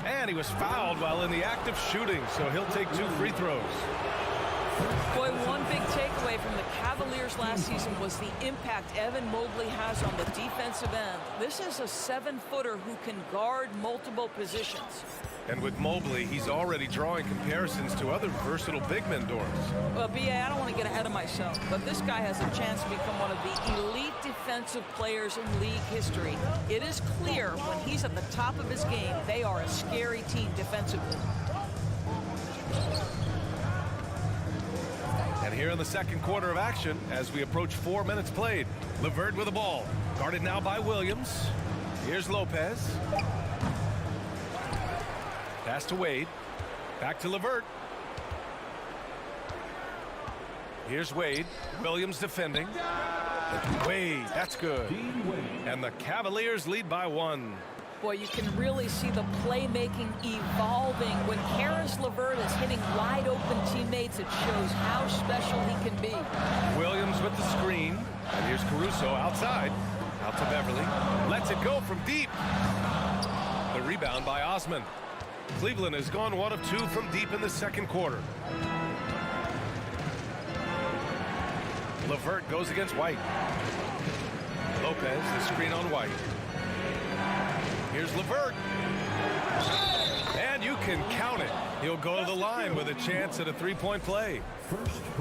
And he was fouled while in the act of shooting, so he'll take 2 free throws. Boy, one big takeaway from the Cavaliers last season was the impact Evan Mobley has on the defensive end. This is a 7-footer who can guard multiple positions. And with Mobley, he's already drawing comparisons to other versatile big men, Doris. Well, B.A., I don't want to get ahead of myself, but this guy has a chance to become one of the elite defensive players in league history. It is clear when he's at the top of his game, they are a scary team defensively. And here in the second quarter of action, as we approach 4 minutes played, LeVert with the ball. Guarded now by Williams. Here's Lopez. Pass to Wade. Back to LeVert. Here's Wade. Williams defending. Wade, that's good. And the Cavaliers lead by 1. Boy, you can really see the playmaking evolving. When Karis LeVert is hitting wide open teammates, it shows how special he can be. Williams with the screen. And here's Caruso outside. Out to Beverly. Lets it go from deep. The rebound by Osman. Cleveland has gone 1 of 2 from deep in the second quarter. LeVert goes against White. Lopez, the screen on White. Here's LeVert. And you can count it. He'll go to the line with a chance at a 3-point play.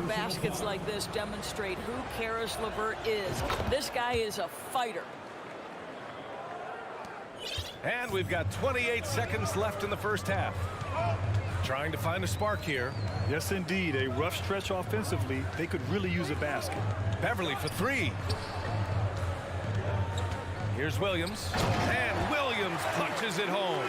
Baskets like this demonstrate who Karis LeVert is. This guy is a fighter. And we've got 28 seconds left in the first half. Trying to find a spark here. Yes, indeed. A rough stretch offensively. They could really use a basket. Beverly for 3. Here's Williams. And Williams punches it home.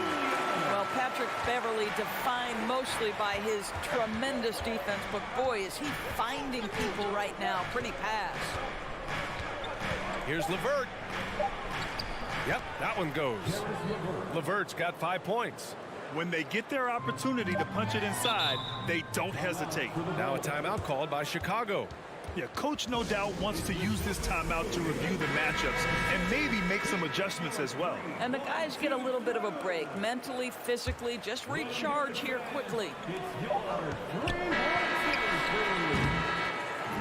Well, Patrick Beverly defined mostly by his tremendous defense, but boy, is he finding people right now. Pretty pass. Here's LeVert. Yep, that one goes. LeVert's got 5 points. When they get their opportunity to punch it inside, they don't hesitate. Now a timeout called by Chicago. Yeah, coach no doubt wants to use this timeout to review the matchups and maybe make some adjustments as well. And the guys get a little bit of a break, mentally, physically, just recharge here quickly.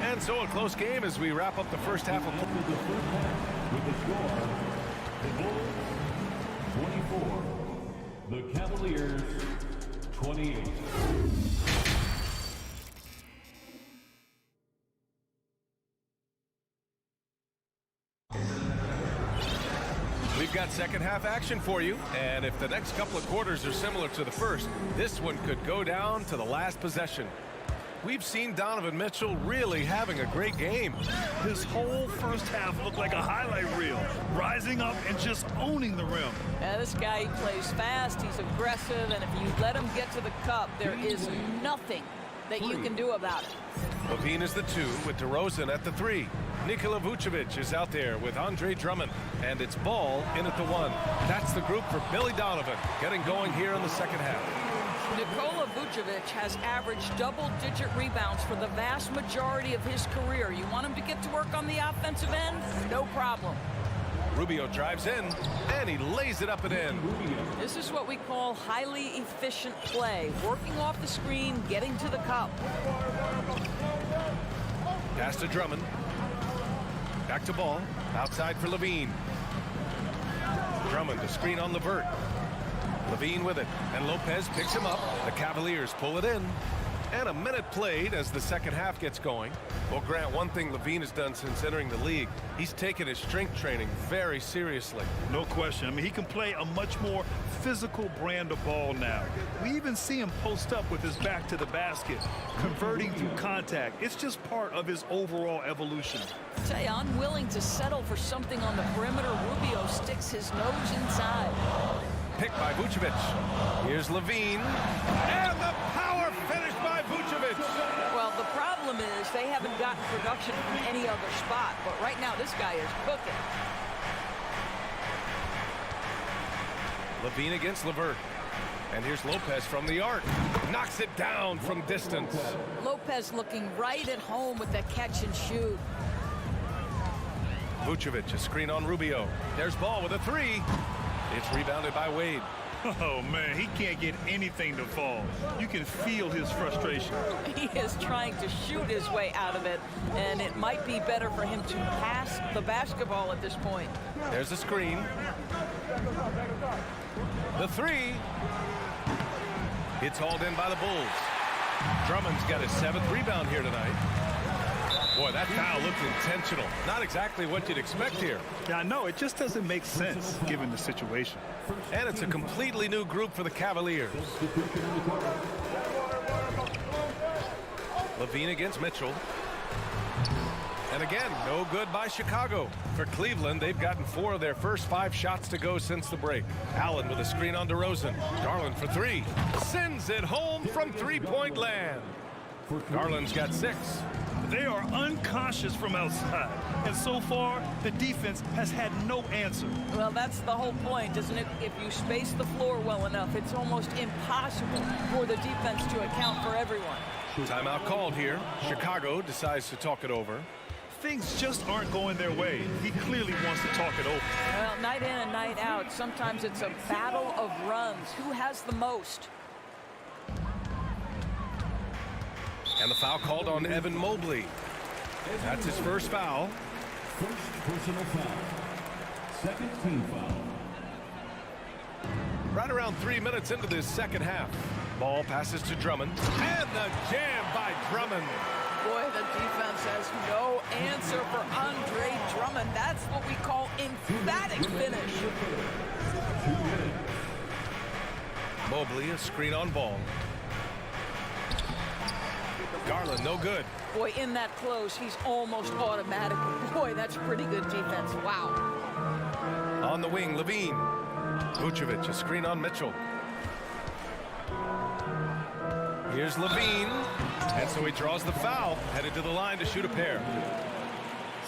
And so a close game as we wrap up the first half of with the score, the Bulls 24, the Cavaliers 28. We've got second half action for you, and if the next couple of quarters are similar to the first, this one could go down to the last possession. We've seen Donovan Mitchell really having a great game. His whole first half looked like a highlight reel, rising up and just owning the rim. Yeah, this guy, he plays fast, he's aggressive, and if you let him get to the cup, there is nothing that you can do about it. LaVine is the 2 with DeRozan at the 3. Nikola Vucevic is out there with Andre Drummond, and it's Ball in at the 1. That's the group for Billy Donovan, getting going here in the second half. Nikola Vucevic has averaged double-digit rebounds for the vast majority of his career. You want him to get to work on the offensive end? No problem. Rubio drives in, and he lays it up and in. This is what we call highly efficient play. Working off the screen, getting to the cup. Pass to Drummond. Back to Ball. Outside for LaVine. Drummond, the screen on LeVert. LaVine with it, and Lopez picks him up. The Cavaliers pull it in. And a minute played as the second half gets going. Well, Grant, one thing LaVine has done since entering the league, he's taken his strength training very seriously. No question. I mean, he can play a much more physical brand of ball now. We even see him post up with his back to the basket, converting through contact. It's just part of his overall evolution. I tell you, unwilling to settle for something on the perimeter. Rubio sticks his nose inside. Picked by Vucevic. Here's LaVine. And the power finish by Vucevic. Well, the problem is they haven't gotten production from any other spot. But right now, this guy is cooking. LaVine against LeVert. And here's Lopez from the arc. Knocks it down from distance. Lopez looking right at home with that catch and shoot. Vucevic, a screen on Rubio. There's Ball with a 3. It's rebounded by Wade. Oh, man, he can't get anything to fall. You can feel his frustration. He is trying to shoot his way out of it, and it might be better for him to pass the basketball at this point. There's a screen. The three. It's hauled in by the Bulls. Drummond's got his 7th rebound here tonight. Boy, that foul looked intentional. Not exactly what you'd expect here. Yeah, I know. It just doesn't make sense given the situation. And it's a completely new group for the Cavaliers. Levine against Mitchell. And again, no good by Chicago. For Cleveland, they've gotten 4 of their first 5 shots to go since the break. Allen with a screen on DeRozan. Garland for 3. Sends it home from three-point land. Garland's got 6. They are unconscious from outside. And so far, the defense has had no answer. Well, that's the whole point, isn't it? If you space the floor well enough, it's almost impossible for the defense to account for everyone. Timeout called here. Chicago decides to talk it over. Things just aren't going their way. He clearly wants to talk it over. Well, night in and night out, sometimes it's a battle of runs. Who has the most? And the foul called on Evan Mobley. That's his first foul. First personal foul. Second team foul. Right around 3 minutes into this second half. Ball passes to Drummond. And the jam by Drummond. Boy, the defense has no answer for Andre Drummond. That's what we call emphatic finish. Mobley, a screen on Ball. Garland, no good. Boy, in that close, he's almost automatic. Boy, that's pretty good defense. Wow. On the wing, Levine. Vucevic, a screen on Mitchell. Here's Levine. And so he draws the foul, headed to the line to shoot a pair.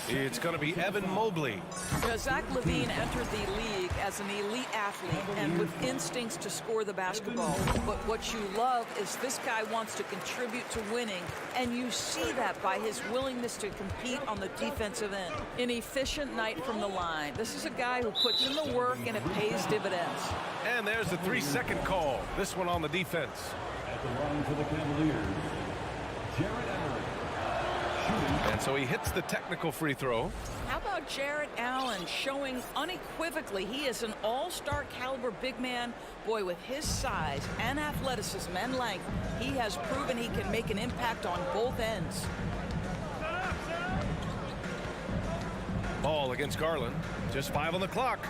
It's going to be Evan Mobley. Zach LaVine entered the league as an elite athlete and with instincts to score the basketball. But what you love is this guy wants to contribute to winning, and you see that by his willingness to compete on the defensive end. An efficient night from the line. This is a guy who puts in the work, and it pays dividends. And there's the 3-second call. This one on the defense. At the line for the Cavaliers, Jarrett Allen. And so he hits the technical free throw. How about Jarrett Allen showing unequivocally he is an all-star caliber big man? Boy, with his size and athleticism and length, he has proven he can make an impact on both ends. Ball against Garland. Just 5 on the clock.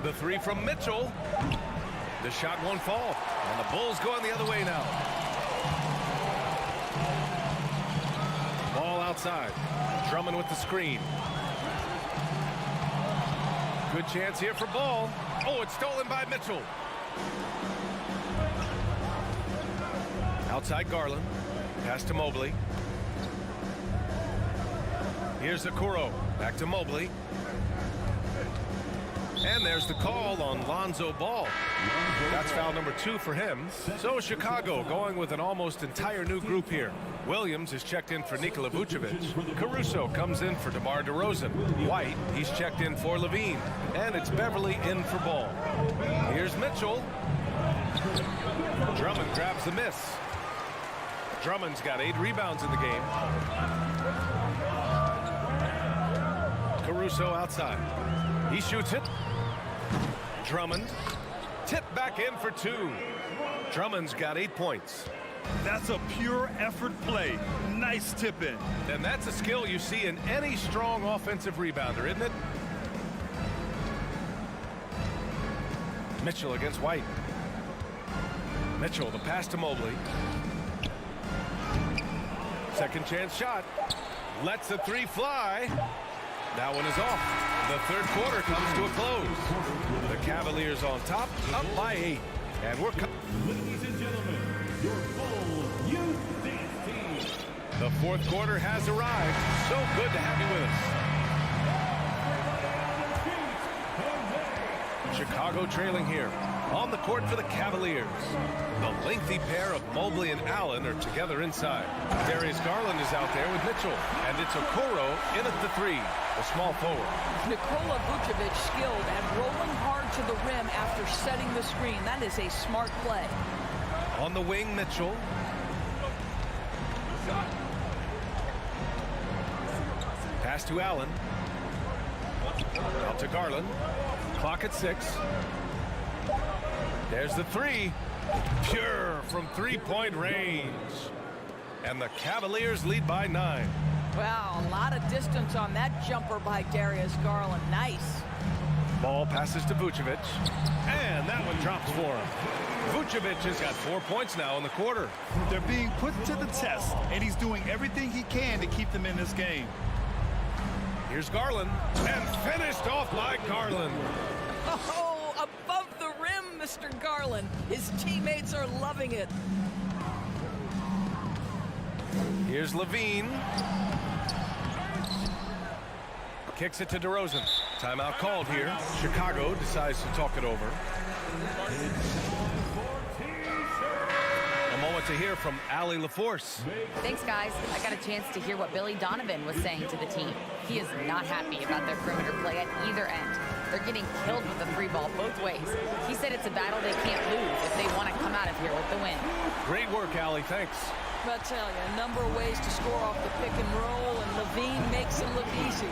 The 3 from Mitchell. The shot won't fall. And the Bulls going the other way now. Ball outside. Drummond with the screen. Good chance here for Ball. Oh, it's stolen by Mitchell. Outside Garland. Pass to Mobley. Here's Okoro. Back to Mobley. And there's the call on Lonzo Ball. That's foul number 2 for him. So Chicago going with an almost entire new group here. Williams is checked in for Nikola Vucevic. Caruso comes in for DeMar DeRozan. White, he's checked in for Levine. And it's Beverly in for Ball. Here's Mitchell. Drummond grabs the miss. Drummond's got 8 rebounds in the game. Caruso outside. He shoots it. Drummond. Tip back in for 2. Drummond's got 8 points. That's a pure effort play. Nice tip in. And that's a skill you see in any strong offensive rebounder, isn't it? Mitchell against White. Mitchell, the pass to Mobley. Second chance shot. Lets the 3 fly. That one is off. The third quarter comes to a close. The Cavaliers on top, up by 8. And we're Ladies and gentlemen, your full youth dance team. The fourth quarter has arrived. So good to have you with us. Chicago trailing here. On the court for the Cavaliers. The lengthy pair of Mobley and Allen are together inside. Darius Garland is out there with Mitchell. And it's Okoro in at the 3, the small forward. Nikola Vucevic skilled and rolling hard to the rim after setting the screen. That is a smart play. On the wing, Mitchell. Pass to Allen. Out to Garland. Clock at 6. There's the 3. Pure from three-point range. And the Cavaliers lead by 9. Wow, a lot of distance on that jumper by Darius Garland. Nice. Ball passes to Vucevic. And that one drops for him. Vucevic has got 4 points now in the quarter. They're being put to the test, and he's doing everything he can to keep them in this game. Here's Garland. And finished off by Garland. Oh, above the rim, Mr. Garland. His teammates are loving it. Here's Levine. Kicks it to DeRozan. Timeout called here. Chicago decides to talk it over. A moment to hear from Allie LaForce. Thanks, guys. I got a chance to hear what Billy Donovan was saying to the team. He is not happy about their perimeter play at either end. They're getting killed with the 3 ball both ways. He said it's a battle they can't lose if they want to come out of here with the win. Great work, Allie. Thanks. I'll tell you, a number of ways to score off the pick and roll, and Levine makes it look easy.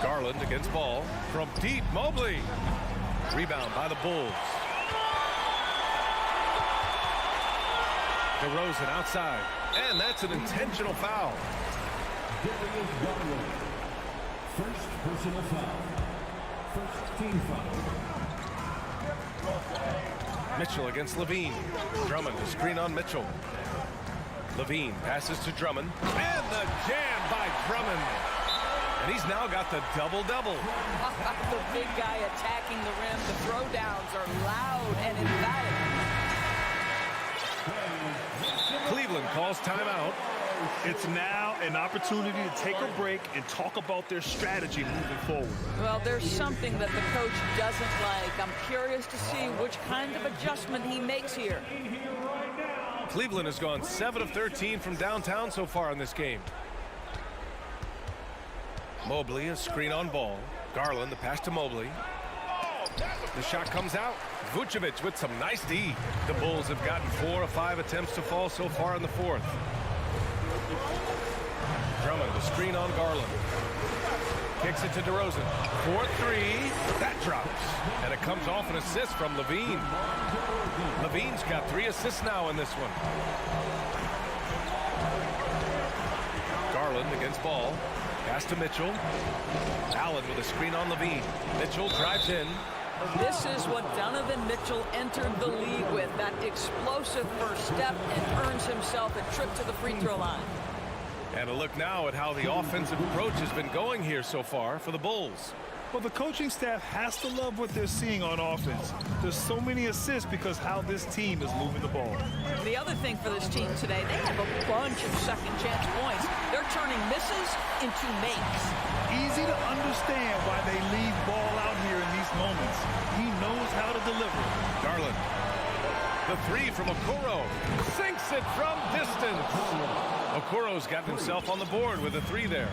Garland against ball from deep. Mobley. Rebound by the Bulls. DeRozan outside. And that's an intentional foul. First personal foul. First team foul. Mitchell against Levine. Drummond to screen on Mitchell. Levine passes to Drummond. And the jam by Drummond. And he's now got the double-double. The big guy attacking the rim. The throwdowns are loud and emphatic. Cleveland calls timeout. It's now an opportunity to take a break and talk about their strategy moving forward. Well, there's something that the coach doesn't like. I'm curious to see which kind of adjustment he makes here. Cleveland has gone 7 of 13 from downtown so far in this game. Mobley, a screen on ball. Garland, the pass to Mobley. The shot comes out. Vucevic with some nice D. The Bulls have gotten 4 of 5 attempts to fall so far in the 4th. Drummond, the screen on Garland. Kicks it to DeRozan. 4-3. That drops. And it comes off an assist from Levine. Levine's got 3 assists now in this one. Garland against ball. Pass to Mitchell. Allen with a screen on Levine. Mitchell drives in. This is what Donovan Mitchell entered the league with, that explosive first step, and earns himself a trip to the free throw line. And a look now at how the offensive approach has been going here so far for the Bulls. Well, the coaching staff has to love what they're seeing on offense. There's so many assists because how this team is moving the ball. The other thing for this team today, they have a bunch of second chance points. They're turning misses into makes. Easy to understand why they leave ball out here in these moments. He knows how to deliver. Garland. The 3 from Okoro. Sinks it from distance. Okoro's gotten himself on the board with a 3 there.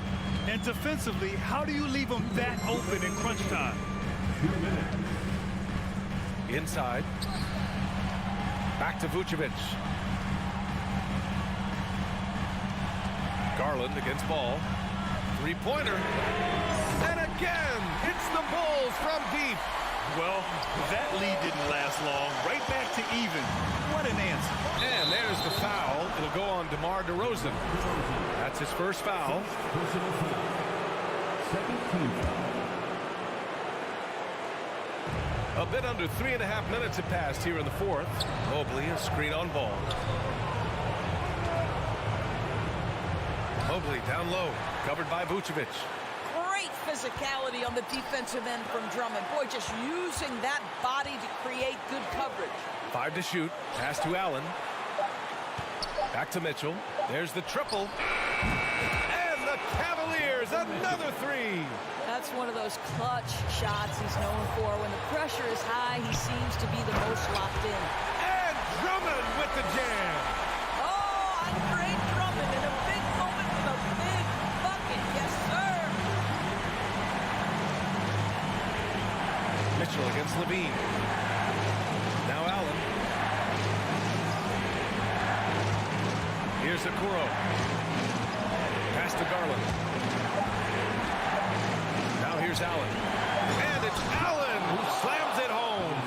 And defensively, how do you leave them that open in crunch time? Inside. Back to Vucevic. Garland against ball. 3-pointer. And again, it's the Bulls from deep. Well, that lead didn't last long. Right back to even. What an answer. And there's the foul. It'll go on DeMar DeRozan. That's his first foul. Personal foul. Second team foul. A bit under 3.5 minutes have passed here in the 4th. Mobley, a screen on ball. Mobley down low, covered by Vucevic. Great physicality on the defensive end from Drummond. Boy, just using that body to create good coverage. 5 to shoot. Pass to Allen. Back to Mitchell. There's the triple. And the Cavaliers, another 3. That's one of those clutch shots he's known for. When the pressure is high, he seems to be the most locked in. And Drummond with the jam. Oh, Andre Drummond in a big moment with a big bucket. Yes, sir. Mitchell against Levine. Now Allen. Here's Okoro. Pass to Garland. Now here's Allen. And it's Allen who slams it home.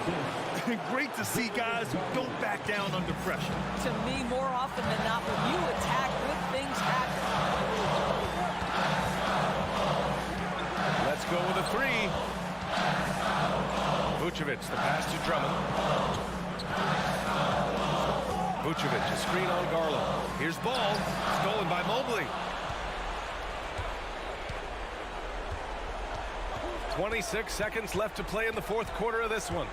Great to see guys who don't back down under pressure. To me, more often than not, when you attack, good things happen. Let's go with a three. Vucevic, the pass to Drummond. Vucevic, a screen on Garland. Here's ball, stolen by Mobley. 26 seconds left to play in the fourth quarter of this one.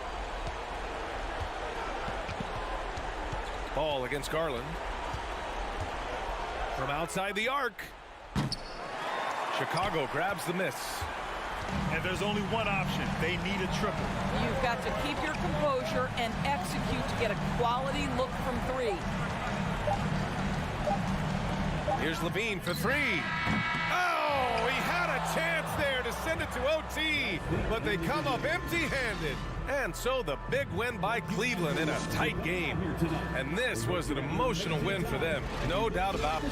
Ball against Garland. From outside the arc. Chicago grabs the miss. And there's only one option. They need a triple. You've got to keep your composure and execute to get a quality look from three. Here's Levine for three. Oh, he had a chance there to send it to OT, but they come up empty-handed. And so the big win by Cleveland in a tight game. And this was an emotional win for them, no doubt about it.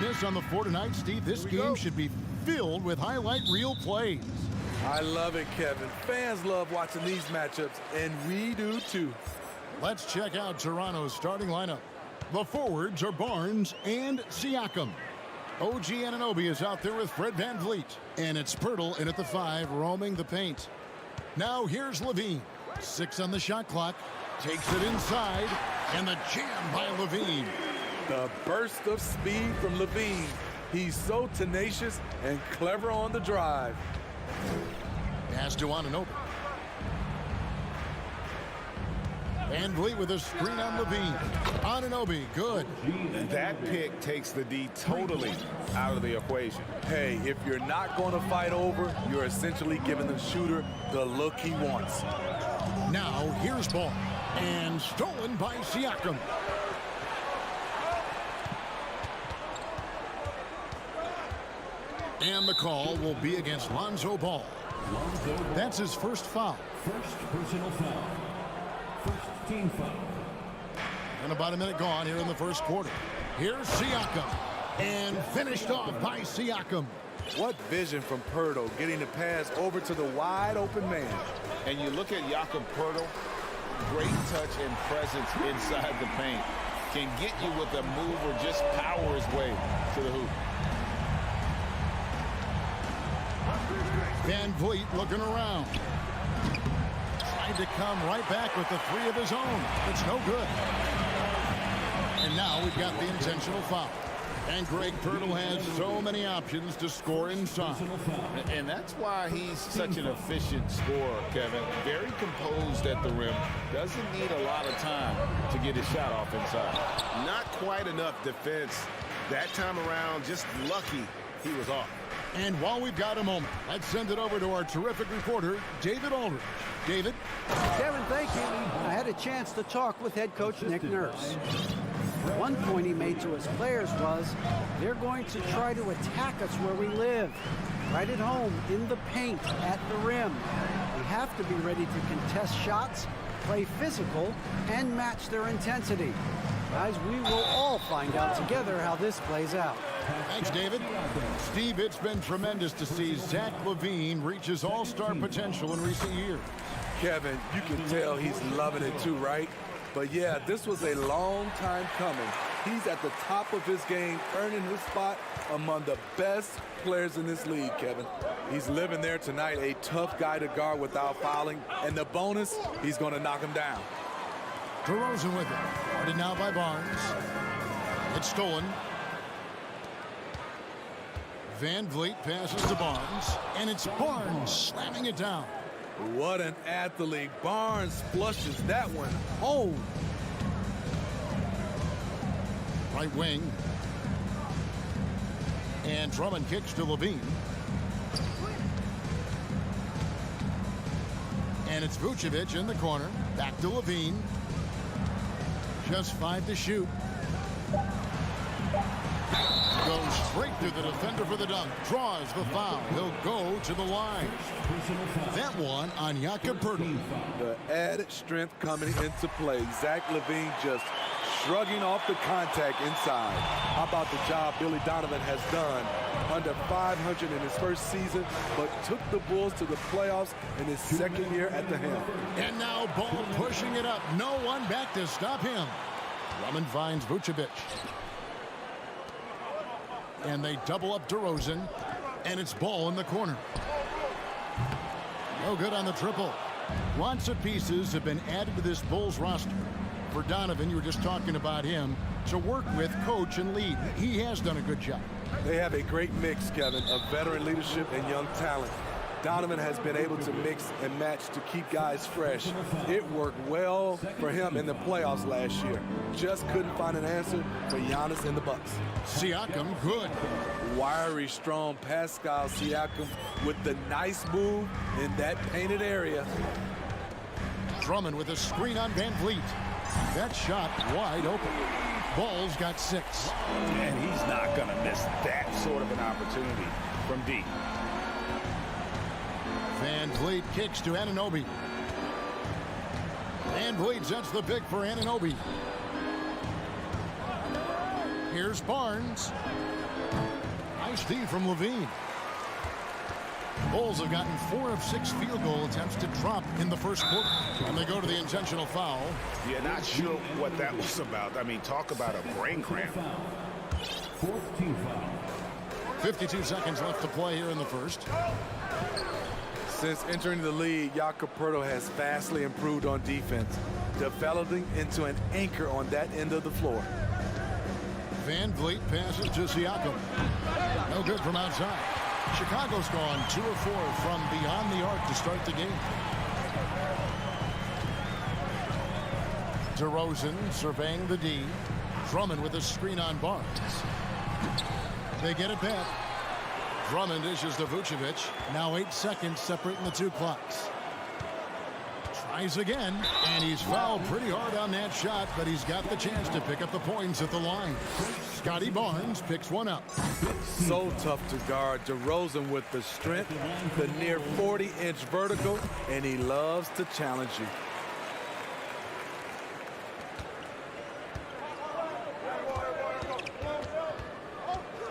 this on the floor tonight, Steve. This game should be filled with highlight reel plays. I love it, Kevin. Fans love watching these matchups, and we do too. Let's check out Toronto's starting lineup. The forwards are Barnes and Siakam. OG Anunoby is out there with Fred VanVleet. And it's Pirtle in at the 5, roaming the paint. Now here's Levine. 6 on the shot clock. Takes it inside. And the jam by Levine. The burst of speed from Levine. He's so tenacious and clever on the drive. Pass to Anunoby. VanVleet with a screen on Levine. Anunoby, good. That pick takes the D totally out of the equation. Hey, if you're not going to fight over, you're essentially giving the shooter the look he wants. Now here's ball. And stolen by Siakam. And the call will be against Lonzo Ball. That's his first foul. First personal foul. First team foul. And about a minute gone here in the first quarter. Here's Siakam. And finished off by Siakam. What vision from Pirtle, getting the pass over to the wide open man. And you look at Jakob Pirtle, great touch and presence inside the paint. Can get you with a move or just power his way to the hoop. VanVleet looking around. Tried to come right back with the 3 of his own. It's no good. And now we've got the intentional foul. And Greg Pirtle has so many options to score inside. And that's why he's such an efficient scorer, Kevin. Very composed at the rim. Doesn't need a lot of time to get his shot off inside. Not quite enough defense. That time around, just lucky he was off. And while we've got a moment, let's send it over to our terrific reporter, David Aldridge. David? Kevin, thank you. I had a chance to talk with head coach Nick Nurse. One point he made to his players was, they're going to try to attack us where we live, right at home, in the paint, at the rim. We have to be ready to contest shots, play physical, and match their intensity. Guys, we will all find out together how this plays out. Thanks, David. Steve, it's been tremendous to see Zach LaVine reach his all-star potential in recent years. Kevin, you can tell he's loving it too, right? But yeah, this was a long time coming. He's at the top of his game, earning his spot among the best players in this league, Kevin. He's living there tonight, a tough guy to guard without fouling. And the bonus, he's going to knock him down. DeRozan with it. Guarded now by Barnes. It's stolen. VanVleet passes to Barnes. And it's Barnes slamming it down. What an athlete. Barnes flushes that one home. Right wing. And Drummond kicks to Levine. And it's Vucevic in the corner. Back to Levine. Just 5 to shoot. Goes straight through the defender for the dunk. Draws the foul. He'll go to the line. That one on Jakob Pirtle. The added strength coming into play. Zach LaVine just shrugging off the contact inside. How about the job Billy Donovan has done? Under 500 in his first season, but took the Bulls to the playoffs in his second year at the helm. And now Ball pushing it up. No one back to stop him. Drummond finds Vucevic. And they double up DeRozan. And it's Ball in the corner. No good on the triple. Lots of pieces have been added to this Bulls roster. For Donovan, you were just talking about him, to work with, coach, and lead. He has done a good job. They have a great mix, Kevin, of veteran leadership and young talent. Donovan has been able to mix and match to keep guys fresh. It worked well for him in the playoffs last year. Just couldn't find an answer for Giannis and the Bucks. Siakam, good. Wiry, strong Pascal Siakam with the nice move in that painted area. Drummond with a screen on VanVleet. That shot wide open. Ball's got 6. And he's not going to miss that sort of an opportunity from deep. VanVleet kicks to Anunoby. VanVleet sets the pick for Anunoby. Here's Barnes. Nice D from Levine. Bulls have gotten 4 of 6 field goal attempts to drop in the first quarter. And they go to the intentional foul. Yeah, not sure what that was about. I mean, talk about a brain cramp. 4th team foul. 52 seconds left to play here in the first. Since entering the league, Jakob Poeltl has vastly improved on defense, developing into an anchor on that end of the floor. Van Vliet passes to Siakam. No good from outside. Chicago's gone 2 of 4 from beyond the arc to start the game. DeRozan surveying the D. Drummond with a screen on Barnes. They get it back. Drummond dishes to Vucevic. Now 8 seconds separating the 2 clocks. Tries again, and he's fouled pretty hard on that shot, but he's got the chance to pick up the points at the line. Scotty Barnes picks one up. So tough to guard. DeRozan with the strength, the near 40-inch vertical, and he loves to challenge you.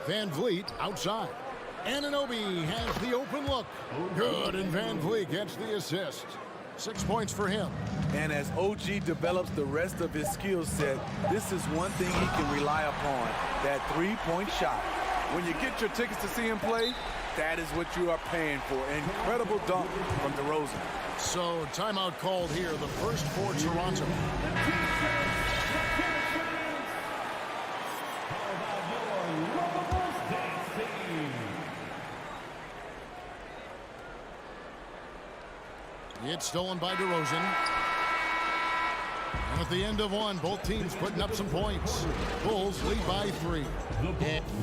Van Vliet outside. Anunoby has the open look. Good, and Van Vliet gets the assist. 6 points for him. And as OG develops the rest of his skill set, this is one thing he can rely upon, that three-point shot. When you get your tickets to see him play, that is what you are paying for. Incredible dunk from DeRozan. So timeout called here, the first for Toronto. It's stolen by DeRozan. And at the end of one, both teams putting up some points. Bulls lead by 3.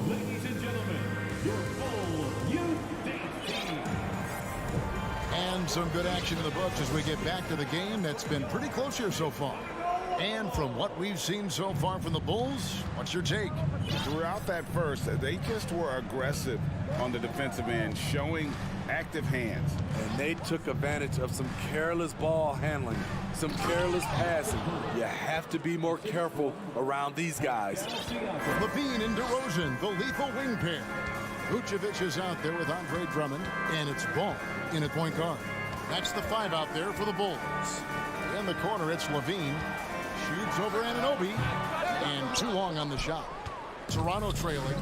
Ladies and gentlemen, your Bulls Youth Dance Team. And some good action in the books as we get back to the game that's been pretty close here so far. And from what we've seen so far from the Bulls, what's your take? Throughout that first, they just were aggressive on the defensive end, showing active hands. And they took advantage of some careless ball handling, some careless passing. You have to be more careful around these guys. Levine and DeRozan, the lethal wing pair. Vucevic is out there with Andre Drummond, and it's Ball in at point guard. That's the 5 out there for the Bulls. In the corner, it's Levine. Shoots over Anunoby, and too long on the shot. Toronto trailing.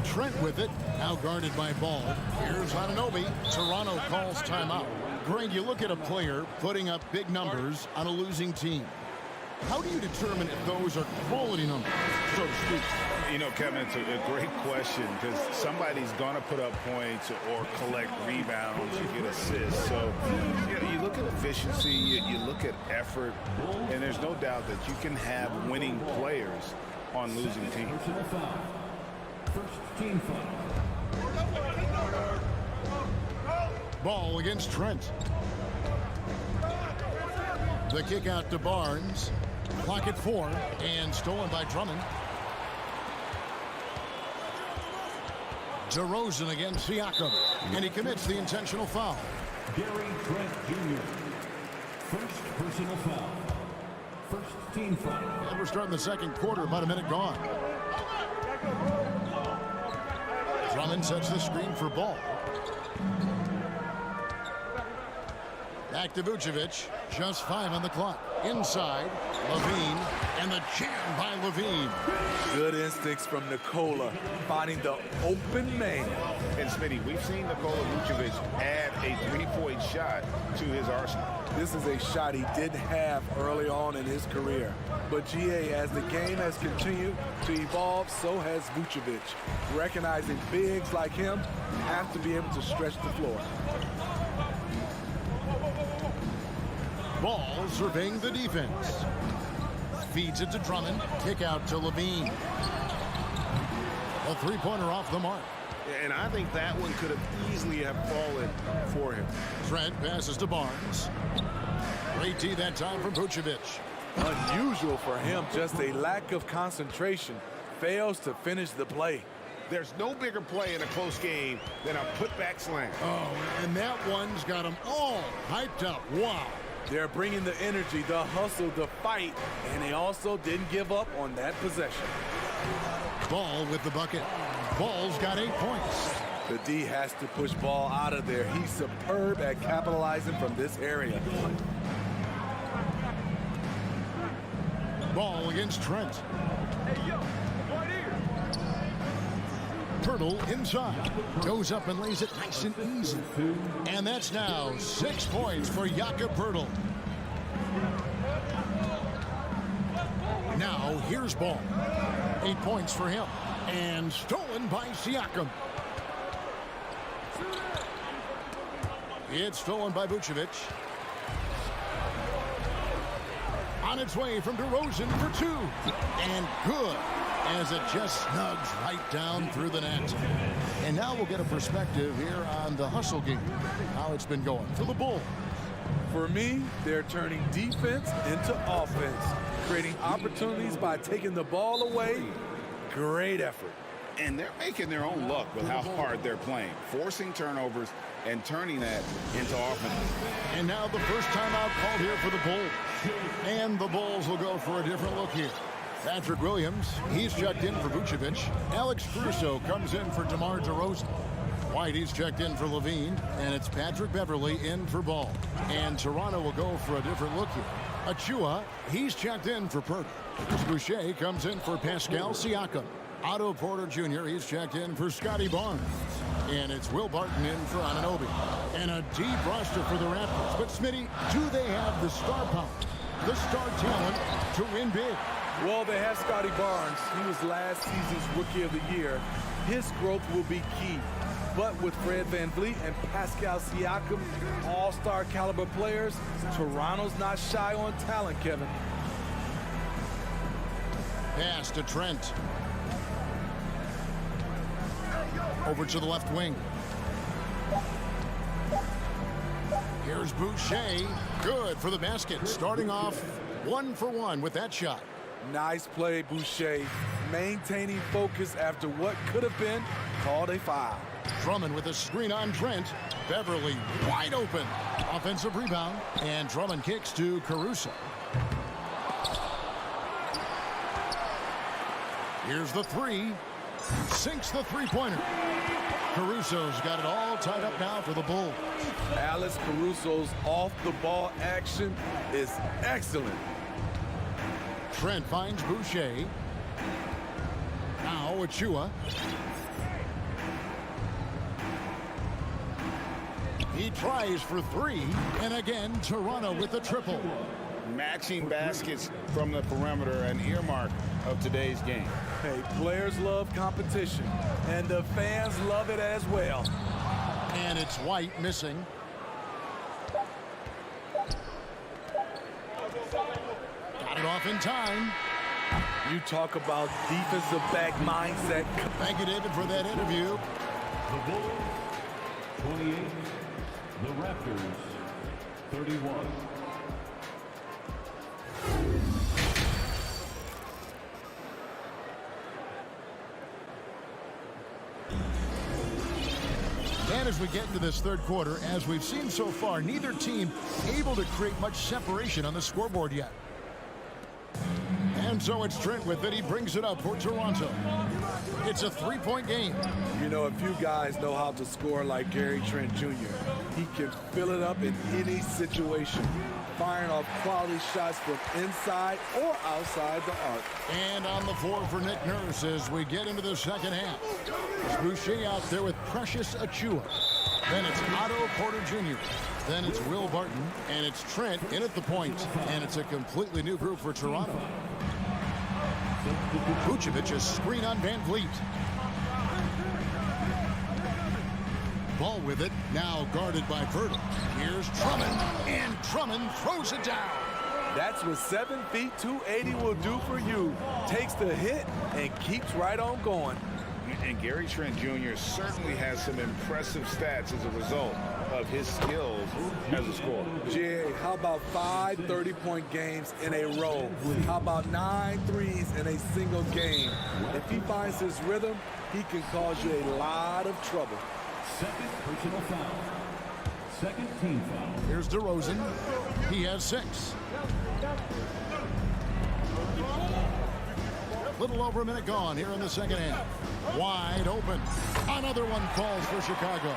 Trent with it, now guarded by Ball. Here's Anunoby. Toronto calls timeout. Greg, you look at a player putting up big numbers on a losing team. How do you determine if those are quality numbers, so to speak? You know, Kevin, it's a great question because somebody's going to put up points or collect rebounds, you get assists. So, you know, you look at efficiency, you look at effort, and there's no doubt that you can have winning players on losing teams. First team foul. Ball against Trent. The kick out to Barnes. Clock at 4 and stolen by Drummond. DeRozan against Siakam, and he commits the intentional foul. Gary Trent Jr. First personal foul. First team foul. And we're starting the second quarter, about a minute gone. Drummond sets the screen for Ball. Back to Vucevic, just 5 on the clock. Inside, Levine, and the jam by Levine. Good instincts from Nikola, finding the open man. And Smitty, we've seen Nikola Vucevic add a three-point shot to his arsenal. This is a shot he didn't have early on in his career. But GA, as the game has continued to evolve, so has Vucevic. Recognizing bigs like him have to be able to stretch the floor. Ball surveying the defense. Feeds it to Drummond. Kick out to Levine. A three-pointer off the mark. And I think that one could have easily have fallen for him. Trent passes to Barnes. Great tee that time from Vucevic. Unusual for him, just a lack of concentration. Fails to finish the play. There's no bigger play in a close game than a putback slam. Oh, and that one's got them all hyped up. Wow. They're bringing the energy, the hustle, the fight, and they also didn't give up on that possession. Ball with the bucket. Ball's got 8 points. The D has to push Ball out of there. He's superb at capitalizing from this area. Ball against Trent. Pirtle inside. Goes up and lays it nice and easy. And that's now 6 points for Jakob Pirtle. Now here's Ball. 8 points for him. And stolen by Siakam. It's stolen by Vucevic. On its way from DeRozan for 2. And good, as it just snugs right down through the net. And now we'll get a perspective here on the hustle game, how it's been going for the Bulls. For me, they're turning defense into offense, creating opportunities by taking the ball away. Great effort. And they're making their own luck with how hard they're playing, forcing turnovers and turning that into offense. And now the first timeout called here for the Bulls. And the Bulls will go for a different look here. Patrick Williams, he's checked in for Vucevic. Alex Caruso comes in for DeMar DeRozan. White, he's checked in for Levine. And it's Patrick Beverley in for Ball. And Toronto will go for a different look here. Achua, he's checked in for Pirtle. Boucher comes in for Pascal Siakam. Otto Porter Jr., he's checked in for Scotty Barnes. And it's Will Barton in for Anunoby. And a deep roster for the Raptors. But Smitty, do they have the star power, the star talent to win big? Well, they have Scotty Barnes. He was last season's Rookie of the Year. His growth will be key. But with Fred VanVleet and Pascal Siakam, all-star caliber players, Toronto's not shy on talent, Kevin. Pass to Trent. Over to the left wing. Here's Boucher. Good for the basket. Starting off 1 for 1 with that shot. Nice play, Boucher. Maintaining focus after what could have been called a foul. Drummond with a screen on Trent. Beverley wide open. Offensive rebound. And Drummond kicks to Caruso. Here's the 3. Sinks the three-pointer. Caruso's got it all tied up now for the Bulls. Alex Caruso's off-the-ball action is excellent. Trent finds Boucher. Now Achua. He tries for 3. And again, Toronto with the triple. Matching baskets from the perimeter, an earmark of today's game. Hey, players love competition, and the fans love it as well. And it's White missing. Got it off in time. You talk about defensive back mindset. Thank you, David, for that interview. The Bulls, 28. The Raptors, 31. And as we get into this third quarter, as we've seen so far, neither team able to create much separation on the scoreboard yet. And so it's Trent with it. He brings it up for Toronto. It's a 3-point game. You know, if you guys know how to score like Gary Trent Jr., he can fill it up in any situation, firing off quality shots from inside or outside the arc. And on the floor for Nick Nurse as we get into the second half. It's Boucher out there with Precious Achua. Then it's Otto Porter Jr. Then it's Will Barton. And it's Trent in at the point. And it's a completely new group for Toronto. Vucevic, a screen on VanVleet. Ball with it, now guarded by Pirtle. Here's Drummond, and Drummond throws it down. That's what 7 feet 280 will do for you. Takes the hit and keeps right on going. And Gary Trent Jr. certainly has some impressive stats as a result of his skills as a scorer. Jay, how about 5 30-point games in a row? How about 9 threes in a single game? If he finds his rhythm, he can cause you a lot of trouble. Second personal foul. Second team foul. Here's DeRozan. He has 6. Little over a minute gone here in the second half. Wide open. Another one falls for Chicago.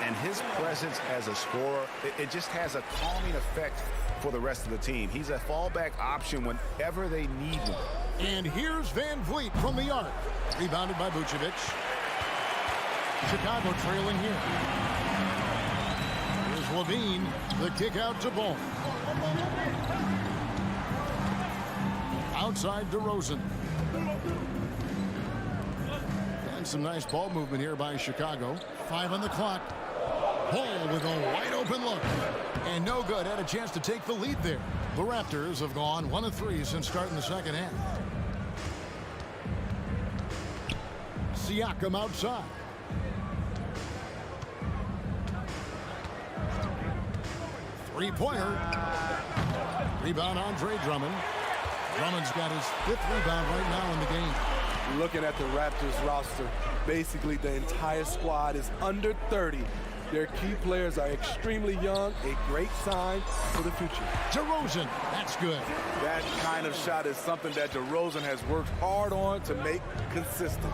And his presence as a scorer, it just has a calming effect for the rest of the team. He's a fallback option whenever they need one. And here's Van Vliet from the arc. Rebounded by Vucevic. Chicago trailing here. Here's Levine. The kick out to Ball. Outside DeRozan. And some nice ball movement here by Chicago. 5 on the clock. Ball with a wide open look. And no good. Had a chance to take the lead there. The Raptors have gone 1 of 3 since starting the second half. Siakam outside. Three-pointer. Rebound Andre Drummond. Drummond's got his 5th rebound right now in the game. Looking at the Raptors roster, basically the entire squad is under 30. Their key players are extremely young, a great sign for the future. DeRozan, that's good. That kind of shot is something that DeRozan has worked hard on to make consistent.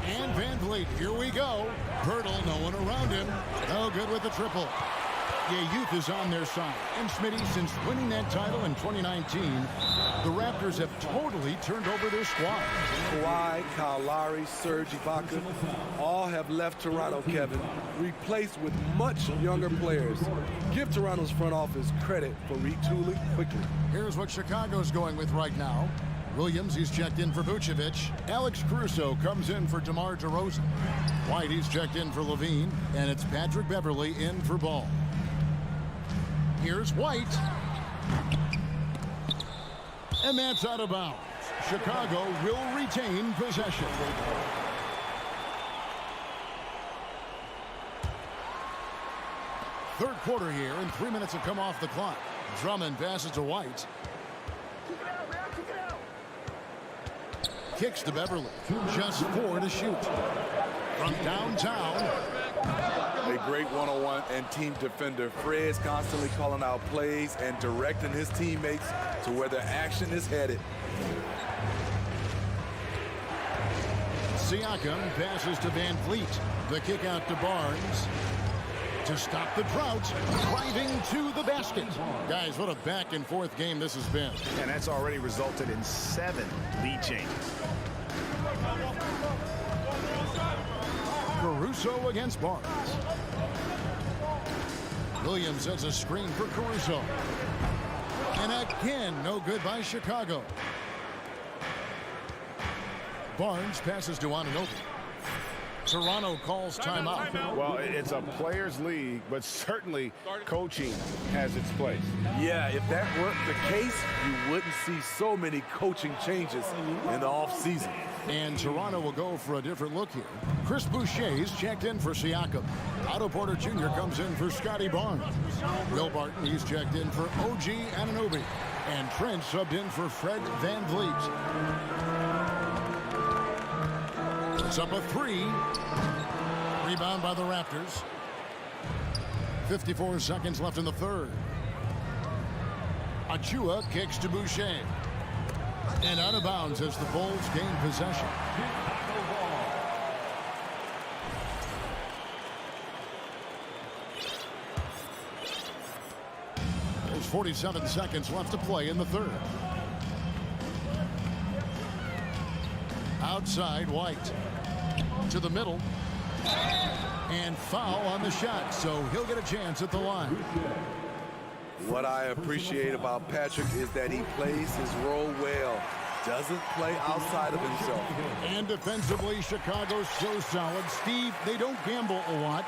And Van Vliet, here we go. Pirtle, no one around him. No good with the triple. Yeah, youth is on their side. And Smitty, since winning that title in 2019, the Raptors have totally turned over their squad. Kawhi, Kyle Lowry, Serge Ibaka, all have left Toronto, Kevin, replaced with much younger players. Give Toronto's front office credit for retooling quickly. Here's what Chicago's going with right now. Williams, he's checked in for Vucevic. Alex Caruso comes in for DeMar DeRozan. White, he's checked in for Levine. And it's Patrick Beverley in for Ball. Here's White. And that's out of bounds. Chicago will retain possession. Third quarter here, and 3 minutes have come off the clock. Drummond passes to White. Kicks to Beverley. Just 4 to shoot. From downtown. A great one-on-one and team defender. Fred's constantly calling out plays and directing his teammates to where the action is headed. Siakam passes to Van Vliet. The kick out to Barnes. To stop the drought, driving to the basket. Guys, what a back-and-forth game this has been. And that's already resulted in 7 lead changes. Caruso against Barnes. Williams has a screen for Caruso. And again, no good by Chicago. Barnes passes to Anunoby. Toronto calls timeout. Well, it's a players' league, but certainly coaching has its place. Yeah, if that weren't the case, you wouldn't see so many coaching changes in the offseason. And Toronto will go for a different look here. Chris Boucher's checked in for Siakam. Otto Porter Jr. comes in for Scotty Barnes. Will Barton, he's checked in for OG Anunoby. And Trent subbed in for Fred Van Vliet. It's up a 3. Rebound by the Raptors. 54 seconds left in the third. Achua kicks to Boucher. And out of bounds as the Bulls gain possession. There's 47 seconds left to play in the third. Outside, White. To the middle. And foul on the shot, so he'll get a chance at the line. What I appreciate about Patrick is that he plays his role well. Doesn't play outside of himself. And defensively, Chicago's so solid. Steve, they don't gamble a lot.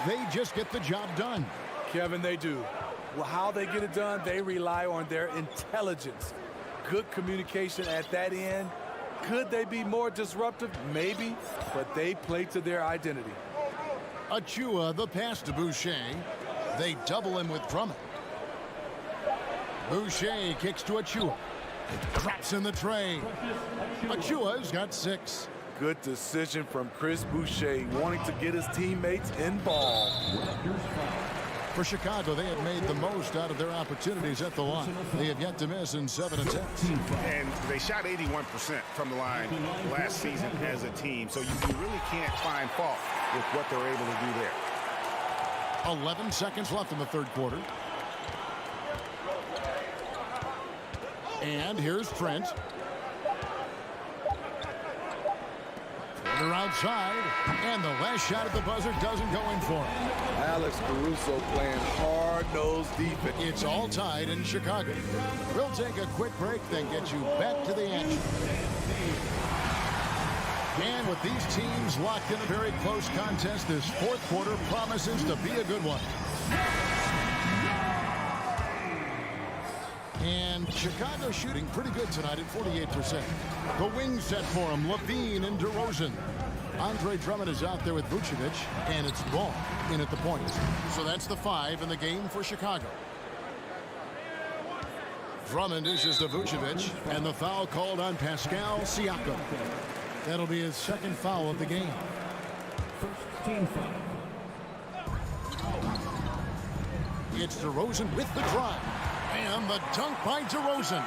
They just get the job done. Kevin, they do. Well, how they get it done, they rely on their intelligence. Good communication at that end. Could they be more disruptive? Maybe, but they play to their identity. Achua, the pass to Boucher. They double him with Drummond. Boucher kicks to Achua. Drops in the tray. Achua's got 6. Good decision from Chris Boucher, wanting to get his teammates involved. For Chicago, they have made the most out of their opportunities at the line. They have yet to miss in 7 attempts. And they shot 81% from the line last season as a team. So you really can't find fault with what they're able to do there. 11 seconds left in the third quarter. And here's Trent. They're outside, and the last shot at the buzzer doesn't go in for him. Alex Caruso playing hard-nosed defense. It's all tied in Chicago. We'll take a quick break, then get you back to the action. And with these teams locked in a very close contest, this fourth quarter promises to be a good one. And Chicago shooting pretty good tonight at 48%. The wing set for him, Levine and DeRozan. Andre Drummond is out there with Vucevic, and it's Ball in at the point. So that's the 5 in the game for Chicago. Drummond dishes to Vucevic, and the foul called on Pascal Siakam. That'll be his second foul of the game. First team foul. It's DeRozan with the drive. And the dunk by DeRozan.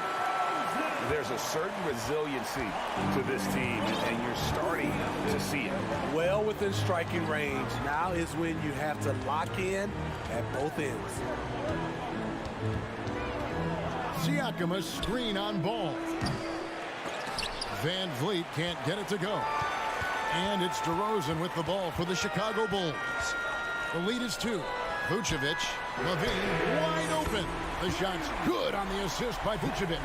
There's a certain resiliency to this team, and you're starting to see it. Well within striking range. Now is when you have to lock in at both ends. Siakam a screen on Ball. Van Vliet can't get it to go. And it's DeRozan with the ball for the Chicago Bulls. The lead is 2. Vucevic, Levine, wide open. The shot's good on the assist by Vucevic.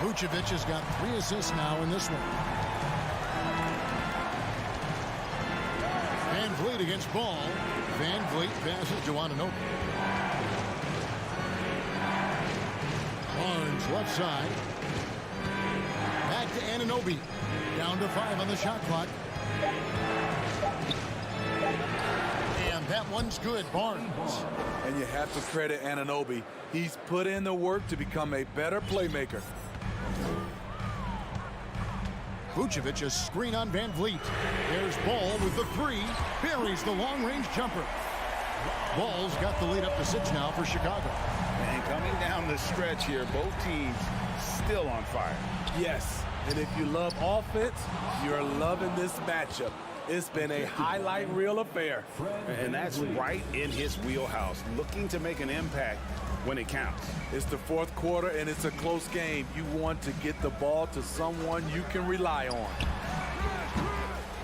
Vucevic has got 3 assists now in this one. Van Vliet against Ball. Van Vliet passes to Anunoby. Barnes left side. Back to Anunoby. Down to 5 on the shot clock. And that one's good, Barnes. And you have to credit Anunoby. He's put in the work to become a better playmaker. Vucevic a screen on Van Vliet. There's Ball with the 3. Buries the long-range jumper. Ball's got the lead up to 6 now for Chicago. And coming down the stretch here, both teams still on fire. Yes, and if you love offense, you're loving this matchup. It's been a highlight reel affair. And that's right in his wheelhouse, looking to make an impact when it counts. It's the fourth quarter, and it's a close game. You want to get the ball to someone you can rely on.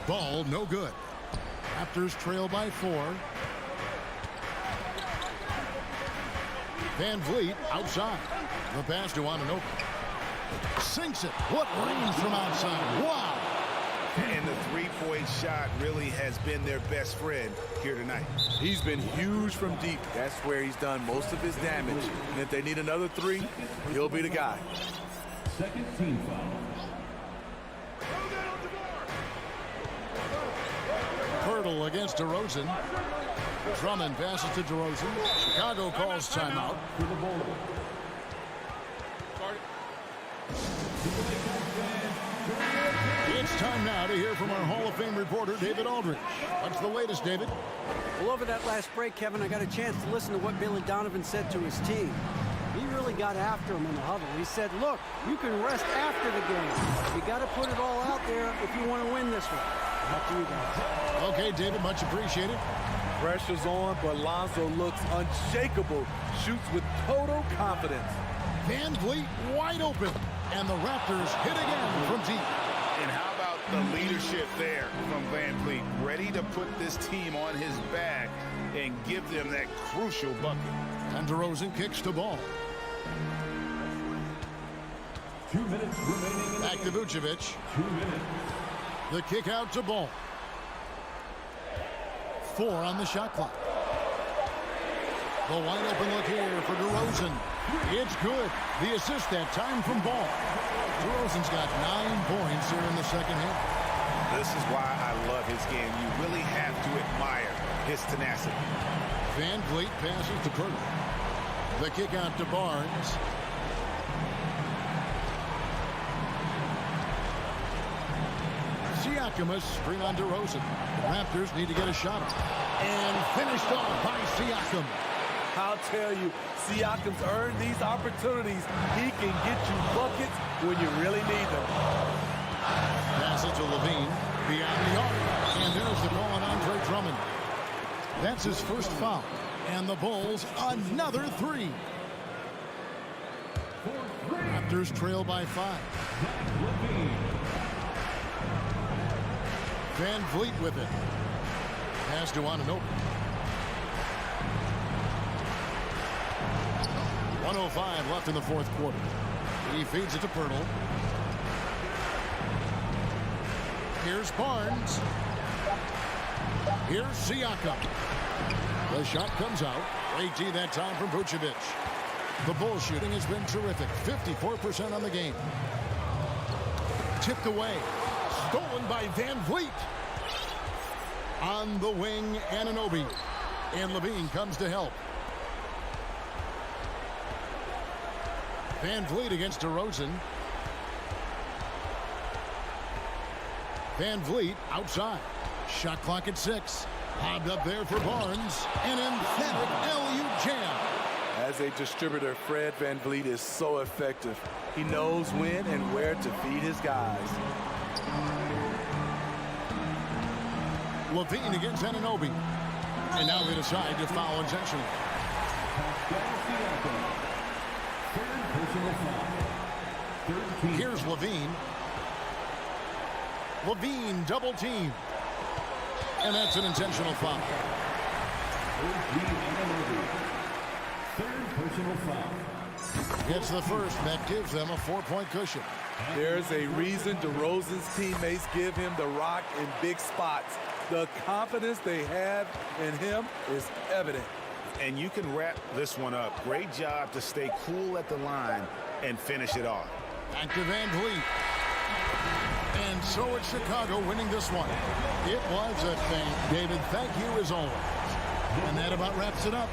Ball no good. Raptors trail by 4. Van Vliet outside. The pass to Anunoby. Sinks it. What range from outside. Wow. And the three-point shot really has been their best friend here tonight. He's been huge from deep. That's where he's done most of his damage. And if they need another 3, he'll be the guy. Second team foul. Pirtle against DeRozan. Drummond passes to DeRozan. Chicago calls timeout. For the Bulls. It's time now to hear from our Hall of Fame reporter, David Aldridge. What's the latest, David? Well, over that last break, Kevin, I got a chance to listen to what Billy Donovan said to his team. He really got after him in the huddle. He said, look, you can rest after the game. You got to put it all out there if you want to win this one. Up to you guys. Okay, David, much appreciated. Pressure's on, but Lonzo looks unshakable. Shoots with total confidence. Van Vliet wide open. And the Raptors hit again from deep. And how about the leadership there from Van Vliet, ready to put this team on his back and give them that crucial bucket. And DeRozan kicks to Ball. 2 minutes remaining in Back to Vucevic. 2 minutes. The kick out to Ball. 4 on the shot clock. The wide open look here for DeRozan. It's good. The assist that time from Ball. DeRozan's got 9 points here in the second half. This is why I love his game. You really have to admire his tenacity. Van Vliet passes to Pirtle. The kick out to Barnes. Siakam, a screen on DeRozan. The Raptors need to get a shot. And finished off by Siakam. I'll tell you, Siakam's earned these opportunities. He can get you buckets when you really need them. Pass it to Levine. Beyond the arc. And there's the ball on Andre Drummond. That's his first foul. And the Bulls, another 3. Raptors trail by 5. Van Vliet with it. Pass to Anunoby. 1:05 left in the fourth quarter. He feeds it to Pirtle. Here's Barnes. Here's Siakam. The shot comes out. 18 that time from Vucevic. The Bulls shooting has been terrific. 54% on the game. Tipped away. Stolen by Van Vliet. On the wing, Anunoby. And Levine comes to help. Van Vliet against DeRozan. Van Vliet outside. Shot clock at 6. Hobbed up there for Barnes. An emphatic alley-oop jam. As a distributor, Fred Van Vliet is so effective. He knows when and where to feed his guys. Levine against Anunoby. And now they decide to foul intentionally. Here's Levine. Levine double team. And that's an intentional foul. It's the first. That gives them a 4-point cushion. There's a reason DeRozan's teammates give him the rock in big spots. The confidence they have in him is evident. And you can wrap this one up. Great job to stay cool at the line and finish it off. Back to Van Vliet. And so it's Chicago winning this one. It was a thing. David, thank you as always. And that about wraps it up.